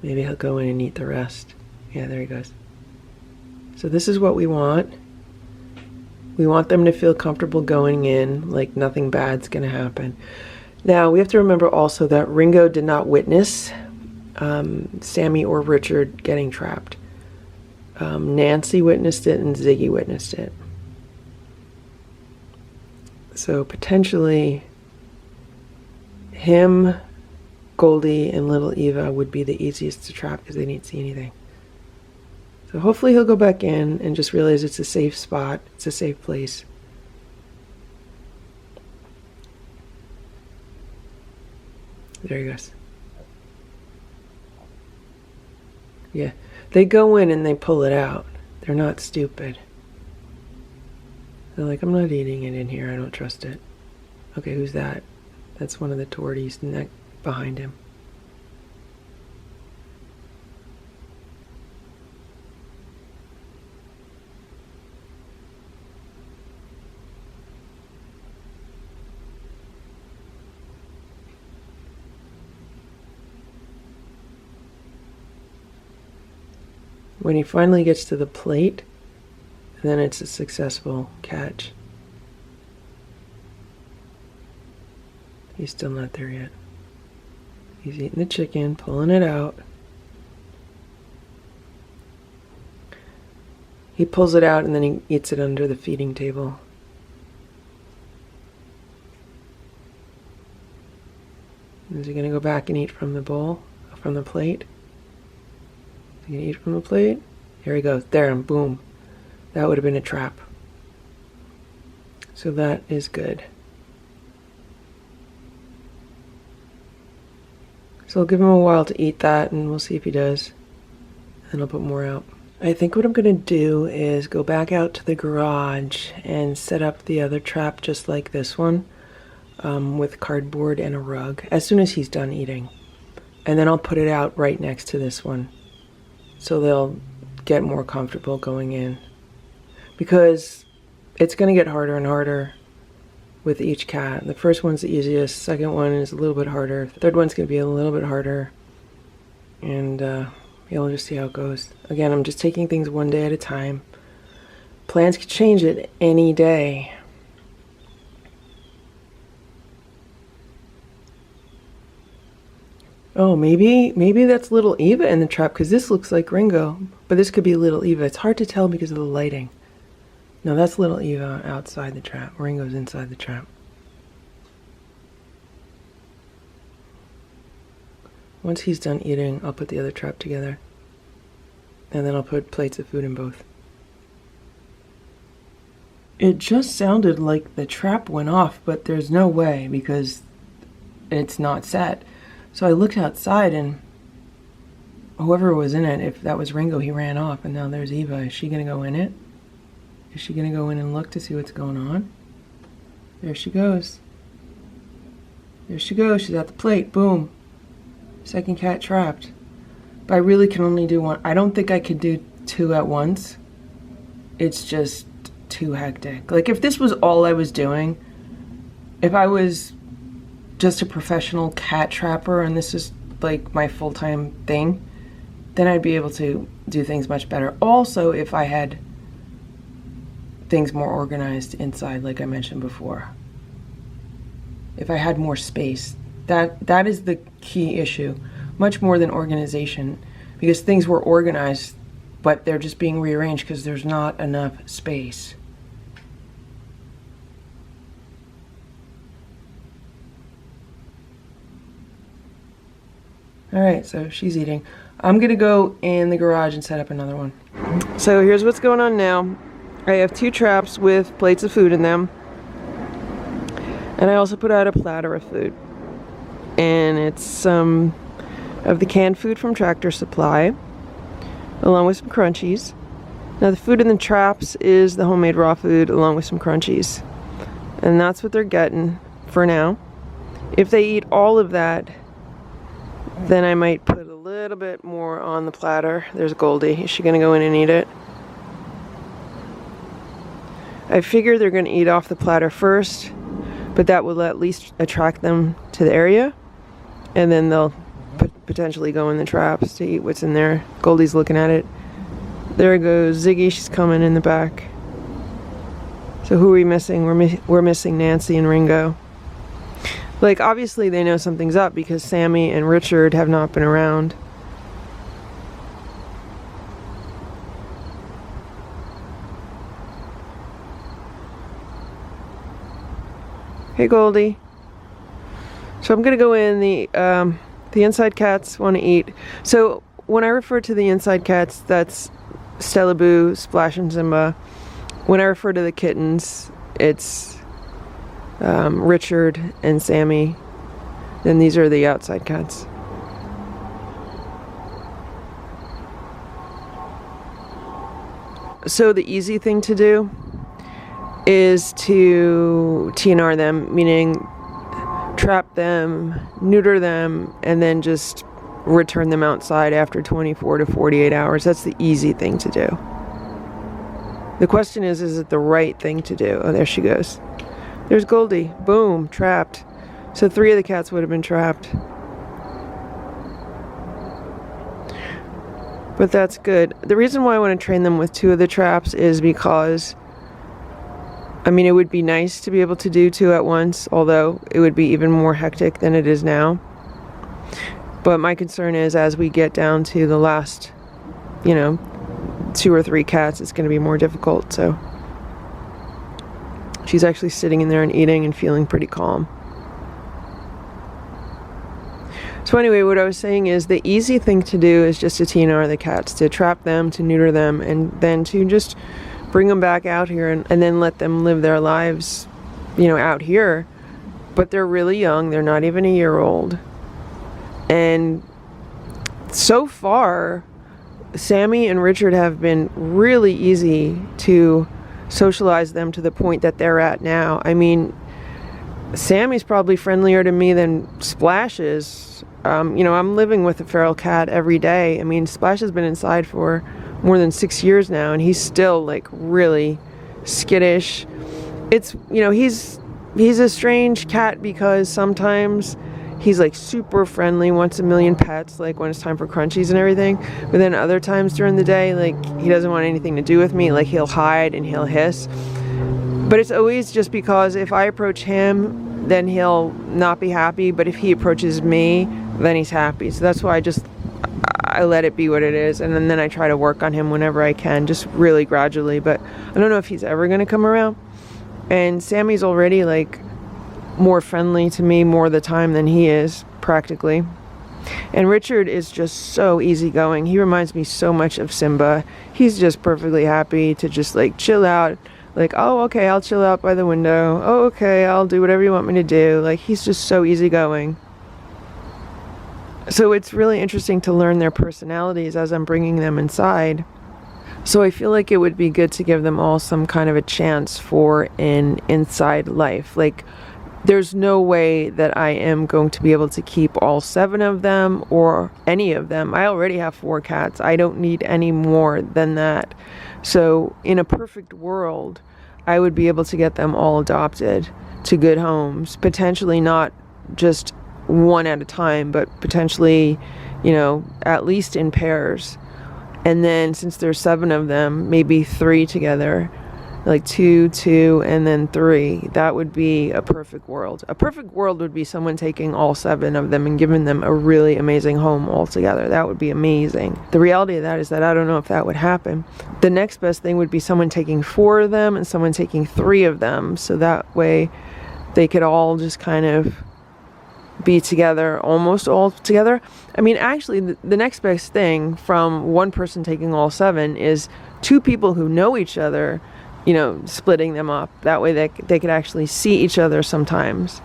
Maybe he'll go in and eat the rest. Yeah, there he goes. So this is what we want. We want them to feel comfortable going in, like nothing bad's gonna happen. Now, we have to remember also that Ringo did not witness Sammy or Richard getting trapped. Nancy witnessed it and Ziggy witnessed it. So potentially him, Goldie, and Little Eva would be the easiest to trap because they didn't see anything. So hopefully he'll go back in and just realize it's a safe spot, it's a safe place. There he goes. Yeah, they go in and they pull it out. They're not stupid. They're like, I'm not eating it in here, I don't trust it. Okay, who's that? That's one of the torties neck behind him. When he finally gets to the plate, then it's a successful catch. He's still not there yet. He's eating the chicken, pulling it out. He pulls it out and then he eats it under the feeding table. Is he going to go back and eat from the bowl, from the plate? Is he going to eat from the plate? Here he goes. There, and boom. That would have been a trap. So that is good. So I'll give him a while to eat that and we'll see if he does. And I'll put more out. I think what I'm going to do is go back out to the garage and set up the other trap just like this one, with cardboard and a rug as soon as he's done eating. And then I'll put it out right next to this one so they'll get more comfortable going in. Because it's going to get harder and harder with each cat. The first one's the easiest, second one is a little bit harder, third one's going to be a little bit harder. And we'll just see how it goes. Again, I'm just taking things one day at a time. Plans could change it any day. Oh, maybe that's Little Eva in the trap because this looks like Ringo. But this could be Little Eva. It's hard to tell because of the lighting. No, that's Little Eva outside the trap. Ringo's inside the trap. Once he's done eating, I'll put the other trap together. And then I'll put plates of food in both. It just sounded like the trap went off, but there's no way because it's not set. So I looked outside and whoever was in it, if that was Ringo, he ran off and now there's Eva. Is she gonna go in it? Is she gonna go in and look to see what's going on? There she goes. There she goes, she's at the plate, boom. Second cat trapped. But I really can only do one. I don't think I could do two at once. It's just too hectic. Like if this was all I was doing, if I was just a professional cat trapper and this is like my full-time thing, then I'd be able to do things much better. Also, if I had things more organized inside, like I mentioned before. If I had more space, that is the key issue, much more than organization, because things were organized, but they're just being rearranged because there's not enough space. Alright, so she's eating. I'm gonna go in the garage and set up another one. So here's what's going on now. I have 2 traps with plates of food in them. And I also put out a platter of food. And it's some of the canned food from Tractor Supply, along with some crunchies. Now the food in the traps is the homemade raw food along with some crunchies. And that's what they're getting for now. If they eat all of that, then I might put a little bit more on the platter. There's Goldie. Is she gonna go in and eat it? I figure they're gonna eat off the platter first, but that will at least attract them to the area, and then they'll potentially go in the traps to eat what's in there. Goldie's looking at it. There goes Ziggy. She's coming in the back. So who are we missing? We're missing Nancy and Ringo. Like, obviously they know something's up because Sammy and Richard have not been around. Hey Goldie. So I'm gonna go in. The inside cats want to eat. So when I refer to the inside cats, that's Stella, Boo, Splash and Simba. When I refer to the kittens, it's Richard and Sammy. Then these are the outside cats. So the easy thing to do is to TNR them, meaning trap them, neuter them, and then just return them outside after 24 to 48 hours. That's the easy thing to do. The question is it the right thing to do? Oh, there she goes. There's Goldie. Boom, trapped. So 3 of the cats would have been trapped. But that's good. The reason why I want to train them with 2 of the traps is because, I mean, it would be nice to be able to do 2 at once, although it would be even more hectic than it is now. But my concern is as we get down to the last, 2 or 3 cats, it's going to be more difficult. So she's actually sitting in there and eating and feeling pretty calm. So anyway, what I was saying is the easy thing to do is just to TNR the cats, to trap them, to neuter them, and then to just bring them back out here and then let them live their lives, out here. But they're really young. They're not even a year old. And so far, Sammy and Richard have been really easy to socialize them to the point that they're at now. I mean, Sammy's probably friendlier to me than Splash is. I'm living with a feral cat every day. I mean, Splash has been inside for more than 6 years now, and he's still like really skittish. It's, he's a strange cat because sometimes he's like super friendly, wants a million pets, like when it's time for crunchies and everything. But then other times during the day, like he doesn't want anything to do with me. Like he'll hide and he'll hiss. But it's always just because if I approach him, then he'll not be happy. But if he approaches me, then he's happy. So that's why I let it be what it is. And then I try to work on him whenever I can, just really gradually. But I don't know if he's ever going to come around. And Sammy's already like more friendly to me more of the time than he is, practically. And Richard is just so easygoing. He reminds me so much of Simba. He's just perfectly happy to just like chill out. Like, oh, okay, I'll chill out by the window. Oh, okay, I'll do whatever you want me to do. Like, he's just so easygoing. So it's really interesting to learn their personalities as I'm bringing them inside. So I feel like it would be good to give them all some kind of a chance for an inside life. Like, there's no way that I am going to be able to keep all 7 of them or any of them. I already have 4 cats. I don't need any more than that. So in a perfect world, I would be able to get them all adopted to good homes. Potentially not just one at a time, but potentially, at least in pairs. And then since there's 7 of them, maybe 3 together. Like 2, and then 3. That would be a perfect world. A perfect world would be someone taking all 7 of them and giving them a really amazing home all together. That would be amazing. The reality of that is that I don't know if that would happen. The next best thing would be someone taking 4 of them and someone taking 3 of them. So that way they could all just kind of be together, almost all together. I mean, actually, the next best thing from one person taking all 7 is 2 people who know each other, you know, splitting them up. That way they could actually see each other sometimes.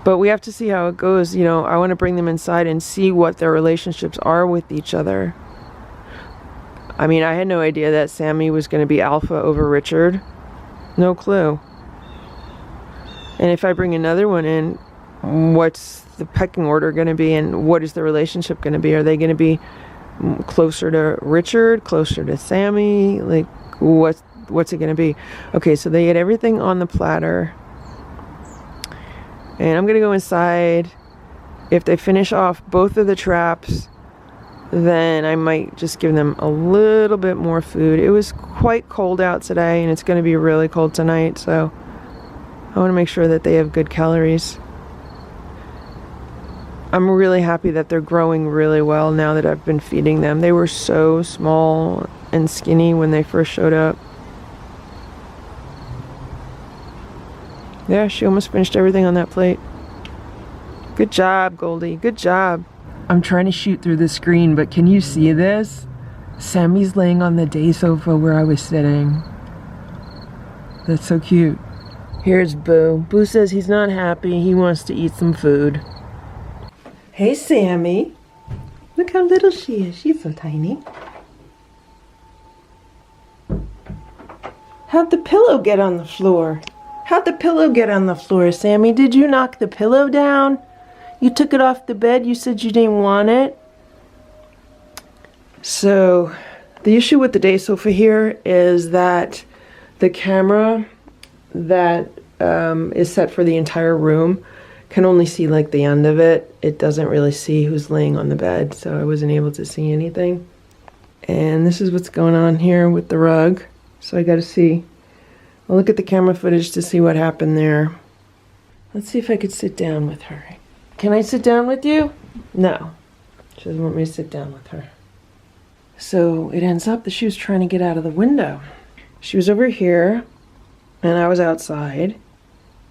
But we have to see how it goes. You know, I want to bring them inside and see what their relationships are with each other. I mean, I had no idea that Sammy was going to be alpha over Richard. No clue. And if I bring another one in, what's the pecking order going to be, and what is the relationship going to be? Are they going to be closer to Richard, closer to Sammy? Like, what's it going to be? Okay, so they get everything on the platter. And I'm going to go inside. If they finish off both of the traps, then I might just give them a little bit more food. It was quite cold out today, and it's going to be really cold tonight, so I want to make sure that they have good calories. I'm really happy that they're growing really well now that I've been feeding them. They were so small and skinny when they first showed up. Yeah, she almost finished everything on that plate. Good job, Goldie. Good job. I'm trying to shoot through the screen, but can you see this? Sammy's laying on the day sofa where I was sitting. That's so cute. Here's Boo. Boo says he's not happy. He wants to eat some food. Hey, Sammy. Look how little she is. She's so tiny. How'd the pillow get on the floor? How'd the pillow get on the floor, Sammy? Did you knock the pillow down? You took it off the bed. You said you didn't want it. So, the issue with the day sofa here is that the camera that is set for the entire room can only see like the end of it. It doesn't really see who's laying on the bed, so I wasn't able to see anything. And this is what's going on here with the rug. So I gotta see. I'll look at the camera footage to see what happened there. Let's see if I could sit down with her. Can I sit down with you? No. She doesn't want me to sit down with her. So it ends up that she was trying to get out of the window. She was over here, and I was outside,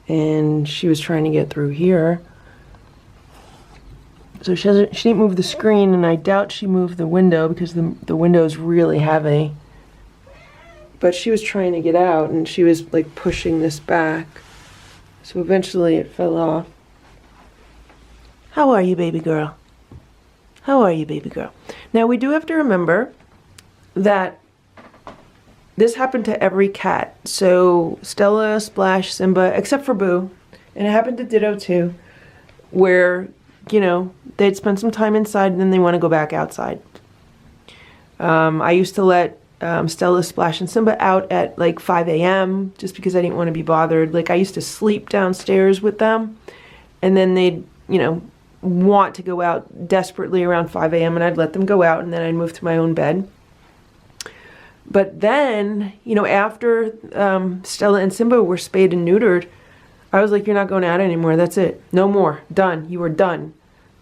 and she was trying to get through here. So she didn't move the screen, and I doubt she moved the window because the window is really heavy. But she was trying to get out, and she was like pushing this back. So eventually it fell off. How are you, baby girl? How are you, baby girl? Now we do have to remember that this happened to every cat. So Stella, Splash, Simba, except for Boo. And it happened to Ditto too, where, you know, they'd spend some time inside and then they want to go back outside. I used to let Stella, Splash, and Simba out at like 5 a.m. just because I didn't want to be bothered. Like I used to sleep downstairs with them, and then they'd, you know, want to go out desperately around 5 a.m. and I'd let them go out, and then I'd move to my own bed. But then, you know, after Stella and Simba were spayed and neutered, I was like, you're not going out anymore. That's it. No more. Done. You are done.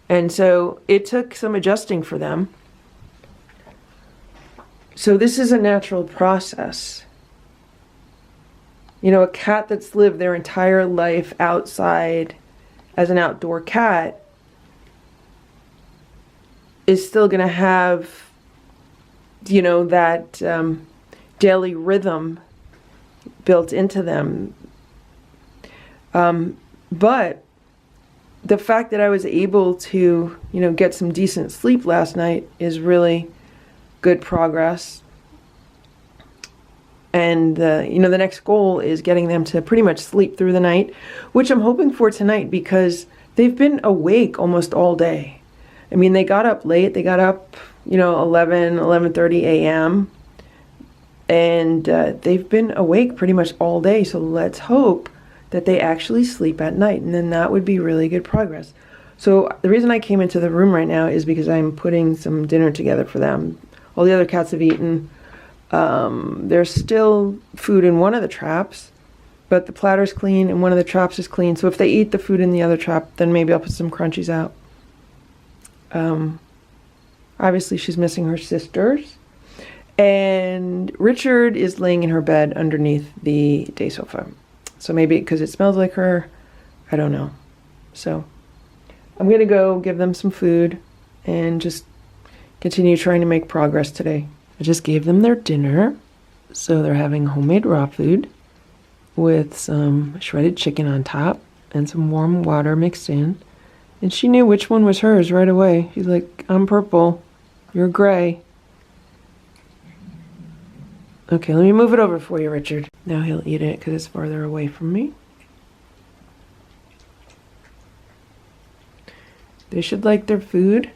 And so it took some adjusting for them. So this is a natural process. You know, a cat that's lived their entire life outside as an outdoor cat is still going to have, you know, that daily rhythm built into them. But the fact that I was able to, you know, get some decent sleep last night is really good progress. And, you know, the next goal is getting them to pretty much sleep through the night, which I'm hoping for tonight because they've been awake almost all day. I mean, they got up late. They got up, you know, 11:30 a.m. And they've been awake pretty much all day. So let's hope that they actually sleep at night. And then that would be really good progress. So the reason I came into the room right now is because I'm putting some dinner together for them. All the other cats have eaten. There's still food in one of the traps, but the platter's clean and one of the traps is clean. So if they eat the food in the other trap, then maybe I'll put some crunchies out. Obviously she's missing her sisters. And Richard is laying in her bed underneath the day sofa. So maybe because it smells like her, I don't know. So I'm gonna go give them some food and just continue trying to make progress today. I just gave them their dinner. So they're having homemade raw food with some shredded chicken on top and some warm water mixed in. And she knew which one was hers right away. She's like, I'm purple, you're gray. Okay, let me move it over for you, Richard. Now he'll eat it because it's farther away from me. They should like their food.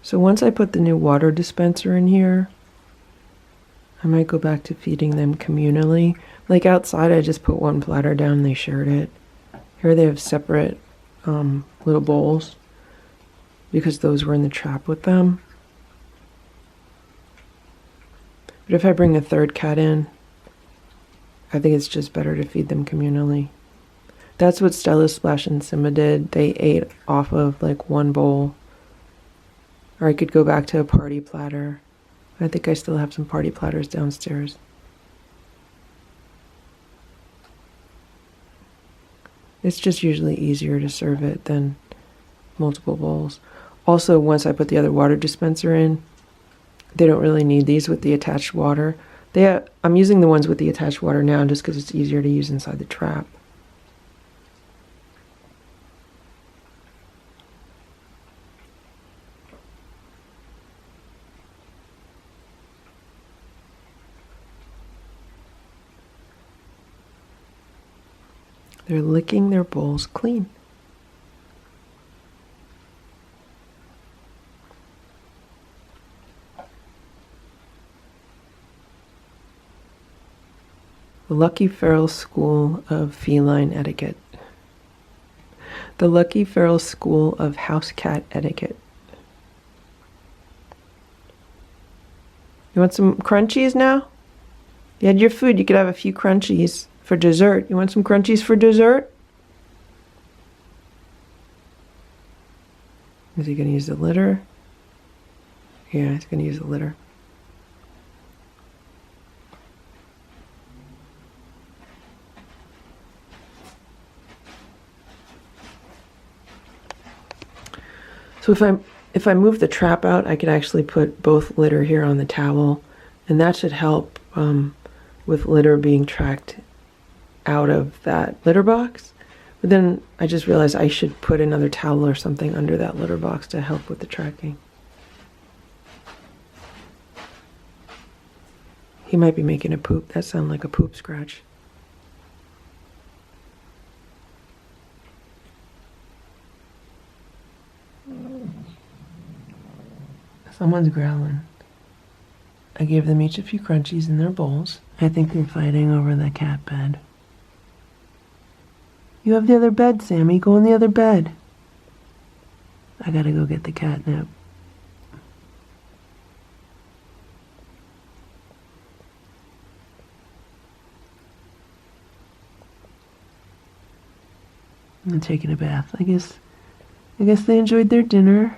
So once I put the new water dispenser in here, I might go back to feeding them communally. Like outside, I just put one platter down and they shared it. Here they have separate little bowls because those were in the trap with them. But if I bring a third cat in, I think it's just better to feed them communally. That's what Stella, Splash, and Simba did. They ate off of like one bowl. Or I could go back to a party platter. I think I still have some party platters downstairs. It's just usually easier to serve it than multiple bowls. Also, once I put the other water dispenser in, they don't really need these with the attached water. I'm using the ones with the attached water now just because it's easier to use inside the trap. They're licking their bowls clean. The Lucky Feral School of Feline Etiquette. The Lucky Feral School of House Cat Etiquette. You want some crunchies now? You had your food, you could have a few crunchies for dessert. You want some crunchies for dessert? Is he going to use the litter? Yeah, he's going to use the litter. So if I move the trap out, I could actually put both litter here on the towel, and that should help with litter being tracked out of that litter box. But then I just realized I should put another towel or something under that litter box to help with the tracking. He might be making a poop. That sounded like a poop scratch. Someone's growling. I gave them each a few crunchies in their bowls. I think they're fighting over the cat bed. You have the other bed, Sammy. Go in the other bed. I gotta go get the catnip. I'm taking a bath. I guess they enjoyed their dinner.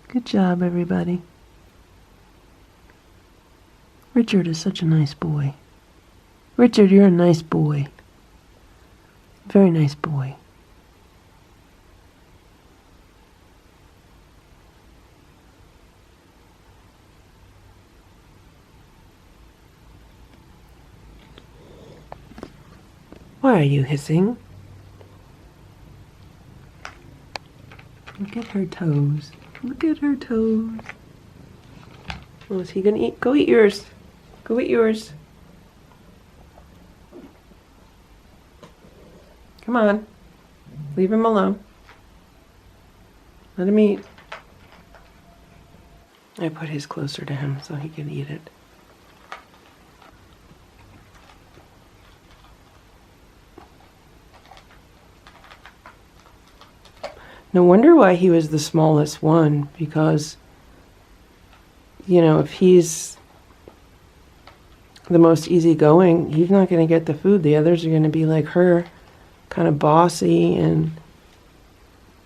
Good job, everybody. Richard is such a nice boy. Richard, you're a nice boy. Very nice boy. Why are you hissing? Look at her toes. Look at her toes. Oh, is he gonna eat? Go eat yours. Go eat yours. Come on. Leave him alone. Let him eat. I put his closer to him so he can eat it. No wonder why he was the smallest one, because, you know, if he's the most easygoing, he's not going to get the food. The others are going to be like her, kind of bossy and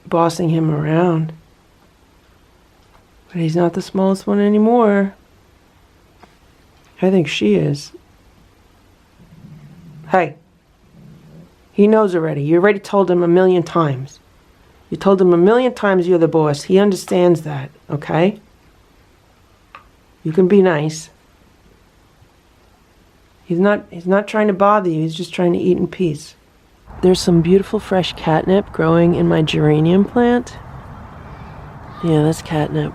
bossing him around. But he's not the smallest one anymore. I think she is. Hey, he knows already. You already told him 1,000,000 times. You told him 1,000,000 times you're the boss. He understands that, okay? You can be nice. He's not trying to bother you. He's just trying to eat in peace. There's some beautiful fresh catnip growing in my geranium plant. Yeah, that's catnip.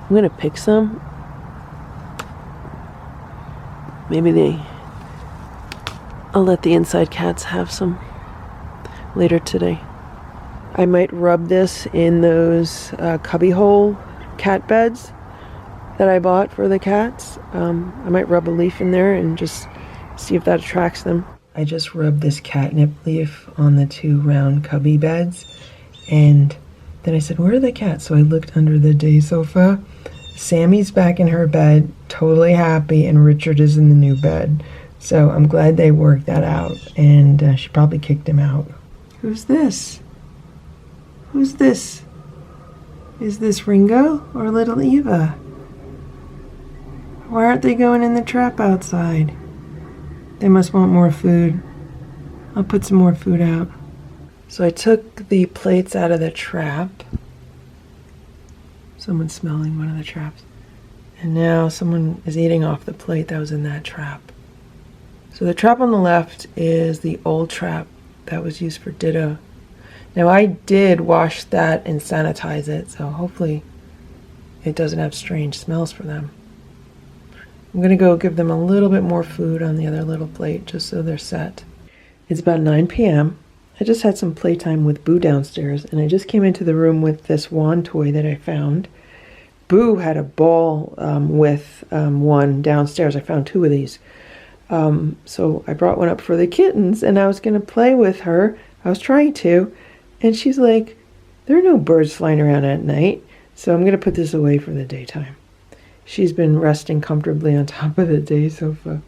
I'm gonna pick some. I'll let the inside cats have some later today. I might rub this in those cubbyhole cat beds that I bought for the cats. I might rub a leaf in there and just see if that attracts them. I just rubbed this catnip leaf on the 2 round cubby beds, and then I said, where are the cats? So I looked under the day sofa. Sammy's back in her bed, totally happy, and Richard is in the new bed. So I'm glad they worked that out, and she probably kicked him out. Who's this? Who's this? Is this Ringo or little Eva? Why aren't they going in the trap outside? They must want more food. I'll put some more food out. So I took the plates out of the trap. Someone's smelling one of the traps. And now someone is eating off the plate that was in that trap. So the trap on the left is the old trap that was used for Ditto. Now I did wash that and sanitize it, so hopefully it doesn't have strange smells for them. I'm gonna go give them a little bit more food on the other little plate just so they're set. It's about 9 p.m. I just had some playtime with Boo downstairs, and I just came into the room with this wand toy that I found. Boo had a ball with one downstairs. I found 2 of these. So I brought one up for the kittens, and I was gonna play with her. I was trying to. And she's like, there are no birds flying around at night, so I'm going to put this away for the daytime. She's been resting comfortably on top of the day sofa.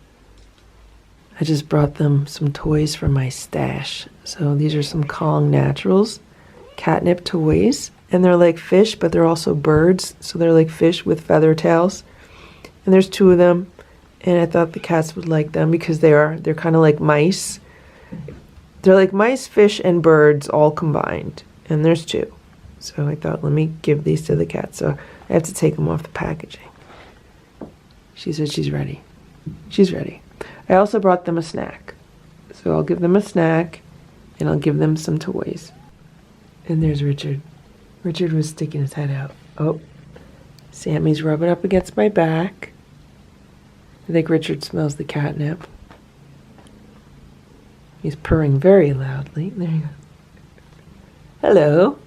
I just brought them some toys from my stash. So these are some Kong Naturals catnip toys. And they're like fish, but they're also birds. So they're like fish with feather tails. And there's 2 of them. And I thought the cats would like them because they're kind of like mice. They're like mice, fish, and birds all combined. And there's 2. So I thought, let me give these to the cat. So I have to take them off the packaging. She said she's ready. She's ready. I also brought them a snack. So I'll give them a snack, and I'll give them some toys. And there's Richard. Richard was sticking his head out. Oh, Sammy's rubbing up against my back. I think Richard smells the catnip. He's purring very loudly. There you go. Hello.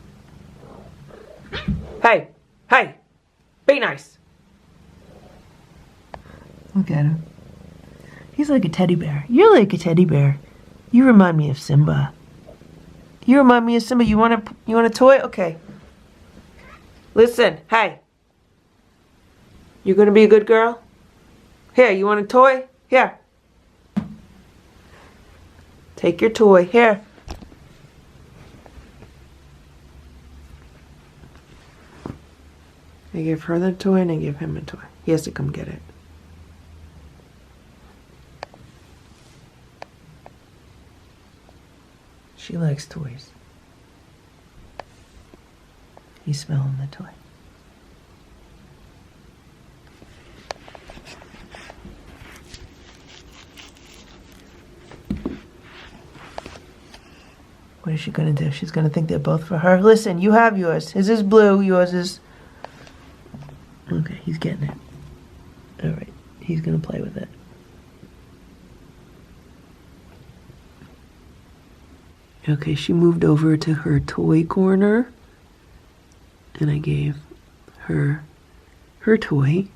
Hey, hey, be nice. Look at him. He's like a teddy bear. You're like a teddy bear. You remind me of Simba. You remind me of Simba. You want a toy? Okay. Listen, hey. You gonna be a good girl? Here, you want a toy? Here. Take your toy. Here. I give her the toy and I give him a toy. He has to come get it. She likes toys. He's smelling the toy. What is she gonna do? She's gonna think they're both for her. Listen, you have yours. His is blue, yours is... Okay, he's getting it. Alright, he's gonna play with it. Okay, she moved over to her toy corner. And I gave her her toy.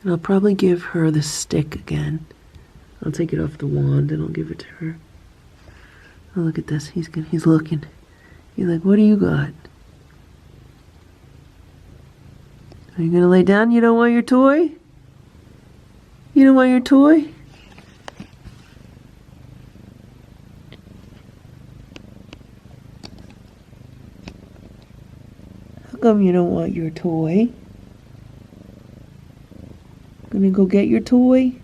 And I'll probably give her the stick again. I'll take it off the wand and I'll give it to her. Oh, look at this. He's looking. He's like, what do you got? Are you gonna lay down? You don't want your toy? You don't want your toy? How come you don't want your toy? Gonna go get your toy?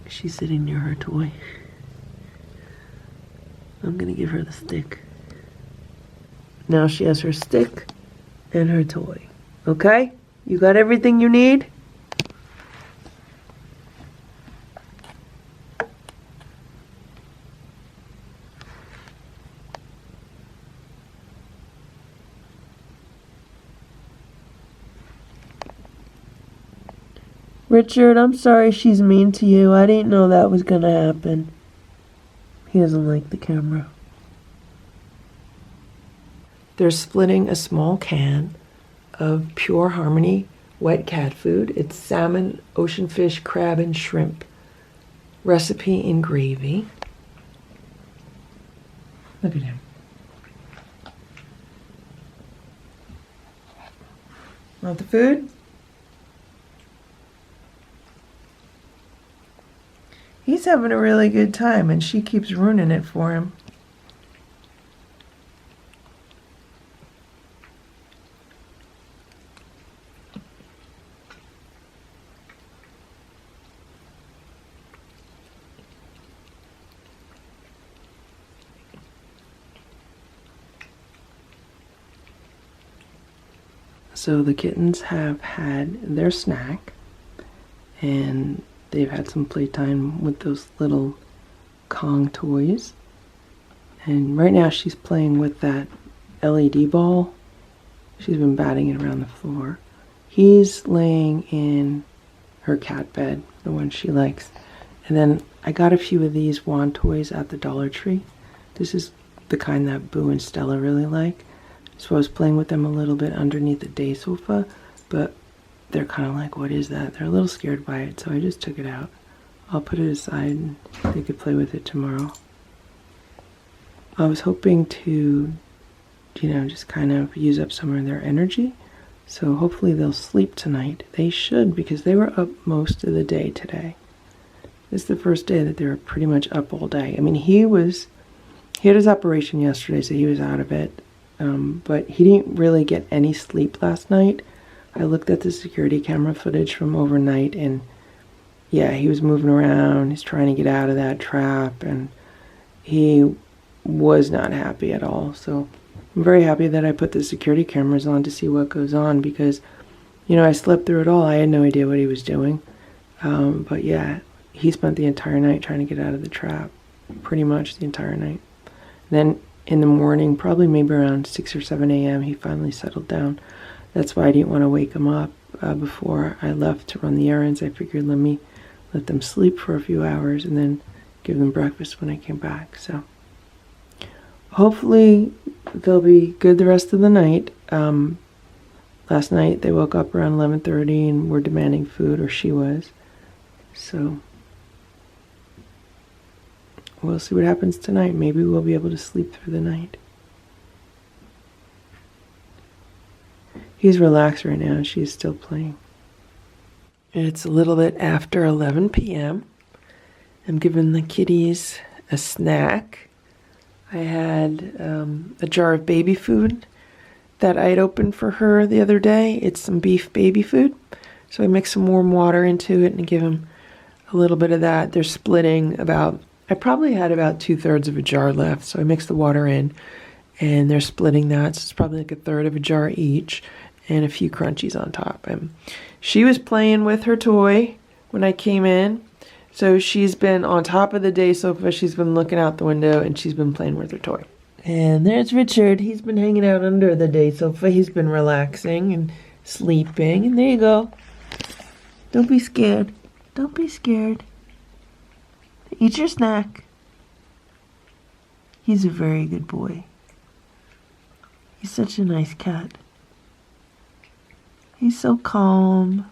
She's sitting near her toy. I'm gonna give her the stick. Now she has her stick and her toy. Okay? You got everything you need? Richard, I'm sorry she's mean to you. I didn't know that was gonna happen. He doesn't like the camera. They're splitting a small can of Pure Harmony wet cat food. It's salmon, ocean fish, crab, and shrimp. Recipe in gravy. Look at him. Want the food? He's having a really good time, and she keeps ruining it for him. So the kittens have had their snack, and they've had some playtime with those little Kong toys. And right now she's playing with that LED ball. She's been batting it around the floor. He's laying in her cat bed, the one she likes. And then I got a few of these wand toys at the Dollar Tree. This is the kind that Boo and Stella really like. So I was playing with them a little bit underneath the day sofa, but they're kind of like, what is that? They're a little scared by it, so I just took it out. I'll put it aside and they could play with it tomorrow. I was hoping to, just kind of use up some of their energy. So hopefully they'll sleep tonight. They should, because they were up most of the day today. This is the first day that they were pretty much up all day. I mean, he had his operation yesterday, so he was out of it. But he didn't really get any sleep last night. I looked at the security camera footage from overnight, and yeah, he was moving around. He's trying to get out of that trap, and he was not happy at all. So I'm very happy that I put the security cameras on to see what goes on, because, I slept through it all. I had no idea what he was doing. But yeah, he spent the entire night trying to get out of the trap, pretty much the entire night. Then in the morning, probably maybe around 6 or 7 a.m., he finally settled down. That's why I didn't want to wake them up before I left to run the errands. I figured let them sleep for a few hours and then give them breakfast when I came back. So hopefully they'll be good the rest of the night. Last night they woke up around 11:30 and were demanding food, or she was. So we'll see what happens tonight. Maybe we'll be able to sleep through the night. He's relaxed right now. She's still playing. It's a little bit after 11 p.m. I'm giving the kitties a snack. I had a jar of baby food that I had opened for her the other day. It's some beef baby food. So I mixed some warm water into it and give them a little bit of that. They're splitting I probably had about 2/3 of a jar left. So I mixed the water in and they're splitting that. So it's probably like 1/3 of a jar each, and a few crunchies on top. And she was playing with her toy when I came in. So she's been on top of the day sofa, she's been looking out the window, and she's been playing with her toy. And there's Richard. He's been hanging out under the day sofa. He's been relaxing and sleeping. And there you go. Don't be scared. Don't be scared. Eat your snack. He's a very good boy. He's such a nice cat. He's so calm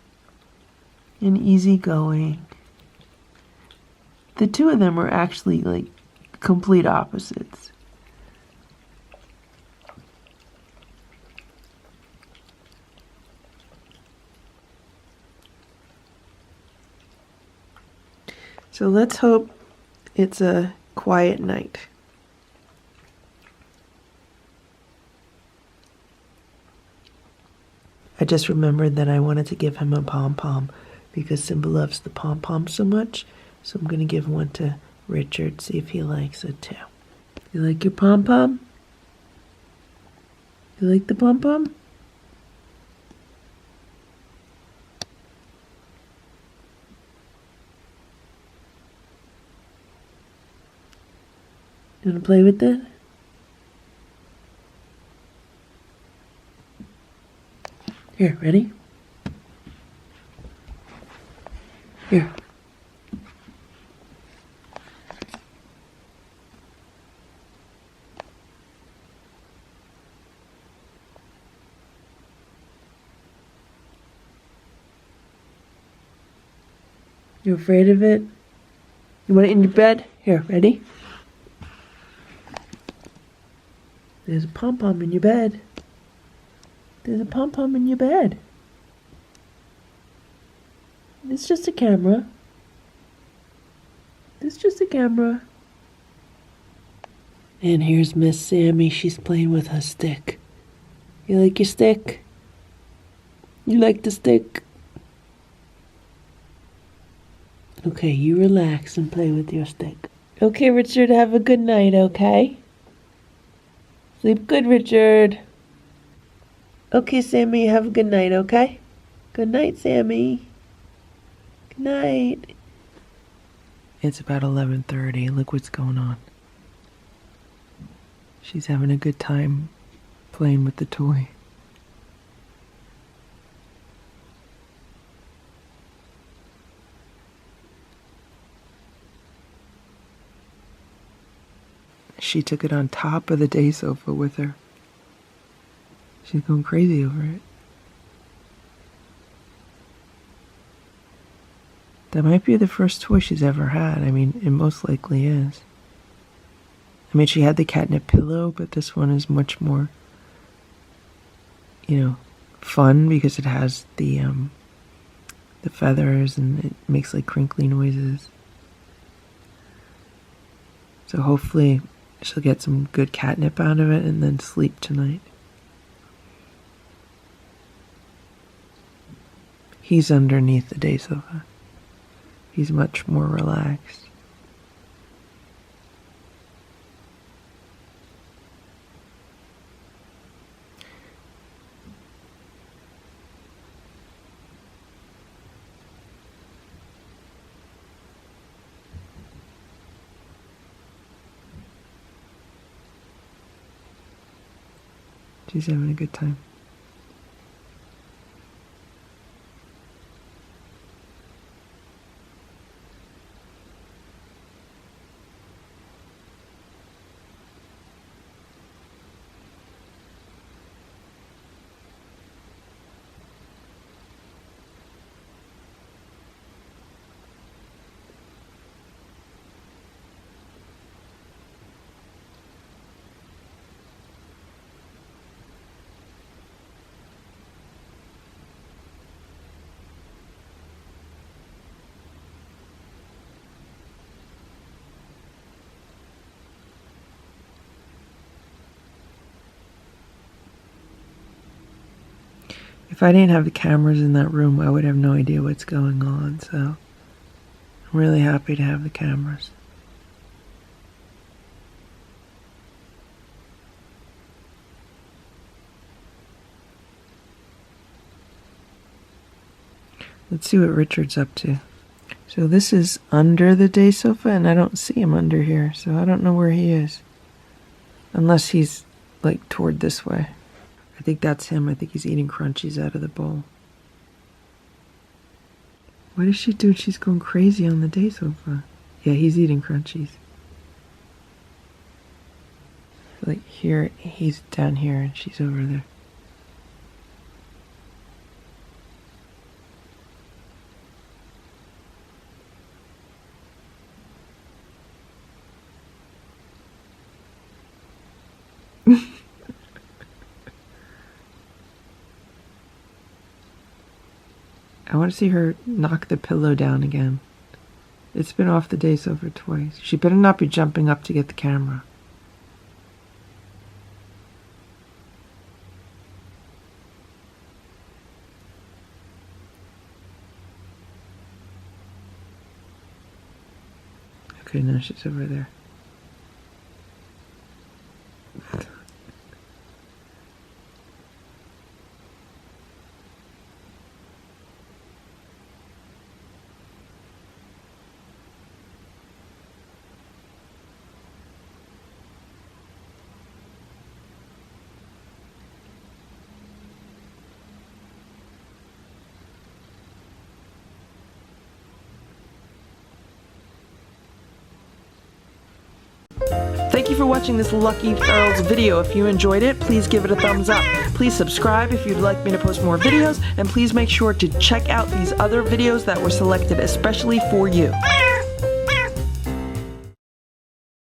and easygoing. The two of them are actually like complete opposites. So let's hope it's a quiet night. I just remembered that I wanted to give him a pom-pom because Simba loves the pom-pom so much. So I'm going to give one to Richard, see if he likes it too. You like your pom-pom? You like the pom-pom? You want to play with it? Here, ready? Here. You afraid of it? You want it in your bed? Here, ready? There's a pom-pom in your bed. There's a pom-pom in your bed. It's just a camera. It's just a camera. And here's Miss Sammy. She's playing with her stick. You like your stick? You like the stick? Okay, you relax and play with your stick. Okay, Richard, have a good night, okay? Sleep good, Richard. Okay, Sammy, have a good night, okay? Good night, Sammy. Good night. It's about 11:30. Look what's going on. She's having a good time playing with the toy. She took it on top of the day sofa with her. She's going crazy over it. That might be the first toy she's ever had. I mean, it most likely is. I mean, she had the catnip pillow, but this one is much more, fun because it has the feathers and it makes like crinkly noises. So hopefully she'll get some good catnip out of it and then sleep tonight. He's underneath the day sofa. He's much more relaxed. She's having a good time. If I didn't have the cameras in that room, I would have no idea what's going on, so I'm really happy to have the cameras. Let's see what Richard's up to. So this is under the day sofa, and I don't see him under here, so I don't know where he is. Unless he's, like, toward this way. I think that's him. I think he's eating crunchies out of the bowl. What is she doing? She's going crazy on the day sofa. Yeah, he's eating crunchies. Like here, he's down here and she's over there. I want to see her knock the pillow down again. It's been off the day sofa twice. She better not be jumping up to get the camera. Okay, now she's over there. Thank you for watching this Lucky Ferals video. If you enjoyed it, please give it a thumbs up. Please subscribe if you'd like me to post more videos, and please make sure to check out these other videos that were selected especially for you.